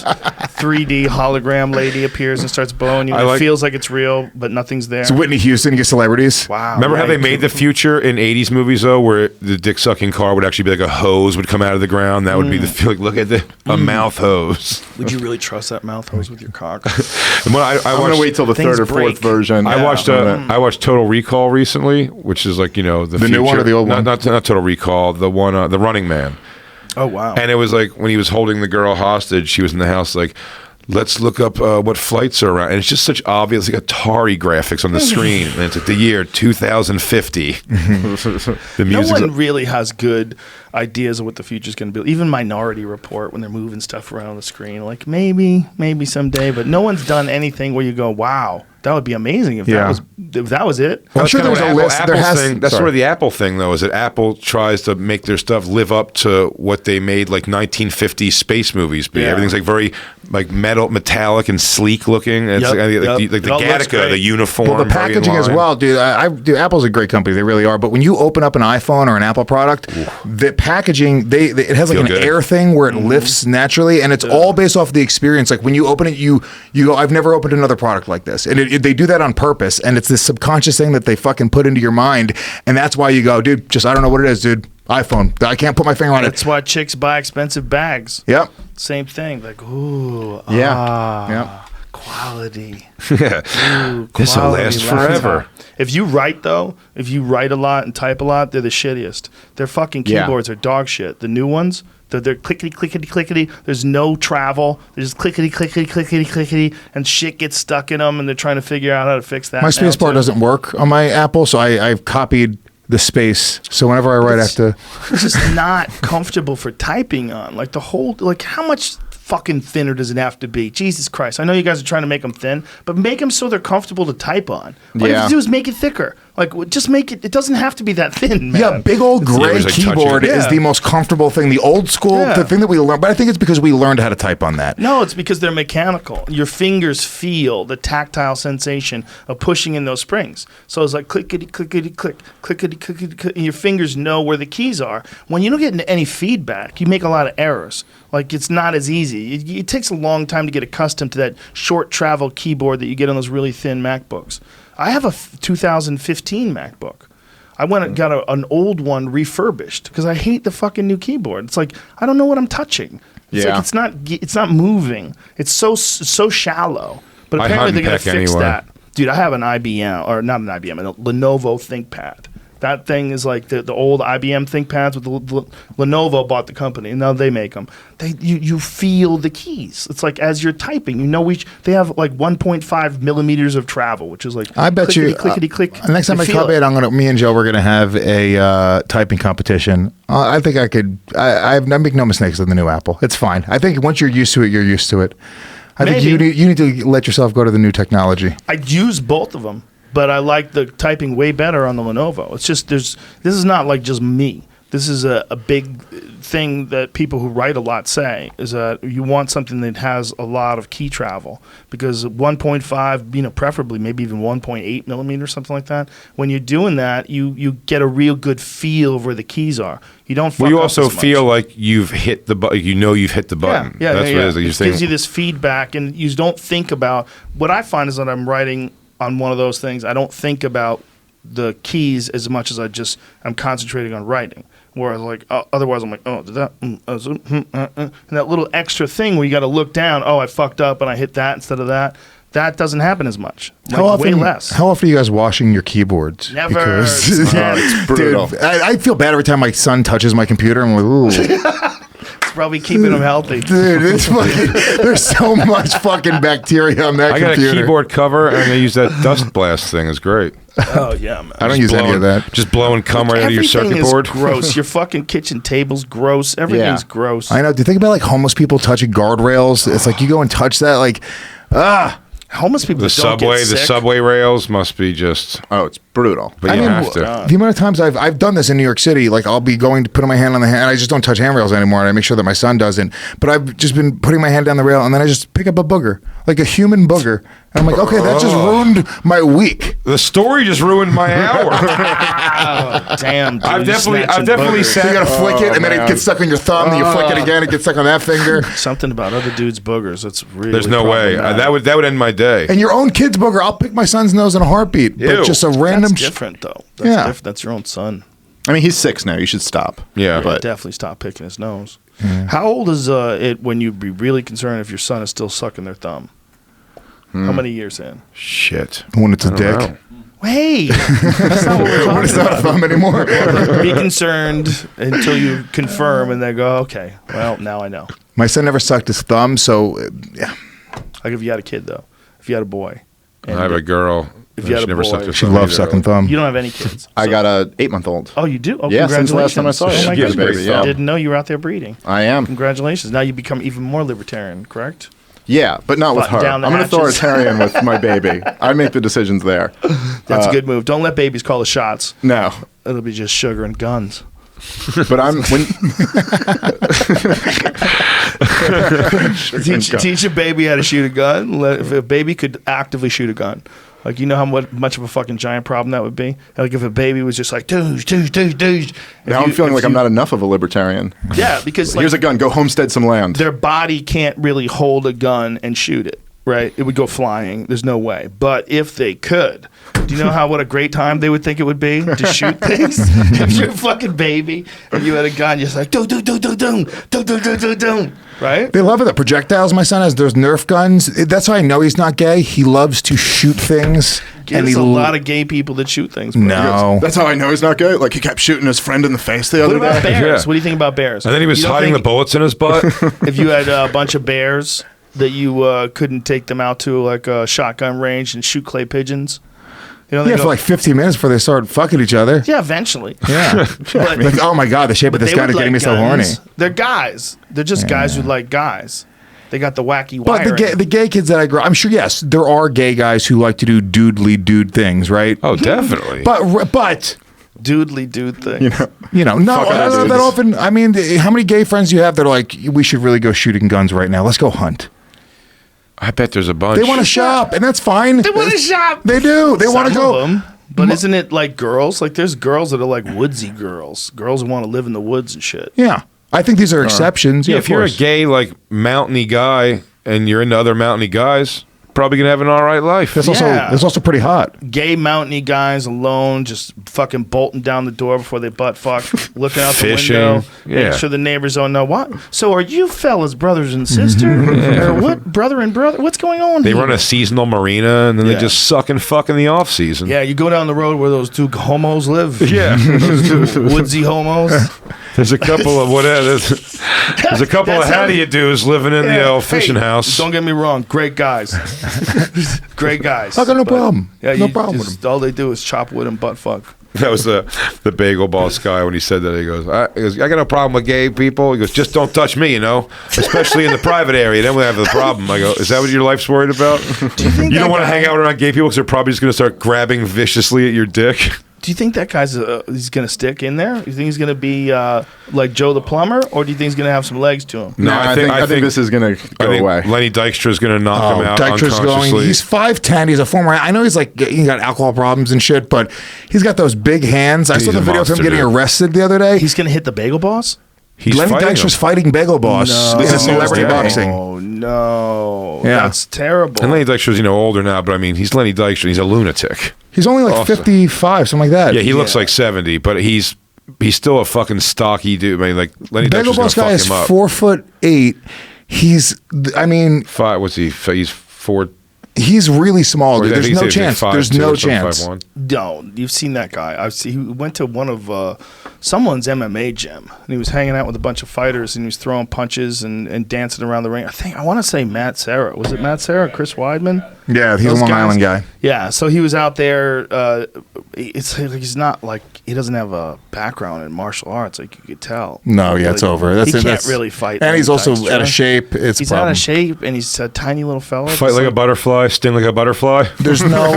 3D hologram lady appears and starts blowing you. It feels like it's real, but nothing's there. It's Whitney Houston, you get celebrities. Wow. Remember how yeah, they you made the future in 80s movies, though, where the dick sucking car would actually be like a hose would come out of the ground? That would be the feel. Look at a mouth hose. Would you really trust that mouth hose with your cock? And when I I'm watched, gonna wait till the things third or break. fourth version. I watched Total Recall recently, which is like the new one or the old one? Not Total Recall, the one the Running Man. Oh wow. And it was like when he was holding the girl hostage, she was in the house like, let's look up what flights are around. And it's just such obvious like Atari graphics on the screen. And it's like the year 2050. The No music's one really has good ideas of what the future's going to be. Even Minority Report, when they're moving stuff around the screen, like maybe someday, but no one's done anything where you go, wow, That would be amazing if Yeah. that was it. I'm sure kinda there's a what list. Apple's There has. thing, that's sorry. sort of the Apple thing, though, is that Apple tries to make their stuff live up to what they made like 1950s space movies be. Yeah. Everything's like very like metallic, and sleek looking. It's Yep, like yep. the It all looks Gattaca, great. the uniform. Well, the very in packaging as line. well, dude. Dude, Apple's a great company. They really are. But when you open up an iPhone or an Apple product, the packaging, it has like Feel an good. air thing where it lifts naturally, and it's all based off the experience. Like when you open it, you go, I've never opened another product like this, and they do that on purpose. And it's this subconscious thing that they fucking put into your mind, and that's why you go, dude. Just I don't know what it is, dude. iPhone. I can't put my finger on That's it. why chicks buy expensive bags. Yep. Same thing. Like, ooh, Yeah. quality. Yeah. Ooh, This'll quality last laptop. forever. If you write a lot and type a lot, they're the shittiest. Their fucking Yeah. keyboards are dog shit. The new ones, they're clickety, clickety, clickety. There's no travel. They're just clickety, clickety, clickety, clickety, and shit gets stuck in them, and they're trying to figure out how to fix that. My now, space bar too. doesn't work on my Apple, so I've copied the space. So whenever I write, I have to. It's just not comfortable for typing on. Like the whole, like how much fucking thinner does it have to be? Jesus Christ! I know you guys are trying to make them thin, but make them so they're comfortable to type on. All you have Yeah. to do is make it thicker. Like just make it. It doesn't have to be that thin, man. Yeah, big old Yeah, it gray was like keyboard touching. is Yeah. the most comfortable thing. The old school, Yeah. the thing that we learned, but I think it's because we learned how to type on that. No, it's because they're mechanical. Your fingers feel the tactile sensation of pushing in those springs. So it's like clickety, clickety, click, clickety, clickety, click, and your fingers know where the keys are. When you don't get any feedback, you make a lot of errors. Like it's not as easy. It takes a long time to get accustomed to that short travel keyboard that you get on those really thin MacBooks. I have a 2015 MacBook. I went and got an old one refurbished because I hate the fucking new keyboard. It's like I don't know what I'm touching. It's Yeah. like it's not moving. It's so shallow. But I apparently hunt they're and gonna peck fix anyway. that. Dude, I have an IBM or not an IBM, a Lenovo ThinkPad. That thing is like the old IBM ThinkPads with the Lenovo bought the company, and now they make them. You feel the keys. It's like as you're typing, they have like 1.5 millimeters of travel, which is like I bet you. clickety click. Next time I feel come it. in, me and Joe, we're gonna have a typing competition. I think I could. I make no mistakes with the new Apple. It's fine. I think once you're used to it, you're used to it. I think Maybe. you need to let yourself go to the new technology. I use both of them, but I like the typing way better on the Lenovo. It's just this is not like just me. This is a big thing that people who write a lot say is that you want something that has a lot of key travel because 1.5, preferably maybe even 1.8 millimeter, something like that. When you're doing that, you get a real good feel of where the keys are. You don't. Well, fuck you up also as much. feel like you've hit the button. You know you've hit the button. Yeah, That's yeah, what yeah. it is. Like, It you're saying- gives you this feedback, and you don't think about. What I find is that I'm writing on one of those things. I don't think about the keys as much as I'm concentrating on writing. Whereas, like, otherwise, I'm like, oh, did that, and that little extra thing where you got to look down. Oh, I fucked up and I hit that instead of that. That doesn't happen as much. Like, way less. How often are you guys washing your keyboards? Never. Because, It's brutal. Dude, I feel bad every time my son touches my computer. I'm like, ooh. It's probably keeping them healthy. Dude, it's fucking, there's so much fucking bacteria on that I got computer. a keyboard cover, and they use that dust blast thing. It's great. Oh yeah, man. I don't use any of that. Just blowing cum right out of your Everything circuit is board. gross. Your fucking kitchen table's gross. Everything's Yeah. gross. I know. Do you think about like homeless people touching guardrails? It's like you go and touch that, like, Homeless people The that don't subway, get the sick. subway rails must be just. Oh, it's brutal. But you have to. the amount of times I've done this in New York City, like I'll be going to putting my hand on the hand. I just don't touch handrails anymore, and I make sure that my son doesn't. But I've just been putting my hand down the rail, and then I just pick up a booger, like a human booger, and I'm like, okay, that just ruined my week. The story just ruined my hour. Oh, damn, dude. I've definitely snatching sat. You gotta flick it, and then it man. gets stuck on your thumb. Then you flick it again, it gets stuck on that finger. something about other dudes' boogers. That's really There's no way. problematic. That would end my day. And your own kid's booger, I'll pick my son's nose in a heartbeat. Ew. But just a random. That's different though. That's Yeah. different. That's your own son. I mean, he's 6 now. You should stop. Yeah. But Definitely stop picking his nose. How old is it when you'd be really concerned if your son is still sucking their thumb? How many years in? Shit. When it's a I dick. don't know. Hey, that's not what we're When it's talking not a about. thumb anymore. Be concerned until you confirm, and then go, okay, well, now I know. My son never sucked his thumb, so yeah. Like if you had a kid, though. If you had a boy. I have a girl. If you had she a never boy- sucked her She thumb loves either. sucking thumb. You don't have any kids. I so- got a 8-month-old. Oh, you do? Oh, Yeah, since the last time I saw her. Oh, my She gives goodness. baby, yeah. I didn't know you were out there breeding. I am. Congratulations. Now you become even more libertarian, correct? Yeah, but not with her. Down I'm the an hatches. authoritarian with my baby. I make the decisions there. That's a good move. Don't let babies call the shots. No, It'll be just sugar and guns. but I'm when Teach a baby how to shoot a gun. If a baby could actively shoot a gun, like you know how much of a fucking giant problem that would be. Like if a baby was just like douche. now I'm feeling like I'm not enough of a libertarian. Yeah, because like, Here's a gun. Go homestead some land. their body can't really hold a gun and shoot it. Right? It would go flying. There's no way. But if they could, do you know what a great time they would think it would be to shoot things? If you're a fucking baby and you had a gun, you're just like do. Right? They love it. The projectiles my son has, those Nerf guns. That's how I know he's not gay. He loves to shoot things. There's a lot of gay people that shoot things. Bro. No. That's how I know he's not gay. Like he kept shooting his friend in the face the What other about day. bears? Yeah. What do you think about bears? And then he was You don't hiding the think bullets in his butt. If you had a bunch of bears that you couldn't take them out to like a shotgun range and shoot clay pigeons. You know, they Yeah, go, for like 15 minutes before they start fucking each other. yeah, eventually. Yeah. But- Like, oh my God, the shape of this they gun would is getting like me so horny. guns. They're guys. They're just guys who like guys. They got the wacky But wiring. the gay kids that I grew I'm sure, yes, there are gay guys who like to do dude things, right? Oh, definitely. But Doodly dude thing. no, Fuck I don't know dudes. that often. I mean, how many gay friends do you have that are like, we should really go shooting guns right now? Let's go hunt. I bet there's a bunch. They want to shop, and that's fine. They want to shop. They do. They want to Some go. of 'em. But isn't it like girls? Like there's girls that are like woodsy girls. Girls who want to live in the woods and shit. Yeah, I think these are exceptions. Yeah, Yeah, if you're a gay, like, mountainy guy and you're into other mountainy guys, probably going to have an all right life. that's Yeah. also pretty hot. Gay mountainy guys alone, just fucking bolting down the door before they butt fuck, looking out the Fishing. window, Yeah. making sure the neighbors don't know what. So are you fellas brothers and sisters, or what? Brother and brother, what's going on? They here? run a seasonal marina and then Yeah. they just suck and fuck in the off season. Yeah, you go down the road where those two homos live. Yeah. Those two woodsy homos. There's a couple of whatever. There's a couple of That's how- how do you do's living in the old fishing Hey, house. Don't get me wrong, great guys. Great guys. I got no But, problem. Yeah, No you problem with just, all they do is chop wood and butt fuck. That was the bagel boss guy when he said that. He goes, I got no problem with gay people. He goes, just don't touch me, especially in the private area. Then we have the problem. I go, is that what your life's worried about? Do you think You don't that want to guy- hang out around gay people because they're probably just going to start grabbing viciously at your dick. Do you think that guy's he's gonna stick in there? You think he's gonna be like Joe the plumber, or do you think he's gonna have some legs to him? No, I think this is going to go away. Lenny Dykstra's going to knock him out Dykstra's unconsciously. going. He's 5'10". He's a former. I know he's like he got alcohol problems and shit, but he's got those big hands. I He's saw the a video of him monster, getting dude. arrested the other day. He's gonna hit the bagel boss. He's Lenny fighting Dykstra's him. fighting Bagel Boss No. in This a is celebrity Tuesday. boxing. Oh no, Yeah. that's terrible. And Lenny Dykstra's older now, but I mean, he's Lenny Dykstra. He's a lunatic. He's only like Awesome. 55, something like that. Yeah, he looks like 70, but he's still a fucking stocky dude. I mean, like Lenny Bagel Dykstra's going Boss to guy fuck is him up. 4'8". He's, I mean, What's he? He's 4. he's really small, Or dude. I There's think no he's like chance. 5'2" There's no or something, chance. 5'1". No, you've seen that guy. He went to one of someone's MMA gym, and he was hanging out with a bunch of fighters, and he was throwing punches and dancing around the ring. I want to say Matt Serra. Was it Matt Serra? Chris Weidman? Yeah, he's Those a Long guys? Island guy. Yeah, so he was out there. It's like he's not like he doesn't have a background in martial arts, like you could tell. No, yeah, it's over. That's he it. can't That's, really fight. and he's Lenny also Dykstra. out of shape. It's He's a problem. out of shape, and he's a tiny little fella. Fight just like a butterfly, sting like a butterfly. There's no,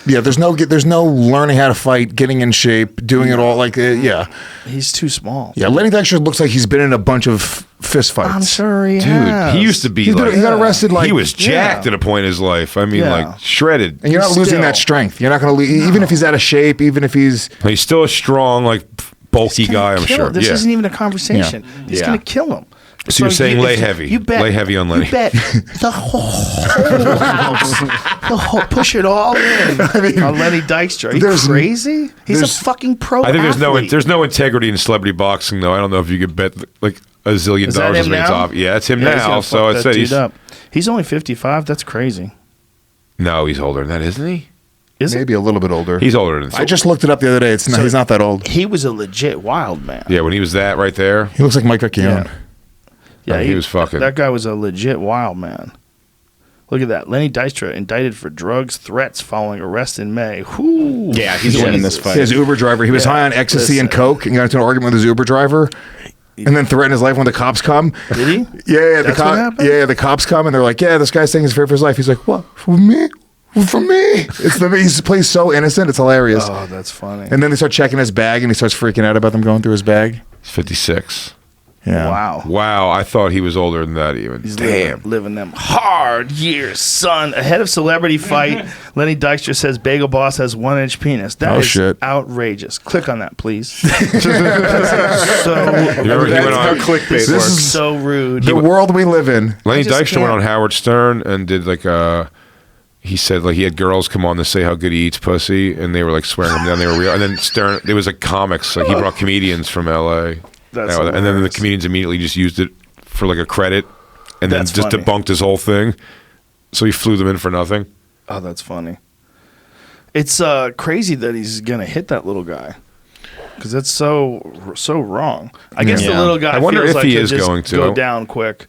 yeah. There's no learning how to fight, getting in shape, doing it all. Like, yeah, He's too small. yeah. Lenny Dykstra looks like he's been in a bunch of fist fights. I'm sure he Dude, has. he used to be He like. got arrested like he was jacked Yeah. at a point in his life. I mean, Yeah. like shredded. And you're not losing that Still. strength. You're not going to even if he's out of shape, even if he's He's still a strong, like bulky He's gonna guy. I'm kill sure. him. This Yeah. isn't even a conversation. He's Yeah. going to kill him. So you're saying lay heavy. You bet. Lay heavy on Lenny. You bet the whole house. Push it all in on Lenny Dykstra. Are you there's- crazy? He's a there's- fucking pro I think athlete. there's no integrity in celebrity boxing though. I don't know if you could bet like a zillion Is that dollars him makes now? off. Yeah, it's him Yeah, he's now. gonna So fuck I that said dude he's up. He's only 55. That's crazy. no, he's older than that, isn't he? Is it? maybe a little bit older. He's older than. I just looked it up the other day. It's not, he's not that old. He was a legit wild man. yeah, when he was that right there. He looks like Mike Keown. Yeah, he was fucking- That guy was a legit wild man. Look at that. Lenny Dykstra indicted for drugs threats following arrest in May. Whoo. Yeah, he's winning this fight. His Uber driver. He was Yeah. high on ecstasy and Listen. coke and got into an argument with his Uber driver. and then threaten his life when the cops come. Did he? Yeah, That's what happened? the cops come and they're like, yeah, this guy's saying he's fear for his life. He's like, what? For me? For me? He plays so innocent. It's hilarious. Oh, that's funny. And then they start checking his bag, and he starts freaking out about them going through his bag. He's 56. Yeah. Wow. Wow, I thought he was older than that even. He's Damn. living them hard years, son. Ahead of celebrity fight, Lenny Dykstra says Bagel Boss has 1-inch penis. That is shit. outrageous. Click on that, please. so Remember, he went on, clickbait This works. is so rude. the world we live in. Lenny just Dykstra went can't. on Howard Stern and did like he said like he had girls come on to say how good he eats pussy, and they were like swearing him down. They were real. And then Stern, there was like comics, like he brought comedians from L.A. That's and then the hilarious. comedians immediately just used it for like a credit, and That's then just funny. debunked his whole thing. So he flew them in for nothing. Oh, that's funny. It's crazy that he's gonna hit that little guy, because that's so wrong. I guess the Yeah. little guy. I wonder feels if like he he'll is just going to. go down quick.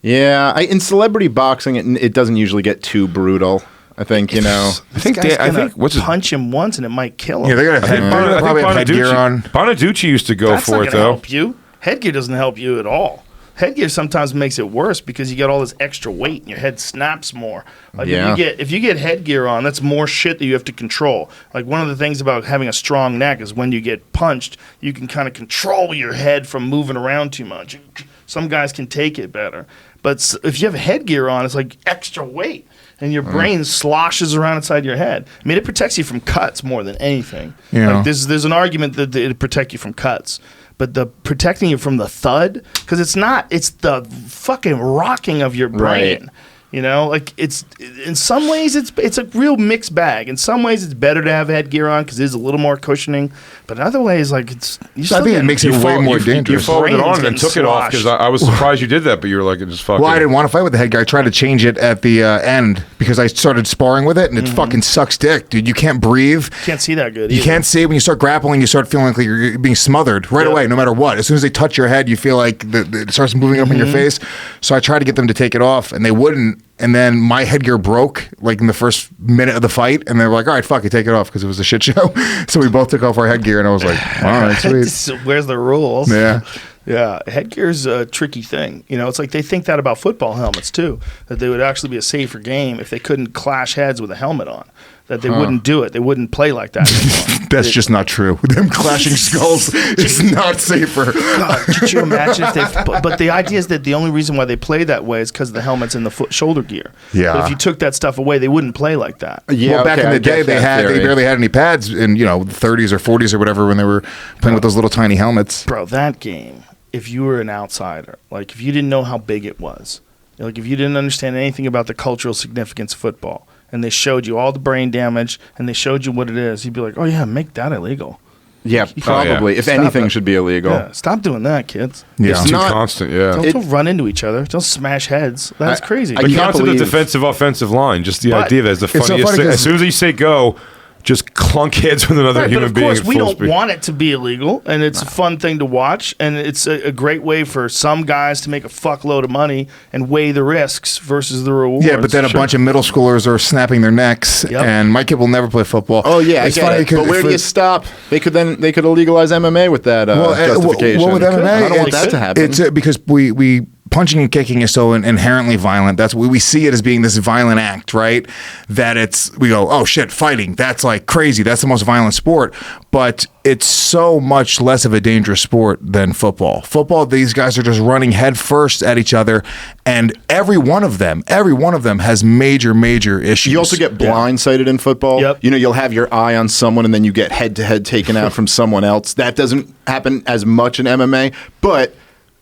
Yeah, in celebrity boxing, it doesn't usually get too brutal. I think, you know. This think guy's Dan- I gonna think- what's his- punch him once and it might kill him. Yeah, they're gonna have probably have headgear on. Bonaducci used to go That's for not it going to though. help you. Headgear doesn't help you at all. Headgear sometimes makes it worse because you got all this extra weight and your head snaps more. Like Yeah. if you get headgear on, that's more shit that you have to control. Like one of the things about having a strong neck is when you get punched, you can kind of control your head from moving around too much. Some guys can take it better. But if you have headgear on, it's like extra weight. And your brain sloshes around inside your head. I mean, it protects you from cuts more than anything. Yeah. Like there's an argument that it protect you from cuts, but the protecting you from the thud, because it's the fucking rocking of your brain. Right. You know, like it's in some ways it's a real mixed bag. In some ways, it's better to have headgear on because there's a little more cushioning. But in other ways, like it's you I still think it get- makes it way more dangerous. You followed it Brain's on and then getting took it off because sloshed. I was surprised you did that, but you were like, just fucking. Well, I didn't want to fight with the headgear. I tried to change it at the end because I started sparring with it, and it fucking sucks dick, dude. You can't breathe. can't see that good. You either. can't see when you start grappling. You start feeling like you're being smothered right Yep. away, no matter what. As soon as they touch your head, you feel like it starts moving up in your face. So I tried to get them to take it off, and they wouldn't. And then my headgear broke like in the first minute of the fight, and they were like, "All right, fuck it, take it off," because it was a shit show. So we both took off our headgear, and I was like, "All right, sweet." So where's the rules? Yeah. Yeah, headgear's a tricky thing. You know, it's like they think that about football helmets too, that they would actually be a safer game if they couldn't clash heads with a helmet on. That they wouldn't do it. They wouldn't play like that anymore. That's just not true. Them clashing skulls is not safer. God, could you imagine if they? But the idea is that the only reason why they play that way is because the helmet's in the shoulder gear. Yeah. But if you took that stuff away, they wouldn't play like that. Yeah, Well, back okay, in I the day, get they that theory. barely had any pads in the 30s or 40s or whatever when they were playing with those little tiny helmets. Bro, that game, if you were an outsider, like if you didn't know how big it was, like if you didn't understand anything about the cultural significance of football, and they showed you all the brain damage, and they showed you what it is, you'd be like, oh yeah, make that illegal. Yeah, probably. If Stop anything it. should be illegal. Yeah, stop doing that, kids. Yeah. It's too not- constant, yeah. Don't run into each other. Don't smash heads. That's crazy. I The can't concept of believe- defensive offensive line, just the But idea that it's the it's so funniest funny thing. 'cause- As soon as you say go, just clunk heads with another Right, but human of being course, at we full don't speed. want it to be illegal, and it's a fun thing to watch, and it's a great way for some guys to make a fuckload of money and weigh the risks versus the rewards. Yeah, but then a bunch of middle schoolers are snapping their necks, Yep. and my kid will never play football. Oh yeah, it's I get funny it. But where do you stop? They could legalize MMA with that justification. Well, with MMA, I don't want it's- that to happen. It's because we punching and kicking is so inherently violent. That's we see it as being this violent act, right? That we go, oh shit, fighting. That's like crazy. That's the most violent sport. But it's so much less of a dangerous sport than football. Football, these guys are just running head first at each other, and every one of them has major issues. You also get blindsided in football. Yep. You know, you'll have your eye on someone and then you get head to head taken out from someone else. That doesn't happen as much in MMA. But,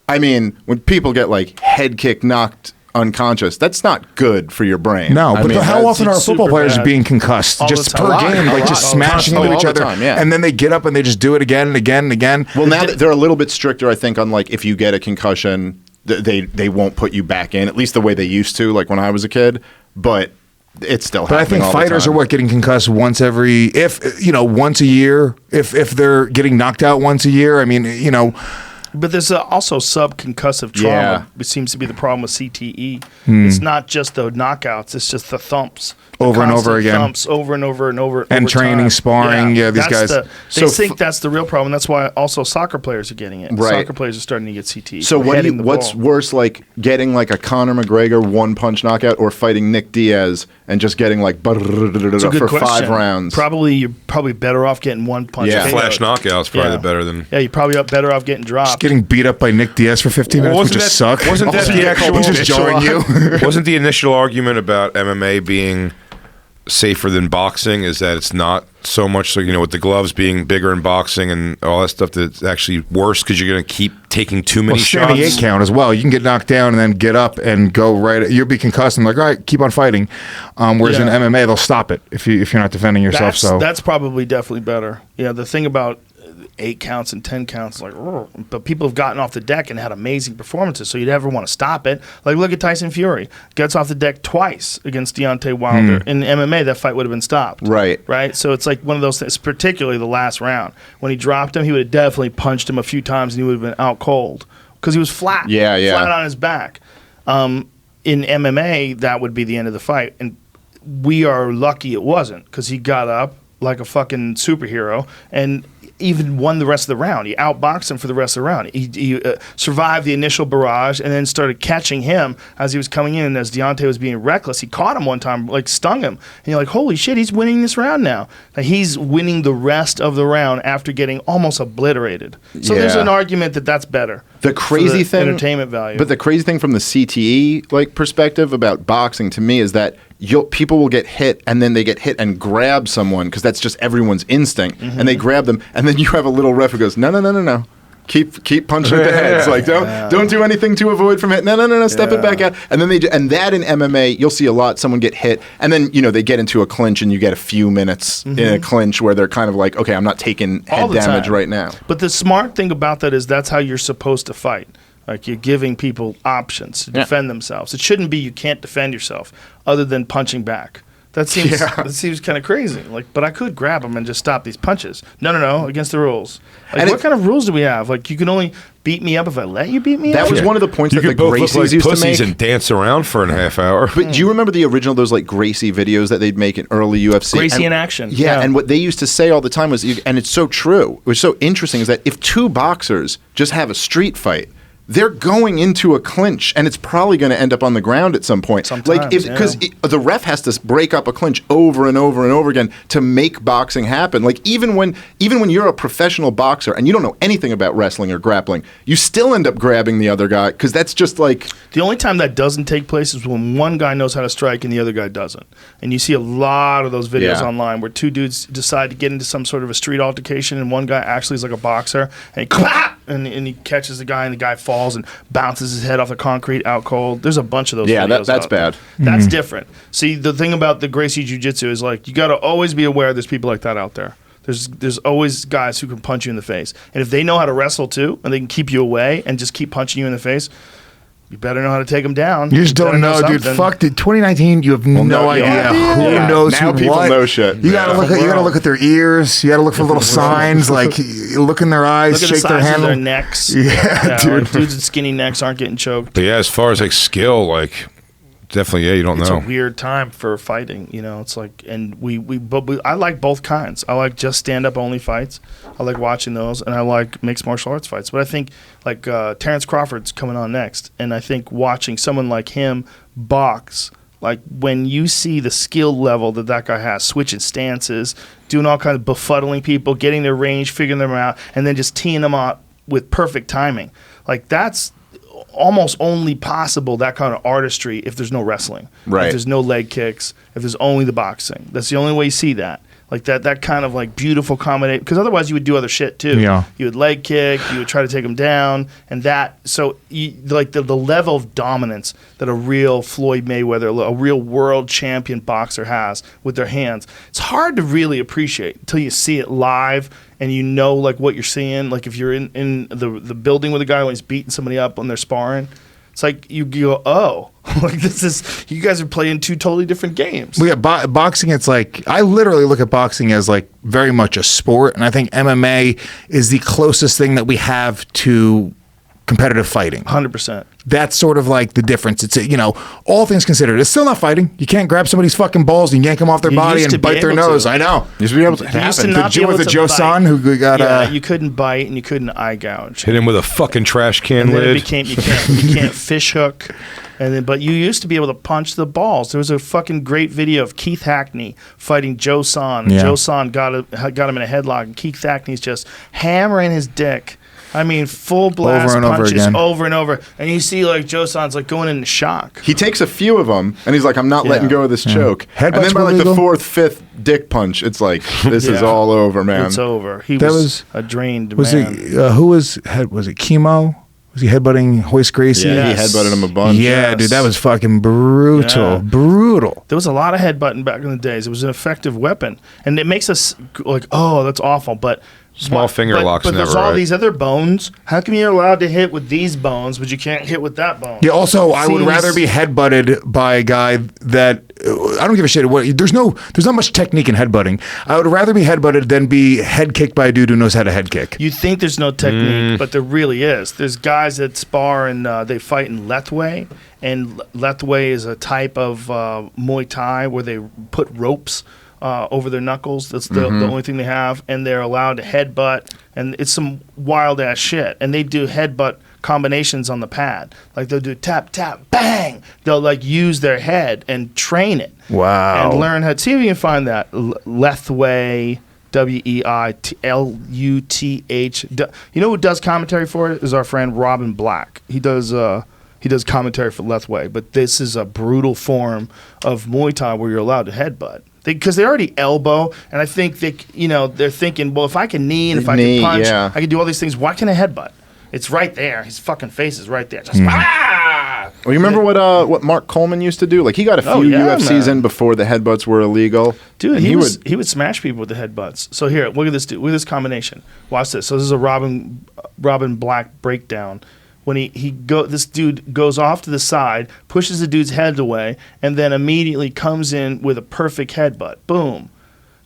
I mean, when people get like head kick knocked unconscious, that's not good for your brain. No, I but mean, how that's- often are it's football super players bad. being concussed All just the per time. game, A like lot. just Oh, smashing into all each the other, time, yeah. and then they get up and they just do it again and again and again. Well, now that they're a little bit stricter, I think, on like if you get a concussion, they won't put you back in, at least the way they used to, like when I was a kid. But it's still But I happening think all the fighters time. are getting concussed once a year. If they're getting knocked out once a year. I mean, But there's also subconcussive trauma. Yeah. Which seems to be the problem with CTE. It's not just the knockouts; it's just the thumps. The Over and over constant again. Thumps over and over and over. And over training, time. sparring, these that's guys. They think that's the real problem. That's why also soccer players are getting it. Right. Soccer players are starting to get CTE. So from what's ball. worse, like getting like a Conor McGregor one-punch knockout, or fighting Nick Diaz and just getting like It's a good for question. 5 rounds? You're probably better off getting one punch. Yeah. KO'd. Flash knockouts probably Yeah. better than. Yeah, you're probably better off getting dropped. Getting beat up by Nick Diaz for 15 minutes would just suck. Wasn't that the actual? He's just jarring you. Wasn't the initial argument about MMA being safer than boxing is that it's not so much so, with the gloves being bigger in boxing and all that stuff, that it's actually worse because you're going to keep taking too many Standing 8 shots? count as well. You can get knocked down and then get up and go right. You'll be concussed and like, all right, keep on fighting. Whereas in Yeah. MMA, they'll stop it if you're not defending yourself. That's probably definitely better. Yeah, the thing about 8 counts and 10 counts, like, but people have gotten off the deck and had amazing performances, so you'd never want to stop it. Like, look at Tyson Fury. Gets off the deck twice against Deontay Wilder. In MMA, that fight would have been stopped. Right. Right? So it's like one of those things, particularly the last round. When he dropped him, he would have definitely punched him a few times and he would have been out cold because he was flat. Yeah, yeah. Flat on his back. In MMA, that would be the end of the fight. And we are lucky it wasn't, because he got up like a fucking superhero and even won the rest of the round. He outboxed him for the rest of the round. He survived the initial barrage and then started catching him as he was coming in. And as Deontay was being reckless, he caught him one time, like stung him. And you're like, holy shit, he's winning this round now. Like, he's winning the rest of the round after getting almost obliterated. So there's Yeah. an argument that that's better. The for crazy the thing, entertainment value. But the crazy thing from the CTE perspective about boxing to me is that people will get hit and then they get hit and grab someone because that's just everyone's instinct, and they grab them, and then you have a little ref who goes, no. Keep punching at the heads. Like, don't do anything to avoid from it. No. Step it back out. And then and that in MMA, you'll see a lot. Someone get hit, and then they get into a clinch, and you get a few minutes in a clinch where they're kind of like, okay, I'm not taking All head the damage time. right now. But the smart thing about that is that's how you're supposed to fight. Like, you're giving people options to defend themselves. It shouldn't be you can't defend yourself other than punching back. That seems kind of crazy. Like, but I could grab them and just stop these punches. No, against the rules. Like, And what kind of rules do we have? Like, you can only beat me up if I let you beat me up? That was one of the points You that the could both look Gracies like used to pussies make. and dance around for a half hour. But do you remember the original, those like Gracie videos that they'd make in early UFC? Gracie in action. Yeah, Yeah. and what they used to say all the time was, and it's so true, it was so interesting, is that if 2 boxers just have a street fight, they're going into a clinch, and it's probably going to end up on the ground at some point. Sometimes, Because the ref has to break up a clinch over and over and over again to make boxing happen. Like, even when you're a professional boxer and you don't know anything about wrestling or grappling, you still end up grabbing the other guy because that's just like. The only time that doesn't take place is when one guy knows how to strike and the other guy doesn't. And you see a lot of those videos Yeah. online where 2 dudes decide to get into some sort of a street altercation, and one guy actually is like a boxer, and he clap, and he catches the guy, and the guy falls and bounces his head off the concrete out cold. There's a bunch of those Yeah, videos that's out there. bad. That's different. See, the thing about the Gracie Jiu-Jitsu is, like, you got to always be aware there's people like that out there. There's always guys who can punch you in the face. And if they know how to wrestle too, and they can keep you away and just keep punching you in the face, you better know how to take them down. You just don't know, dude. something. Fuck, dude. 2019, you have no idea who knows Now who people what. know shit. You gotta look at their ears. You gotta look for little signs, like you look in their eyes, Look at the shake their size of hand. their necks. Yeah, dude. Like, dudes with skinny necks aren't getting choked. But yeah, as far as like skill, like definitely, you don't It's know. a weird time for fighting, It's like, and I like both kinds. I like just stand-up only fights. I like watching those, and I like mixed martial arts fights. But I think like Terrence Crawford's coming on next, and I think watching someone like him box, like when you see the skill level that guy has, switching stances, doing all kinds of befuddling people, getting their range, figuring them out, and then just teeing them up with perfect timing. Like, that's almost only possible, that kind of artistry, if there's no wrestling. Right. If there's no leg kicks, if there's only the boxing. That's the only way you see that. Like that kind of like beautiful combination, because otherwise you would do other shit too. Yeah. You would leg kick, you would try to take them down, and that. So like the level of dominance that a real Floyd Mayweather, a real world champion boxer has with their hands, it's hard to really appreciate until you see it live and you know like what you're seeing. Like if you're in the building with a guy when he's beating somebody up when they're sparring. It's like you go, oh, like you guys are playing 2 totally different games. Well, yeah, boxing, it's like, I literally look at boxing as like very much a sport. And I think MMA is the closest thing that we have to competitive fighting. 100%. That's sort of like the difference. It's, all things considered, it's still not fighting. You can't grab somebody's fucking balls and yank them off their You body used to and be bite their able to. nose. I know. You should be able to. You used to happen. not The be able with the to Joe bite. San who got Yeah, you couldn't bite and you couldn't eye gouge. Hit him with a fucking trash can And then it lid. became you can't fish hook, and then but you used to be able to punch the balls. There was a fucking great video of Keith Hackney fighting Joe San. And Yeah. Joe San got him in a headlock, and Keith Hackney's just hammering his dick. I mean, full blast Over and over punches again. over and over, and you see like Joe San's like going into shock. He takes a few of them, and he's like, "I'm not letting Yeah. go of this choke." Headbutts And then by were like the legal? 4th, 5th dick punch, it's like, this is Yeah. all over, man. It's over. He That was was- a drained Was man. it who was it Chemo? Was he headbutting Hoist Gracie? Yeah, Yes. he headbutted him a bunch. Yeah, Yes. dude, that was fucking brutal. Yeah. Brutal. There was a lot of headbutting back in the days. It was an effective weapon, and it makes us like, oh, that's awful. But Small finger locks But there's never, all right? these other bones. How come you're allowed to hit with these bones, but you can't hit with that bone? Yeah. Also, I would Seems- rather be headbutted by a guy that I don't give a shit. There's not much technique in headbutting. I would rather be headbutted than be head kicked by a dude who knows how to head kick. You think there's no technique, but there really is. There's guys that spar and they fight in Lethwei, and Lethwei is a type of Muay Thai where they put ropes over their knuckles. That's the only thing they have, and they're allowed to headbutt, and it's some wild ass shit. And they do headbutt combinations on the pad, like they'll do tap tap bang. They'll like use their head and train it. Wow. And learn how to see if you can find that Lethwei. Weiluth. You know who does commentary for it? Is our friend Robin Black. He does commentary for Lethwei, but this is a brutal form of Muay Thai where you're allowed to headbutt. Because they already elbow, and I think they're thinking, well, if I can knee and if I Knee, can punch, yeah. I can do all these things. Why can't I headbutt? It's right there. His fucking face is right there. Just Well, you remember what Mark Coleman used to do? Like, he got a few Oh, yeah, UFCs man. in before the headbutts were illegal. Dude, And he would smash people with the headbutts. So here, look at this dude. Look at this combination. Watch this. So this is a Robin Black breakdown. When this dude goes off to the side, pushes the dude's head away, and then immediately comes in with a perfect headbutt. Boom.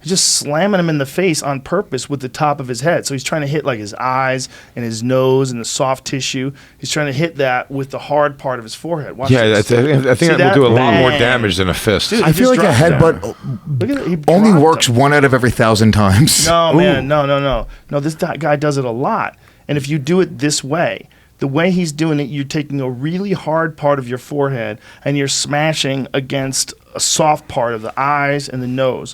He's just slamming him in the face on purpose with the top of his head. So he's trying to hit like his eyes and his nose and the soft tissue. He's trying to hit that with the hard part of his forehead. Watch Yeah, I this. think See that will do a lot more Bang. damage than a fist. Dude, I feel just like a dropped him. headbutt Look at it. He only dropped works him. 1 out of every 1,000 times. No, man, no. This guy does it a lot. And if you do it this way, the way he's doing it, you're taking a really hard part of your forehead and you're smashing against a soft part of the eyes and the nose.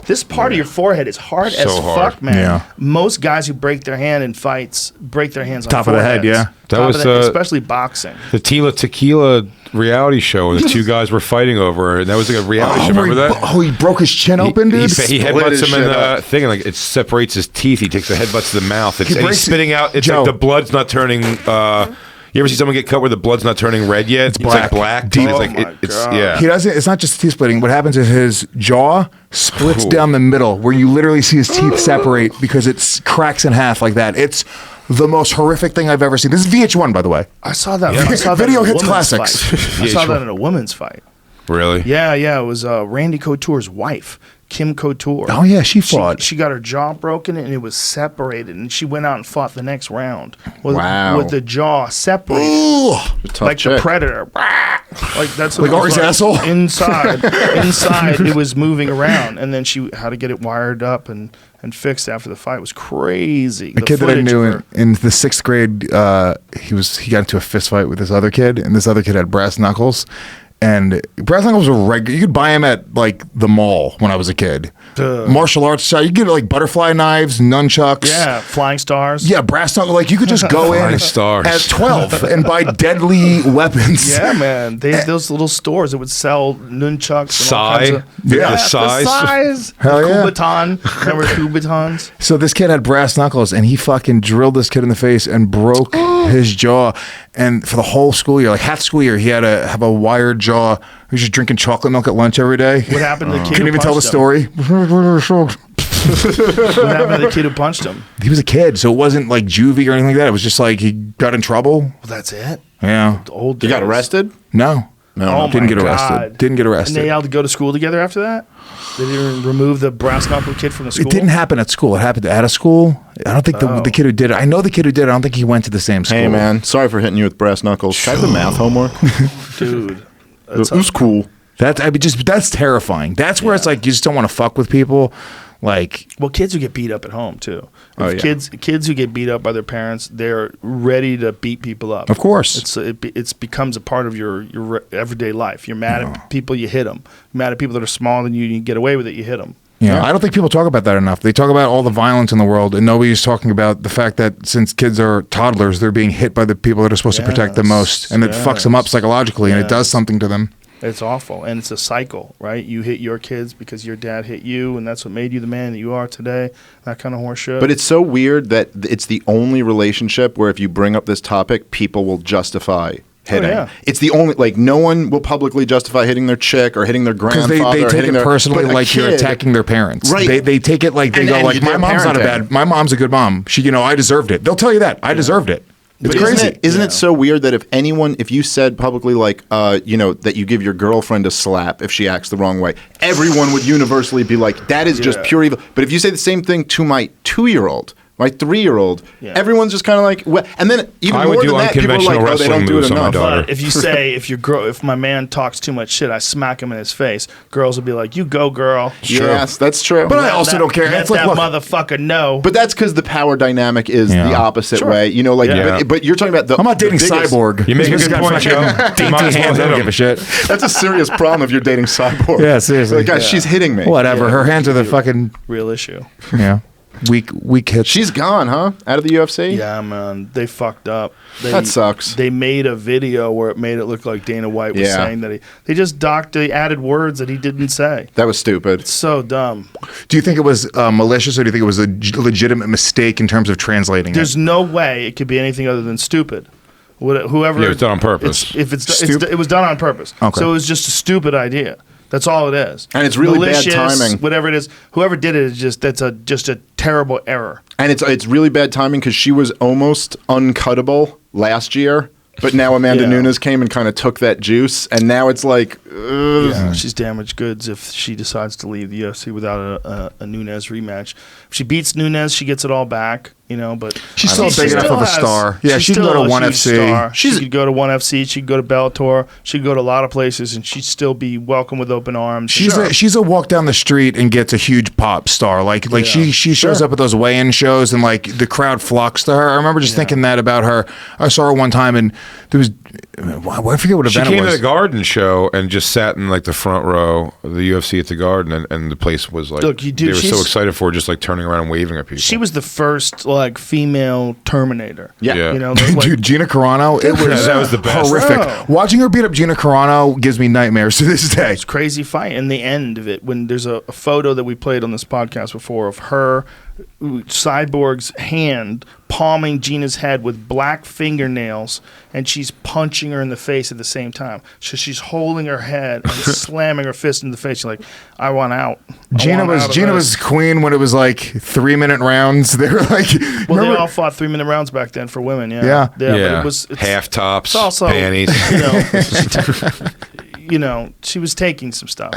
This part of your forehead is hard as hard. fuck, man. Yeah. Most guys who break their hand in fights break their hands on Top of the head, foreheads. yeah. That Top was, of the head, uh, especially boxing. The Tila Tequila reality show, and the two guys were fighting over it. And that was like a reality show. Remember that? He broke his chin open, dude? He Split headbutts his him in shit the up. thing, and like it separates his teeth. He takes a headbutt to the mouth. It's, He and he's breaks it- spitting out. It's Joe. like the blood's not turning. You ever see someone get cut where the blood's not turning red yet? It's black. like black. Deep. It's like Oh my it's God. yeah. He doesn't. It's not just teeth splitting. What happens is his jaw splits Ooh. down the middle, where you literally see his teeth separate because it cracks in half like that. It's the most horrific thing I've ever seen. This is VH1, by the way. I saw that. I saw that Video in a hits women's classics. fight. I saw that in a women's fight. Really? Yeah. It was Randy Couture's wife, Kim Couture. Oh yeah, she fought. She got her jaw broken and it was separated, and she went out and fought the next round with, Wow. with the jaw separated, Tough like the chick. predator. Like that's what Like it was Ari's asshole? Inside, it was moving around, and then she had to get it wired up and fixed after the fight. It was crazy. A kid that I knew in the 6th grade, he got into a fist fight with this other kid, and this other kid had brass knuckles. And brass knuckles were regular. You could buy them at like the mall when I was a kid. Martial arts shop. You could get like butterfly knives, nunchucks. Yeah, flying stars. Yeah, brass knuckles. Like you could just go in Flying stars. at 12 and buy deadly weapons. Yeah, man. They had those little stores that would sell nunchucks and all Sai? kinds of Yeah, the the sais. size. Hell The yeah. Kubaton. Remember Kubatons? So this kid had brass knuckles, and he fucking drilled this kid in the face and broke his jaw. And for the whole school year, like half school year, he had to have a wired jaw. He was just drinking chocolate milk at lunch every day. What happened to the kid? Couldn't who even tell the punched him? story. What happened to the kid who punched him? He was a kid, so it wasn't like juvie or anything like that. It was just like he got in trouble. Well, that's it. Yeah. The old You got days. arrested? No. No, Didn't get my arrested. God. Didn't get And arrested. they all go to school together after that? They didn't remove the brass knuckle kid from the school? It didn't happen at school. It happened at a school. I don't think the kid who did it. I know the kid who did it. I don't think he went to the same school. Hey, man. Sorry for hitting you with brass knuckles. Can I have the math homework? Dude. It was cool. That's terrifying. That's where it's like you just don't want to fuck with people. Like, Well, kids who get beat up at home, too. Oh, yeah. Kids who get beat up by their parents, they're ready to beat people up. of course. It becomes a part of your everyday life. You're mad at people, you hit them. You're mad at people that are smaller than you, you get away with it, you hit them. Yeah, I don't think people talk about that enough. They talk about all the violence in the world, and nobody's talking about the fact that since kids are toddlers, they're being hit by the people that are supposed to protect them most, and it fucks them up psychologically, and it does something to them. It's awful, and it's a cycle, right? You hit your kids because your dad hit you, and that's what made you the man that you are today. That kind of horseshit. But it's so weird that it's the only relationship where if you bring up this topic, people will justify hitting. yeah. It's the only, like, no one will publicly justify hitting their chick or hitting their Because grandfather. they or take hitting it their, personally, but a like you're kid- attacking their parents. Right. They take it like they And- go and like, they're my mom's not a parenting. my mom's a good mom. She, I deserved it. They'll tell you that I deserved it. It's But crazy. Isn't it so weird that if you said publicly, like, that you give your girlfriend a slap if she acts the wrong way, everyone would universally be like, that is just pure evil. But if you say the same thing to my 2-year-old, my 3-year-old, everyone's just kind of like, well, and then even I more would than do that, people are like, unconventional oh, they don't wrestling do it moves on my enough. daughter. But if you say if my man talks too much shit, I smack him in his face. Girls will be like, "You go, girl." Yes, that's true. But I also don't care. Let It's like, that look, motherfucker know. But that's because the power dynamic is Yeah. the opposite Sure. way. Like, Yeah. but you're talking about the. I'm not dating the biggest- Cyborg. You make a He's good got point, fucking Joe. dainty You might as well hands. I hit don't him. give a shit. That's a serious problem if you're dating Cyborg. Yeah, seriously. Like, guys, she's hitting me. Whatever. Her hands are the fucking Real issue. weak hits. She's gone, huh? Out of the UFC? Yeah, man, they fucked up. That sucks. They made a video where it made it look like Dana White was Yeah. saying that they added words that he didn't say. That was stupid. So dumb. Do you think it was malicious, or do you think it was a legitimate mistake in terms of translating There's it? no way it could be anything other than stupid. Whoever Yeah, it was done on purpose. it was done on purpose. Okay. So it was just a stupid idea. That's all it is. And it's really bad Malicious, timing. Whatever it is, whoever did it is just a terrible error. And it's really bad timing because she was almost uncuttable last year, but now Amanda Yeah. Nunes came and kind of took that juice, and now it's like, ugh. She's damaged goods if she decides to leave the UFC without a Nunes rematch. If she beats Nunes, she gets it all back. But She's still big enough of a star. Yeah, she can still go to a ONE huge FC. star. She could go to ONE FC. She could go to Bellator. She could go to a lot of places, and she'd still be welcome with open arms. She's a walk down the street and gets a huge pop star. Like she shows up at those weigh-in shows and like the crowd flocks to her. I remember just thinking that about her. I saw her one time and there was I forget what She event it came was. to the Garden show and just sat in like the front row of the UFC at the Garden, and the place was like, Look, they were so excited for her, just like turning around and waving at people. She was the first like female Terminator. Yeah. Dude, Gina Carano, it was, That was the best. horrific. Oh. Watching her beat up Gina Carano gives me nightmares to this day. It's a crazy fight. And the end of it, when there's a photo that we played on this podcast before of her, Cyborg's hand palming Gina's head with black fingernails, and she's punching her in the face at the same time. So she's holding her head and slamming her fist in the face. She's like, I want out. Gina was queen when it was like 3-minute rounds. They were like, Well, they remember- all fought 3-minute rounds back then for women. Yeah. Yeah. But it's half tops, It's also, panties. She was taking some stuff,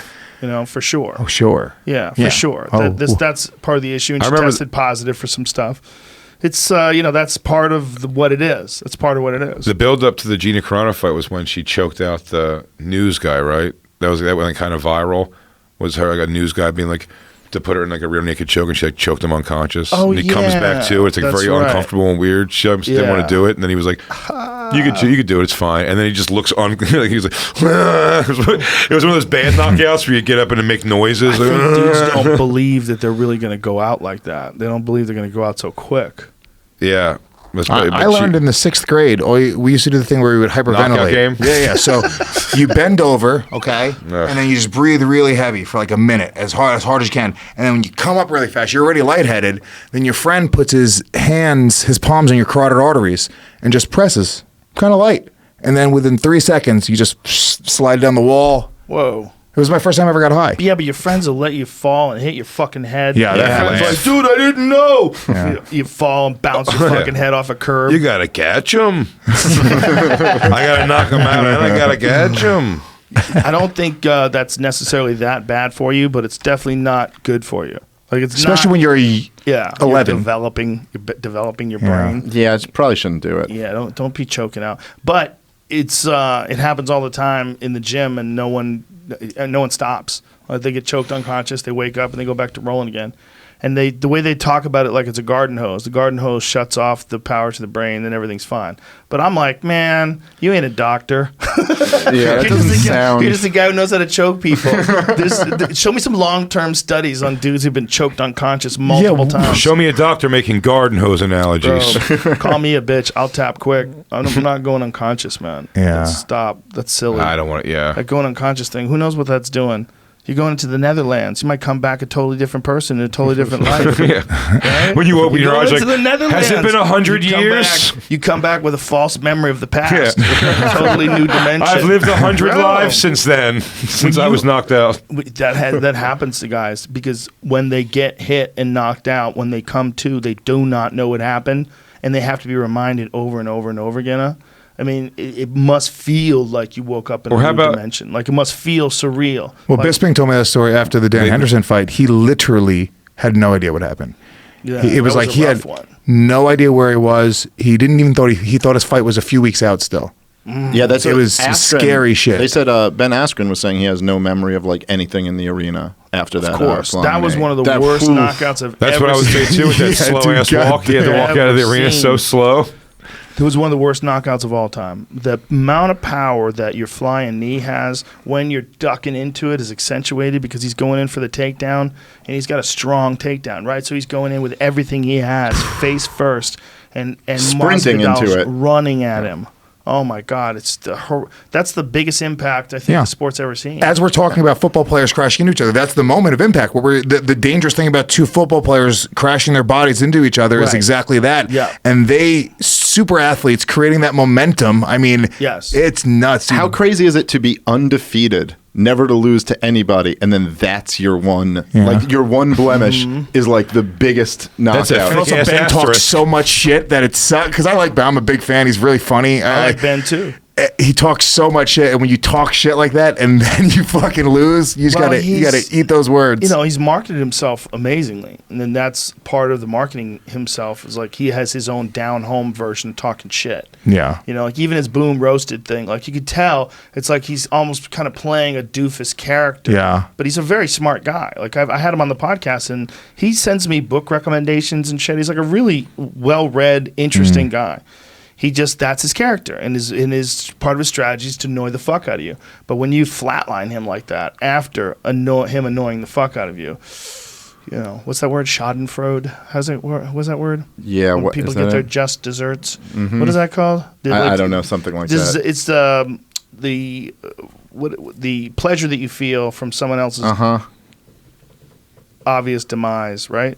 for sure. Oh, sure. Yeah, for Yeah. sure. Oh, That's part of the issue, and I she remember tested positive for some stuff. It's that's part of what it is. It's part of what it is. The build up to the Gina Carano fight was when she choked out the news guy, right? That went kind of viral. Was her like a news guy being like to put her in like a rear naked choke, and she like choked him unconscious. Oh, and he comes back too. It's like that's very right. uncomfortable and weird. She didn't want Yeah. to do it, and then he was like, "You could do it. It's fine." And then he just looks on. Like he was like, it was one of those bad knockouts where you get up and make noises. I think dudes don't believe that they're really going to go out like that. They don't believe they're going to go out so quick. Yeah. That's I but learned she- in the 6th grade. We used to do the thing where we would hyperventilate. Knockout game? Yeah. So you bend over, okay, and then you just breathe really heavy for like a minute, as hard as you can. And then when you come up really fast, you're already lightheaded. Then your friend puts his palms on your carotid arteries, and just presses, kind of light. And then within 3 seconds, you just slide down the wall. Whoa. It was my first time I ever got high. Yeah, but your friends will let you fall and hit your fucking head. Yeah, that Your friends happens. like, dude, I didn't know. You fall and bounce your fucking head off a curb. You gotta catch him. I gotta knock him out, and I gotta catch him. I don't think that's necessarily that bad for you, but it's definitely not good for you. Like it's Especially not, when you're 11, you're developing your brain. Yeah, I probably shouldn't do it. Yeah, don't be choking out. But it's it happens all the time in the gym, and no one stops. Like they get choked unconscious, they wake up and they go back to rolling again. And the way they talk about it like it's a garden hose. The garden hose shuts off the power to the brain, and everything's fine. But I'm like, man, you ain't a doctor. Yeah, that doesn't sound. You're just a guy who knows how to choke people. Show me some long-term studies on dudes who've been choked unconscious multiple times. Show me a doctor making garden hose analogies. Bro, call me a bitch. I'll tap quick. I'm not going unconscious, man. Yeah. Stop. That's silly. I don't want to. Yeah. That going unconscious thing. Who knows what that's doing? You're going into the Netherlands. You might come back a totally different person in a totally different life. Yeah. When you open your eyes, like, the Netherlands. has it been 100 years? You come back with a false memory of the past. Yeah. Totally new dimension. I've lived 100 lives since then, since I was knocked out. That happens to guys because when they get hit and knocked out, when they come to, they do not know what happened, and they have to be reminded over and over and over again. I mean, it must feel like you woke up in a new dimension. Like it must feel surreal. Well, like, Bisping told me that story after the Dan Henderson fight. He literally had no idea what happened. Yeah, it was like he had no idea where he was. He didn't even he thought his fight was a few weeks out still. Yeah, that's it was scary shit. They said Ben Askren was saying he has no memory of like anything in the arena after that. Of course, that was one of the worst knockouts I've ever seen. That's what I would say too with that slow ass walk. He had to walk out of the arena so slow. It was one of the worst knockouts of all time. The amount of power that your flying knee has when you're ducking into it is accentuated because he's going in for the takedown, and he's got a strong takedown, right? So he's going in with everything he has, face first, and sprinting into it, running at him. Oh my God! That's the biggest impact I think the sport's ever seen. As we're talking about football players crashing into each other, that's the moment of impact. Where the dangerous thing about two football players crashing their bodies into each other is exactly that. Yeah. And they super athletes creating that momentum. I mean, it's nuts. How crazy is it to be undefeated, never to lose to anybody, and then that's your one, like your one blemish is like the biggest knockout. And also Ben talks so much shit that it sucks. Because I like Ben, I'm a big fan. He's really funny. I like Ben too. He talks so much shit, and when you talk shit like that, and then you fucking lose, you just gotta eat those words. You know, he's marketed himself amazingly, and then that's part of the marketing himself is like he has his own down home version of talking shit. Yeah, you know, like even his boom roasted thing, like you could tell it's like he's almost kind of playing a doofus character. Yeah, but he's a very smart guy. Like I had him on the podcast, and he sends me book recommendations and shit. He's like a really well-read, interesting guy. He that's his character, and his part of his strategy is to annoy the fuck out of you. But when you flatline him like that after him annoying the fuck out of you, you know what's that word? Schadenfreude. What's that word? Yeah, when people get their just desserts. What is that called? I don't know, something like that. It's the pleasure that you feel from someone else's obvious demise, right?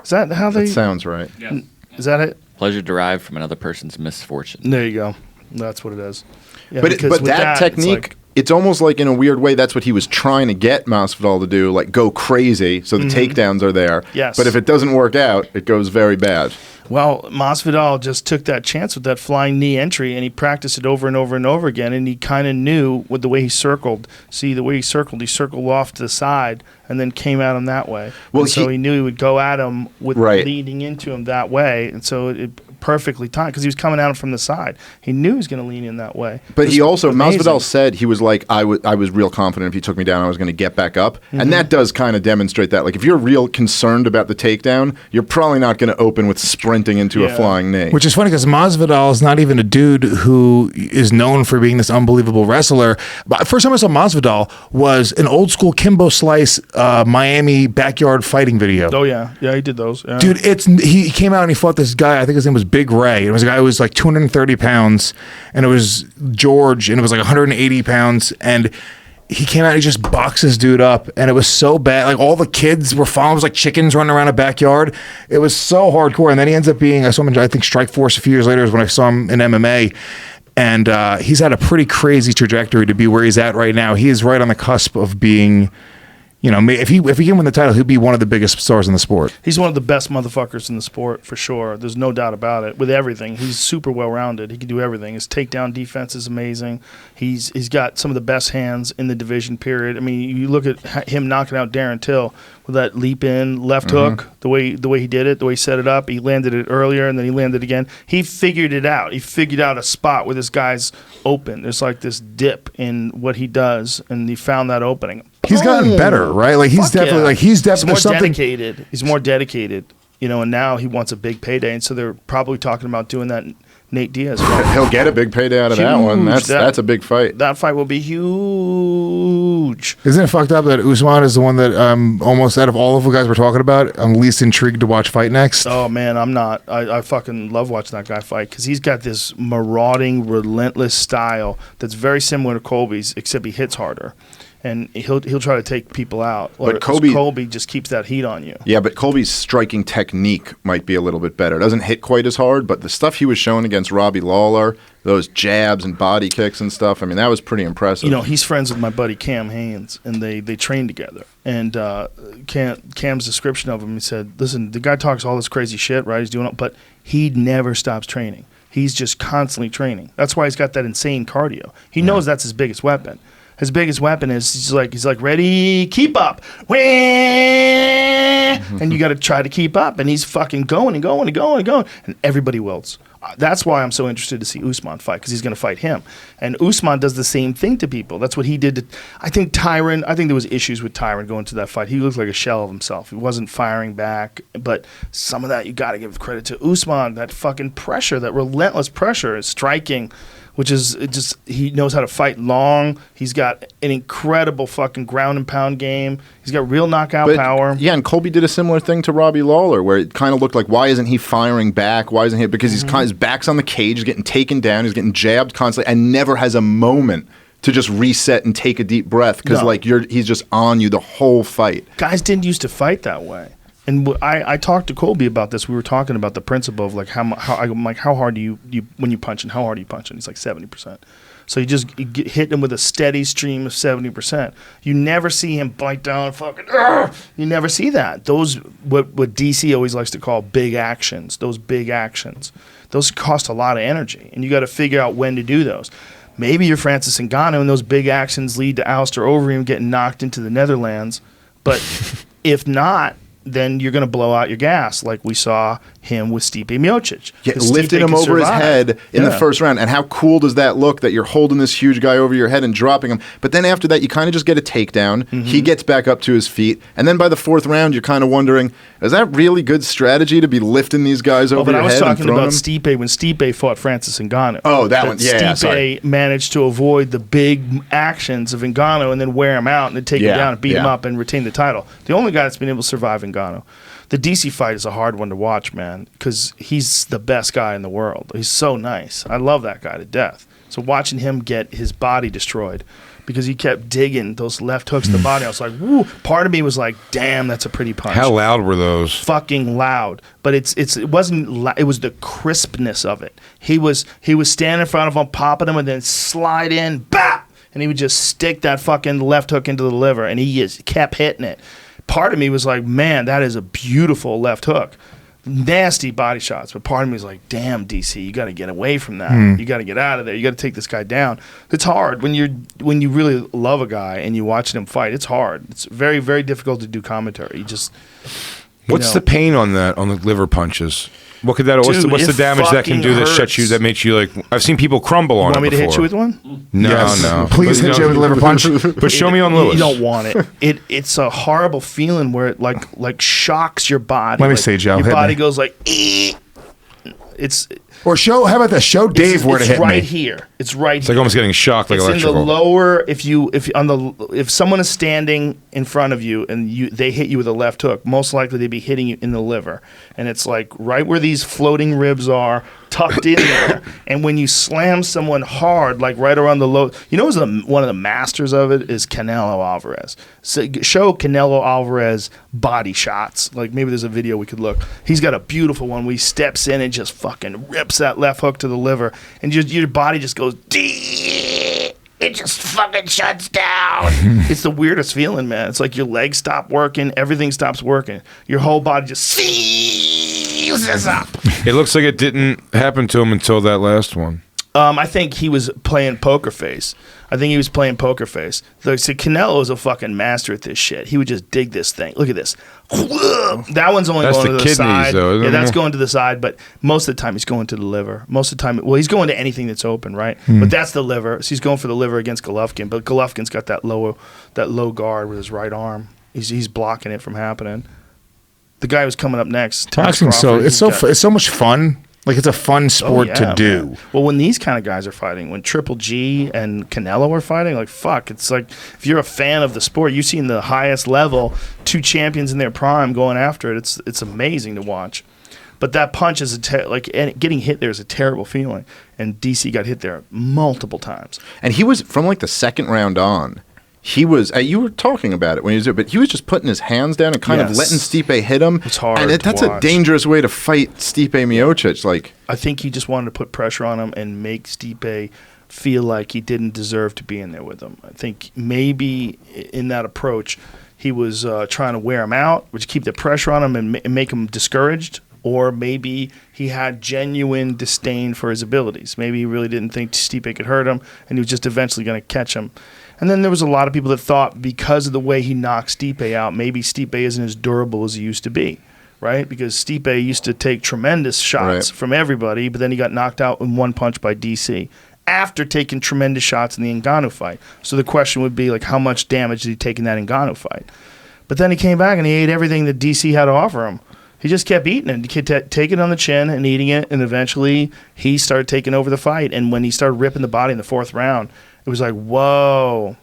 Is that how they? That sounds right. Yeah. Is that it? Pleasure derived from another person's misfortune. There you go. That's what it is. Yeah, but that technique, it's almost like in a weird way, that's what he was trying to get Masvidal to do, like go crazy so the takedowns are there. Yes. But if it doesn't work out, it goes very bad. Well, Masvidal just took that chance with that flying knee entry, and he practiced it over and over and over again, and he kind of knew with the way he circled. See, the way he circled off to the side and then came at him that way. Well, so he knew he would go at him with leading into him that way, and so it perfectly timed because he was coming at him from the side. He knew he was going to lean in that way. But he also, Masvidal said he was like, I was real confident if he took me down, I was going to get back up. And that does kind of demonstrate that. Like, if you're real concerned about the takedown, you're probably not going to open with sprinting into a flying knee. Which is funny because Masvidal is not even a dude who is known for being this unbelievable wrestler. But first time I saw Masvidal was an old school Kimbo Slice Miami backyard fighting video. Oh, yeah. Yeah, he did those. Yeah. Dude, he came out and he fought this guy, I think his name was Big Ray. It was a guy who was like 230 pounds, and it was George, and it was like 180 pounds, and he came out and he just boxed this dude up, and it was so bad. Like, all the kids were following. It was like chickens running around a backyard. It was so hardcore, and then he ends up being, I saw him in, I think, Strikeforce a few years later is when I saw him in MMA, And he's had a pretty crazy trajectory to be where he's at right now. He is right on the cusp of being, if he can win the title, he'll be one of the biggest stars in the sport. He's one of the best motherfuckers in the sport, for sure. There's no doubt about it. With everything, he's super well-rounded. He can do everything. His takedown defense is amazing. He's got some of the best hands in the division, period. I mean, you look at him knocking out Darren Till with that leap-in left hook, the way he did it, the way he set it up. He landed it earlier, and then he landed again. He figured it out. He figured out a spot where this guy's open. There's like this dip in what he does, and he found that opening. He's gotten better, right? Like he's definitely He's more dedicated. He's more dedicated, and now he wants a big payday, and so they're probably talking about doing that. Nate Diaz, he'll get a big payday out of that one. That's a big fight. That fight will be huge. Isn't it fucked up that Usman is the one that almost out of all of the guys we're talking about, I'm least intrigued to watch fight next? Oh man, I'm not. I fucking love watching that guy fight because he's got this marauding, relentless style that's very similar to Colby's, except he hits harder. And he'll try to take people out. But Colby just keeps that heat on you. Yeah, but Colby's striking technique might be a little bit better. It doesn't hit quite as hard, but the stuff he was showing against Robbie Lawler, those jabs and body kicks and stuff, I mean, that was pretty impressive. He's friends with my buddy Cam Haynes, and they train together. And Cam's description of him, he said, listen, the guy talks all this crazy shit, right? He's doing it, but he never stops training. He's just constantly training. That's why he's got that insane cardio. He knows that's his biggest weapon. His biggest weapon is he's like ready, keep up, and you got to try to keep up, and he's fucking going and going and going and going, and everybody wilts. That's why I'm so interested to see Usman fight, because he's going to fight him, and Usman does the same thing to people. That's what he did to, I think there was issues with Tyron going to that fight. He looked like a shell of himself. He wasn't firing back, but some of that you got to give credit to Usman. That fucking pressure, that relentless pressure, is striking. Which is just, he knows how to fight long. He's got an incredible fucking ground and pound game. He's got real knockout power. Yeah, and Colby did a similar thing to Robbie Lawler, where it kind of looked like, why isn't he firing back? Why isn't he? Because his back's on the cage, he's getting taken down, he's getting jabbed constantly, and never has a moment to just reset and take a deep breath, because he's just on you the whole fight. Guys didn't used to fight that way. And I talked to Colby about this. We were talking about the principle of how hard do you when you punch, and how hard are you punching? He's like 70%. So you hit him with a steady stream of 70%. You never see him bite down, fucking. You never see that. Those what DC always likes to call big actions. Those big actions, those cost a lot of energy, and you got to figure out when to do those. Maybe you're Francis Ngannou, and those big actions lead to Alistair Overeem getting knocked into the Netherlands. But if not, then you're going to blow out your gas, like we saw him with Stipe Miocic. Yeah, lifted him over his head in the first round. And how cool does that look, that you're holding this huge guy over your head and dropping him? But then after that, you kind of just get a takedown. He gets back up to his feet. And then by the fourth round, you're kind of wondering, is that really good strategy to be lifting these guys over your head? But I was talking about Stipe when Stipe fought Francis Ngannou. Oh, that one. Yeah, Stipe managed to avoid the big actions of Ngannou and then wear him out and then take him down and beat him up and retain the title. The only guy that's been able to survive Ngannou. The DC fight is a hard one to watch, man, because he's the best guy in the world. He's so nice. I love that guy to death. So watching him get his body destroyed because he kept digging those left hooks to the body, I was like, woo. Part of me was like, damn, that's a pretty punch. How loud were those? Fucking loud. But it wasn't. It was the crispness of it. He was standing in front of him, popping him, and then slide in, bap, and he would just stick that fucking left hook into the liver, and he just kept hitting it. Part of me was like, man, that is a beautiful left hook. Nasty body shots. But part of me was like, damn, DC, you got to get away from that. You got to get out of there. You got to take this guy down. It's hard when you really love a guy and you watch him fight. It's hard. It's very, very difficult to do commentary. What's the pain on the liver punches? What could that? What's the damage that can do that makes you like? I've seen people crumble on it. Want me before. to hit you with one? No. Please hit you with a liver punch. But show me on Lewis. You don't want it. It's a horrible feeling where it like shocks your body. Let me see, Joe. Your Hit body me. goes like. It's. Or show. How about this? Show Dave where to hit me. It's right here. It's right. It's like almost getting shocked, like it's electrical. in the lower. If someone is standing in front of you and they hit you with a left hook, most likely they'd be hitting you in the liver, and it's like right where these floating ribs are, tucked in there. And when you slam someone hard, like right around the low, you know, one of the masters of it is Canelo Alvarez. So show Canelo Alvarez body shots. Like maybe there's a video we could look. He's got a beautiful one where he steps in and just fucking rips that left hook to the liver, and your body just goes deep. It just fucking shuts down. It's the weirdest feeling, man. It's like your legs stop working, everything stops working. Your whole body just seizes up. It looks like it didn't happen to him until that last one. I think he was playing poker face. So Canelo is a fucking master at this shit. He would just dig this thing. Look at this. That one's only That's going the to the kidneys, side. though, isn't Yeah, that's it? going to the side, but most of the time he's going to the liver. Most of the time, well, he's going to anything that's open, right? But that's the liver. So he's going for the liver against Golovkin, but Golovkin's got that low guard with his right arm. He's blocking it from happening. The guy who's coming up next, Terence Boxing, so Crawford, it's so much fun. Like it's a fun sport to do. Man. Well, when these kind of guys are fighting, when Triple G and Canelo are fighting, like fuck, it's like if you're a fan of the sport, you've seen the highest level, two champions in their prime going after it. It's amazing to watch. But that punch is and getting hit there is a terrible feeling. And DC got hit there multiple times. And he was from like the second round on. He was. You were talking about it when he was there, but he was just putting his hands down and kind of letting Stipe hit him. It's hard. And that's a dangerous way to fight Stipe Miocic. Like I think he just wanted to put pressure on him and make Stipe feel like he didn't deserve to be in there with him. I think maybe in that approach, he was trying to wear him out, which keep the pressure on him and make him discouraged. Or maybe he had genuine disdain for his abilities. Maybe he really didn't think Stipe could hurt him, and he was just eventually going to catch him. And then there was a lot of people that thought because of the way he knocked Stipe out, maybe Stipe isn't as durable as he used to be, right? Because Stipe used to take tremendous shots from everybody, but then he got knocked out in one punch by DC after taking tremendous shots in the Ngannou fight. So the question would be, like, how much damage did he take in that Ngannou fight? But then he came back and he ate everything that DC had to offer him. He just kept eating it. He kept taking it on the chin and eating it, and eventually he started taking over the fight. And when he started ripping the body in the fourth round, it was like, whoa.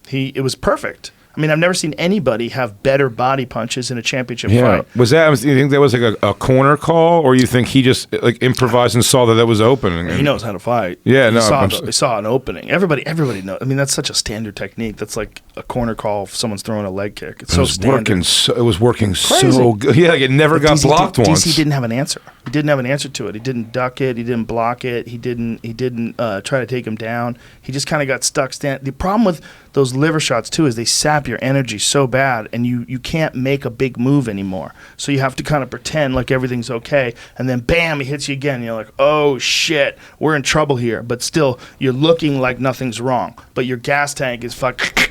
It was perfect. I mean, I've never seen anybody have better body punches in a championship fight. Was that? You think that was like a corner call, or you think he just like improvised and saw that was open? He knows how to fight. Yeah, He saw an opening. Everybody knows. I mean, that's such a standard technique. That's like a corner call if someone's throwing a leg kick. It's so standard. It was working Crazy. so good. Yeah, like it never got blocked once. DC didn't have an answer. He didn't have an answer to it. He didn't duck it. He didn't block it. He didn't try to take him down. He just kind of got stuck. The problem with those liver shots too is they sap your energy so bad, and you can't make a big move anymore. So you have to kind of pretend like everything's okay, and then bam, he hits you again. And you're like, oh shit, we're in trouble here. But still, you're looking like nothing's wrong, but your gas tank is fucked.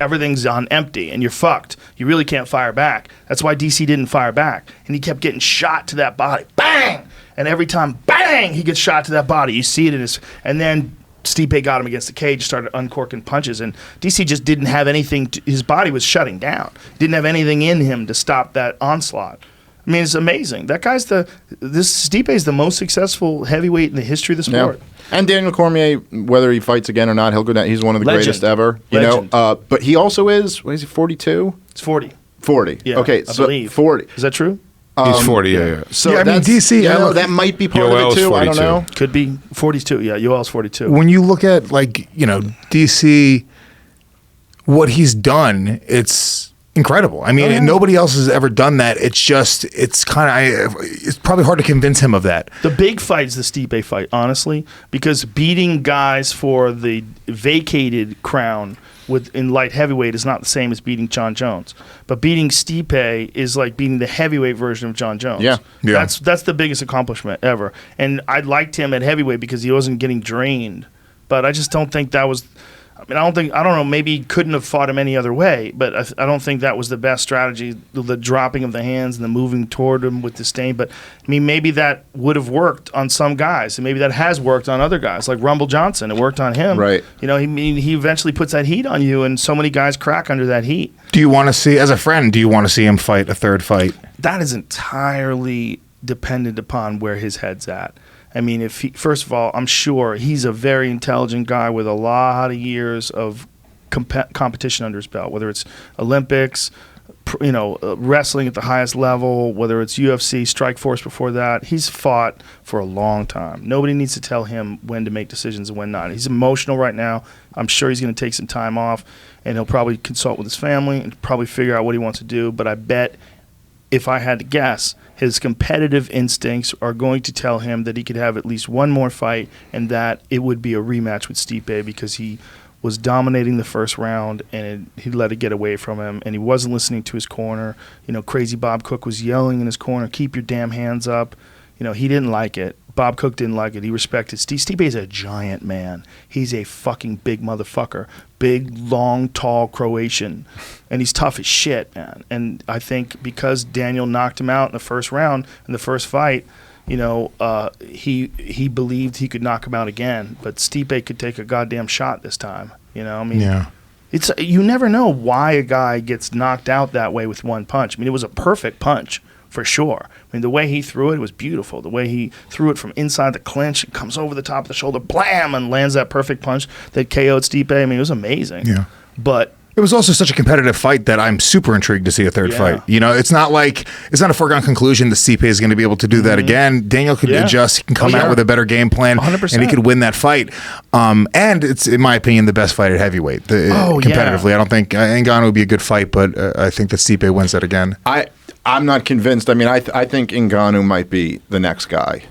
Everything's on empty, and you're fucked. You really can't fire back. That's why DC didn't fire back, and he kept getting shot to that body, bang, and every time, bang, he gets shot to that body. You see it in his, and then Stipe got him against the cage, started uncorking punches, and DC just didn't have anything. His body was shutting down. Didn't have anything in him to stop that onslaught. I mean, it's amazing. That guy's Stipe is the most successful heavyweight in the history of the sport. Yeah. And Daniel Cormier, whether he fights again or not, he'll go down. He's one of the greatest ever. You know, but he also is. What is he? 42. It's 40. 40. Yeah, okay, I so believe. 40. Is that true? He's 40. Yeah. So Yeah, I mean, that's- DC, you know, look- that might be part Yoel's of it too. I don't 42. know. Could be 42. Yeah, Yoel's 42. When you look at DC, what he's done, it's incredible. I mean, nobody else has ever done that. It's probably hard to convince him of that. The big fight is the Stipe fight, honestly, because beating guys for the vacated crown in light heavyweight is not the same as beating John Jones. But beating Stipe is like beating the heavyweight version of John Jones. Yeah. That's the biggest accomplishment ever. And I liked him at heavyweight because he wasn't getting drained. But I just don't think that was. I mean, I don't know, maybe he couldn't have fought him any other way, but I don't think that was the best strategy, the dropping of the hands and the moving toward him with disdain. But, I mean, maybe that would have worked on some guys, and maybe that has worked on other guys, like Rumble Johnson. It worked on him. Right. You know, he eventually puts that heat on you, and so many guys crack under that heat. Do you want to see, as a friend, him fight a third fight? That is entirely dependent upon where his head's at. I mean, first of all, I'm sure he's a very intelligent guy with a lot of years of competition under his belt, whether it's Olympics, wrestling at the highest level, whether it's UFC, Strikeforce before that. He's fought for a long time. Nobody needs to tell him when to make decisions and when not. He's emotional right now. I'm sure he's going to take some time off, and he'll probably consult with his family and probably figure out what he wants to do. But I bet, if I had to guess, his competitive instincts are going to tell him that he could have at least one more fight and that it would be a rematch with Stipe, because he was dominating the first round and he let it get away from him, and he wasn't listening to his corner. Crazy Bob Cook was yelling in his corner, "Keep your damn hands up." He didn't like it. Bob Cook didn't like it. He respected Steve. Stipe is a giant man. He's a fucking big motherfucker. Big, long, tall Croatian. And he's tough as shit, man. And I think because Daniel knocked him out in the first round, in the first fight, he believed he could knock him out again. But Stipe could take a goddamn shot this time. It's you never know why a guy gets knocked out that way with one punch. It was a perfect punch. For sure. The way he threw it was beautiful. The way he threw it from inside the clinch, it comes over the top of the shoulder, blam, and lands that perfect punch that KO'd Stipe. It was amazing. Yeah. But it was also such a competitive fight that I'm super intrigued to see a third fight. It's not a foregone conclusion that Stipe is going to be able to do that again. Daniel could adjust. He can come out with a better game plan, 100%. And he could win that fight. And it's, in my opinion, the best fight at heavyweight. Competitively, I don't think Ngannou would be a good fight, but I think that Stipe wins that again. I'm not convinced. I think Ngannou might be the next guy.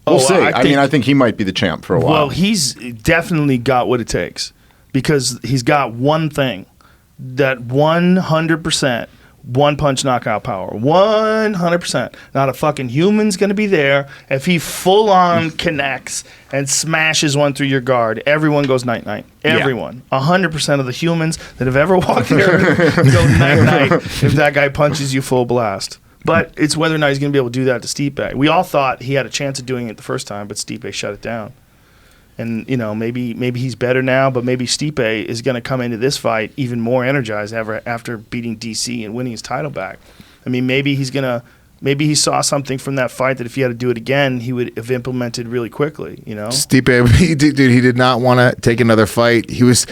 We'll see. I think he might be the champ for a while. Well, he's definitely got what it takes, because he's got one thing, that 100% one-punch knockout power. 100%. Not a fucking human's going to be there. If he full-on connects and smashes one through your guard, everyone goes night-night. Everyone. 100% of the humans that have ever walked the earth go night-night if that guy punches you full blast. But it's whether or not he's going to be able to do that to Stipe. We all thought he had a chance of doing it the first time, but Stipe shut it down. And, maybe he's better now, but maybe Stipe is going to come into this fight even more energized after beating DC and winning his title back. Maybe he saw something from that fight that if he had to do it again, he would have implemented really quickly, Stipe, he did not want to take another fight. He was...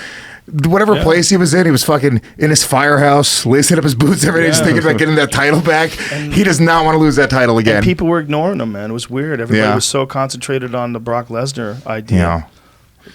Whatever place he was in, he was fucking in his firehouse, lacing up his boots every day, just thinking about getting that title back. And he does not want to lose that title again. And people were ignoring him, man. It was weird. Everybody was so concentrated on the Brock Lesnar idea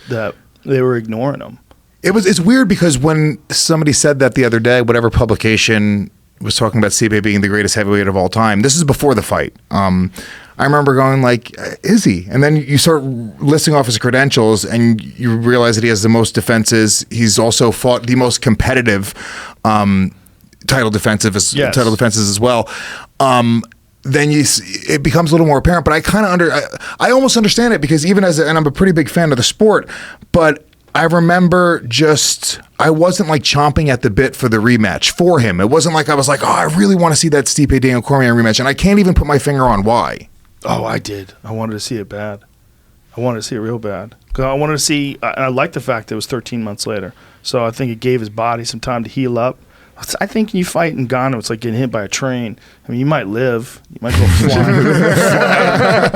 that they were ignoring him. It's weird because when somebody said that the other day, whatever publication was talking about Stipe being the greatest heavyweight of all time, this is before the fight. I remember going like, is he? And then you start listing off his credentials and you realize that he has the most defenses. He's also fought the most competitive title defenses as well. Then it becomes a little more apparent, but I almost understand it, because even and I'm a pretty big fan of the sport, but I remember I wasn't like chomping at the bit for the rematch for him. It wasn't like I was like, I really want to see that Stipe Daniel Cormier rematch, and I can't even put my finger on why. Oh, I did. I wanted to see it bad. I wanted to see it real bad. Because I wanted to see, and I like the fact that it was 13 months later. So I think it gave his body some time to heal up. I think you fight in Ghana, it's like getting hit by a train. You might live. You might go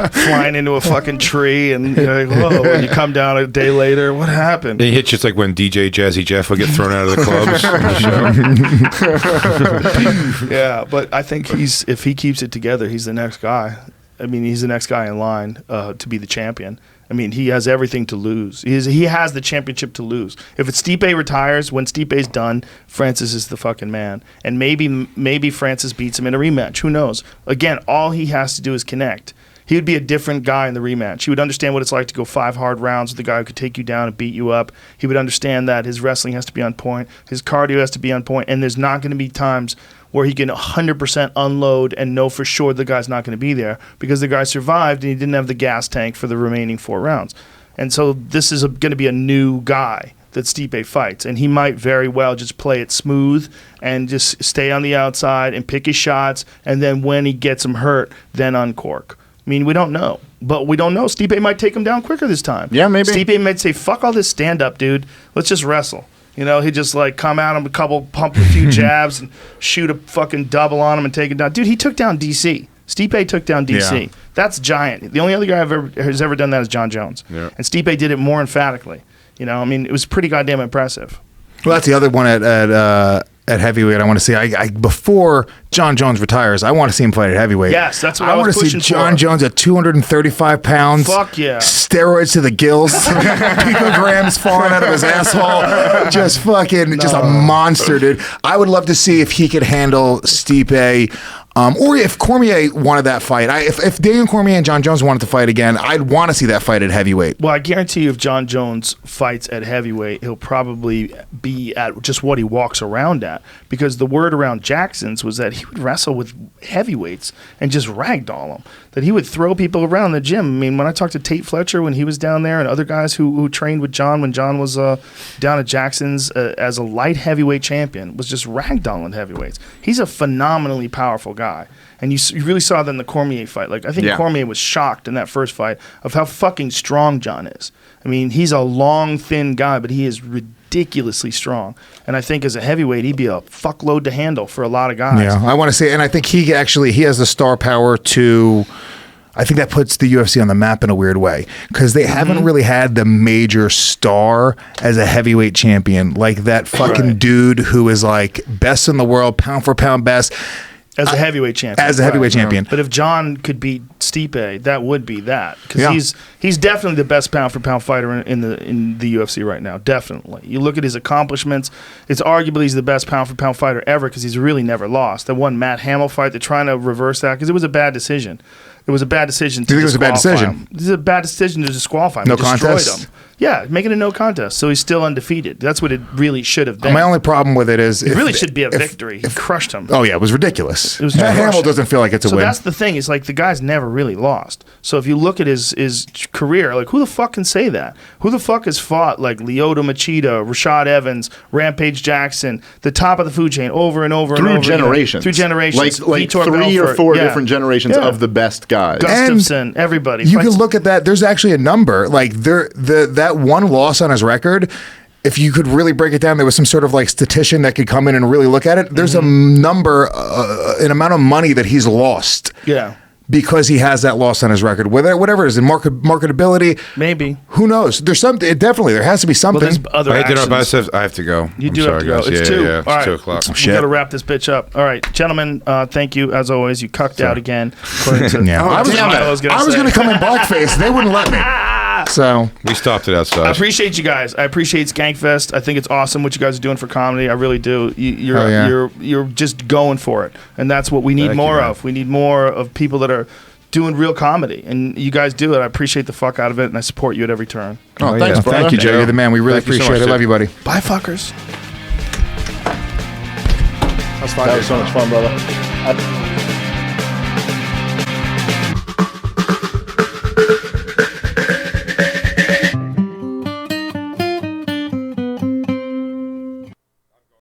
flying into a fucking tree, and you're like, whoa, and you come down a day later. What happened? He hits just like when DJ Jazzy Jeff would get thrown out of the clubs. Yeah, but I think if he keeps it together, he's the next guy. He's the next guy in line to be the champion. He has everything to lose. He has the championship to lose. If it's Stipe retires, when Stipe's done, Francis is the fucking man. And maybe Francis beats him in a rematch. Who knows? Again, all he has to do is connect. He would be a different guy in the rematch. He would understand what it's like to go 5 hard rounds with a guy who could take you down and beat you up. He would understand that his wrestling has to be on point. His cardio has to be on point. And there's not going to be times where he can 100% unload and know for sure the guy's not going to be there, because the guy survived and he didn't have the gas tank for the remaining 4 rounds. And so this is going to be a new guy that Stipe fights, and he might very well just play it smooth and just stay on the outside and pick his shots, and then when he gets him hurt, then uncork. We don't know. But we don't know. Stipe might take him down quicker this time. Yeah, maybe. Stipe might say, fuck all this stand-up, dude. Let's just wrestle. He just come at him pump a few jabs and shoot a fucking double on him and take it down. Dude, he took down DC. Stipe took down DC. Yeah. That's giant. The only other guy has ever done that is John Jones. Yeah. And Stipe did it more emphatically. It was pretty goddamn impressive. Well, that's the other one at at heavyweight. I want to see. I before John Jones retires, I want to see him fight at heavyweight. Yes, that's what I was want to see pushing John for. Jones at 235 pounds. Fuck yeah. Steroids to the gills, picograms falling out of his asshole. Just fucking, just a monster, dude. I would love to see if he could handle Stipe. Or if Cormier wanted that fight. If Daniel Cormier and John Jones wanted to fight again, I'd want to see that fight at heavyweight. Well, I guarantee you if John Jones fights at heavyweight, he'll probably be at just what he walks around at. Because the word around Jackson's was that he would wrestle with heavyweights and just ragdoll them. That he would throw people around the gym. I mean, when I talked to Tate Fletcher when he was down there and other guys who trained with John when John was down at Jackson's as a light heavyweight champion, was just ragdolling heavyweights. He's a phenomenally powerful guy. And you really saw that in the Cormier fight. Like I think Cormier was shocked in that first fight of how fucking strong John is. I mean, he's a long, thin guy, but he is ridiculously strong. And I think as a heavyweight, he'd be a fuckload to handle for a lot of guys. Yeah, I want to say, and I think he has the star power to. I think that puts the UFC on the map in a weird way because they haven't really had the major star as a heavyweight champion, like that fucking dude who is like best in the world, pound for pound best. As a heavyweight champion. As a heavyweight champion. But if John could beat Stipe, that would be that. Because he's definitely the best pound-for-pound fighter in the UFC right now. Definitely. You look at his accomplishments, it's arguably he's the best pound-for-pound fighter ever because he's really never lost. The one Matt Hamill fight, they're trying to reverse that because it was a bad decision. It was a bad decision to Do you think it was a bad disqualify decision? him. This is a bad decision to disqualify him. No They destroyed contest? him. Yeah, make it a no contest. So he's still undefeated. That's what it really should have been. My only problem with it is it really should be a victory. He crushed him. Oh yeah, it was ridiculous. It was Matt Hamill crushing. doesn't feel like it's a So win. that's the thing. Is like the guy's never really lost. So if you look at his career, like who the fuck can say that? Who the fuck has fought like Lyoto Machida, Rashad Evans, Rampage Jackson, the top of the food chain over and over and over generations. Through generations. Like Vitor 3 or Belfort. 4 Yeah. different generations Yeah. of the best guys. Gustafson, everybody. You Fights- could look at that. There's actually a number. Like that one loss on his record. If you could really break it down, there was some sort of like statistician that could come in and really look at it. There's a number, an amount of money that he's lost. Yeah. Because he has that loss on his record, whatever it is, in marketability, Maybe. who knows? There's something. There has to be Well, something. there's other I did our actions. best. I have to go. You I'm do sorry, have to go. guys. It's yeah, 2. Yeah, it's All right. 2 o'clock. We got to wrap this bitch up. All right, gentlemen, thank you as always. You cucked out again. According to- Yeah. I was Damn it. I was say. going to come in blackface. They wouldn't let me. So We stopped it I outside. appreciate you guys. I appreciate Skankfest. I think it's awesome what you guys are doing for comedy. I really do. Hell yeah. You're just going for it, and that's what we need Thank you, more man. of. We need more of people that are doing real comedy, and you guys do it. I appreciate the fuck out of it, and I support you at every turn. Oh, thanks, brother. thank you, Joe. You're the man. We really Thank you so appreciate much, it. Love you, buddy. Bye, fuckers. That was so much fun, brother.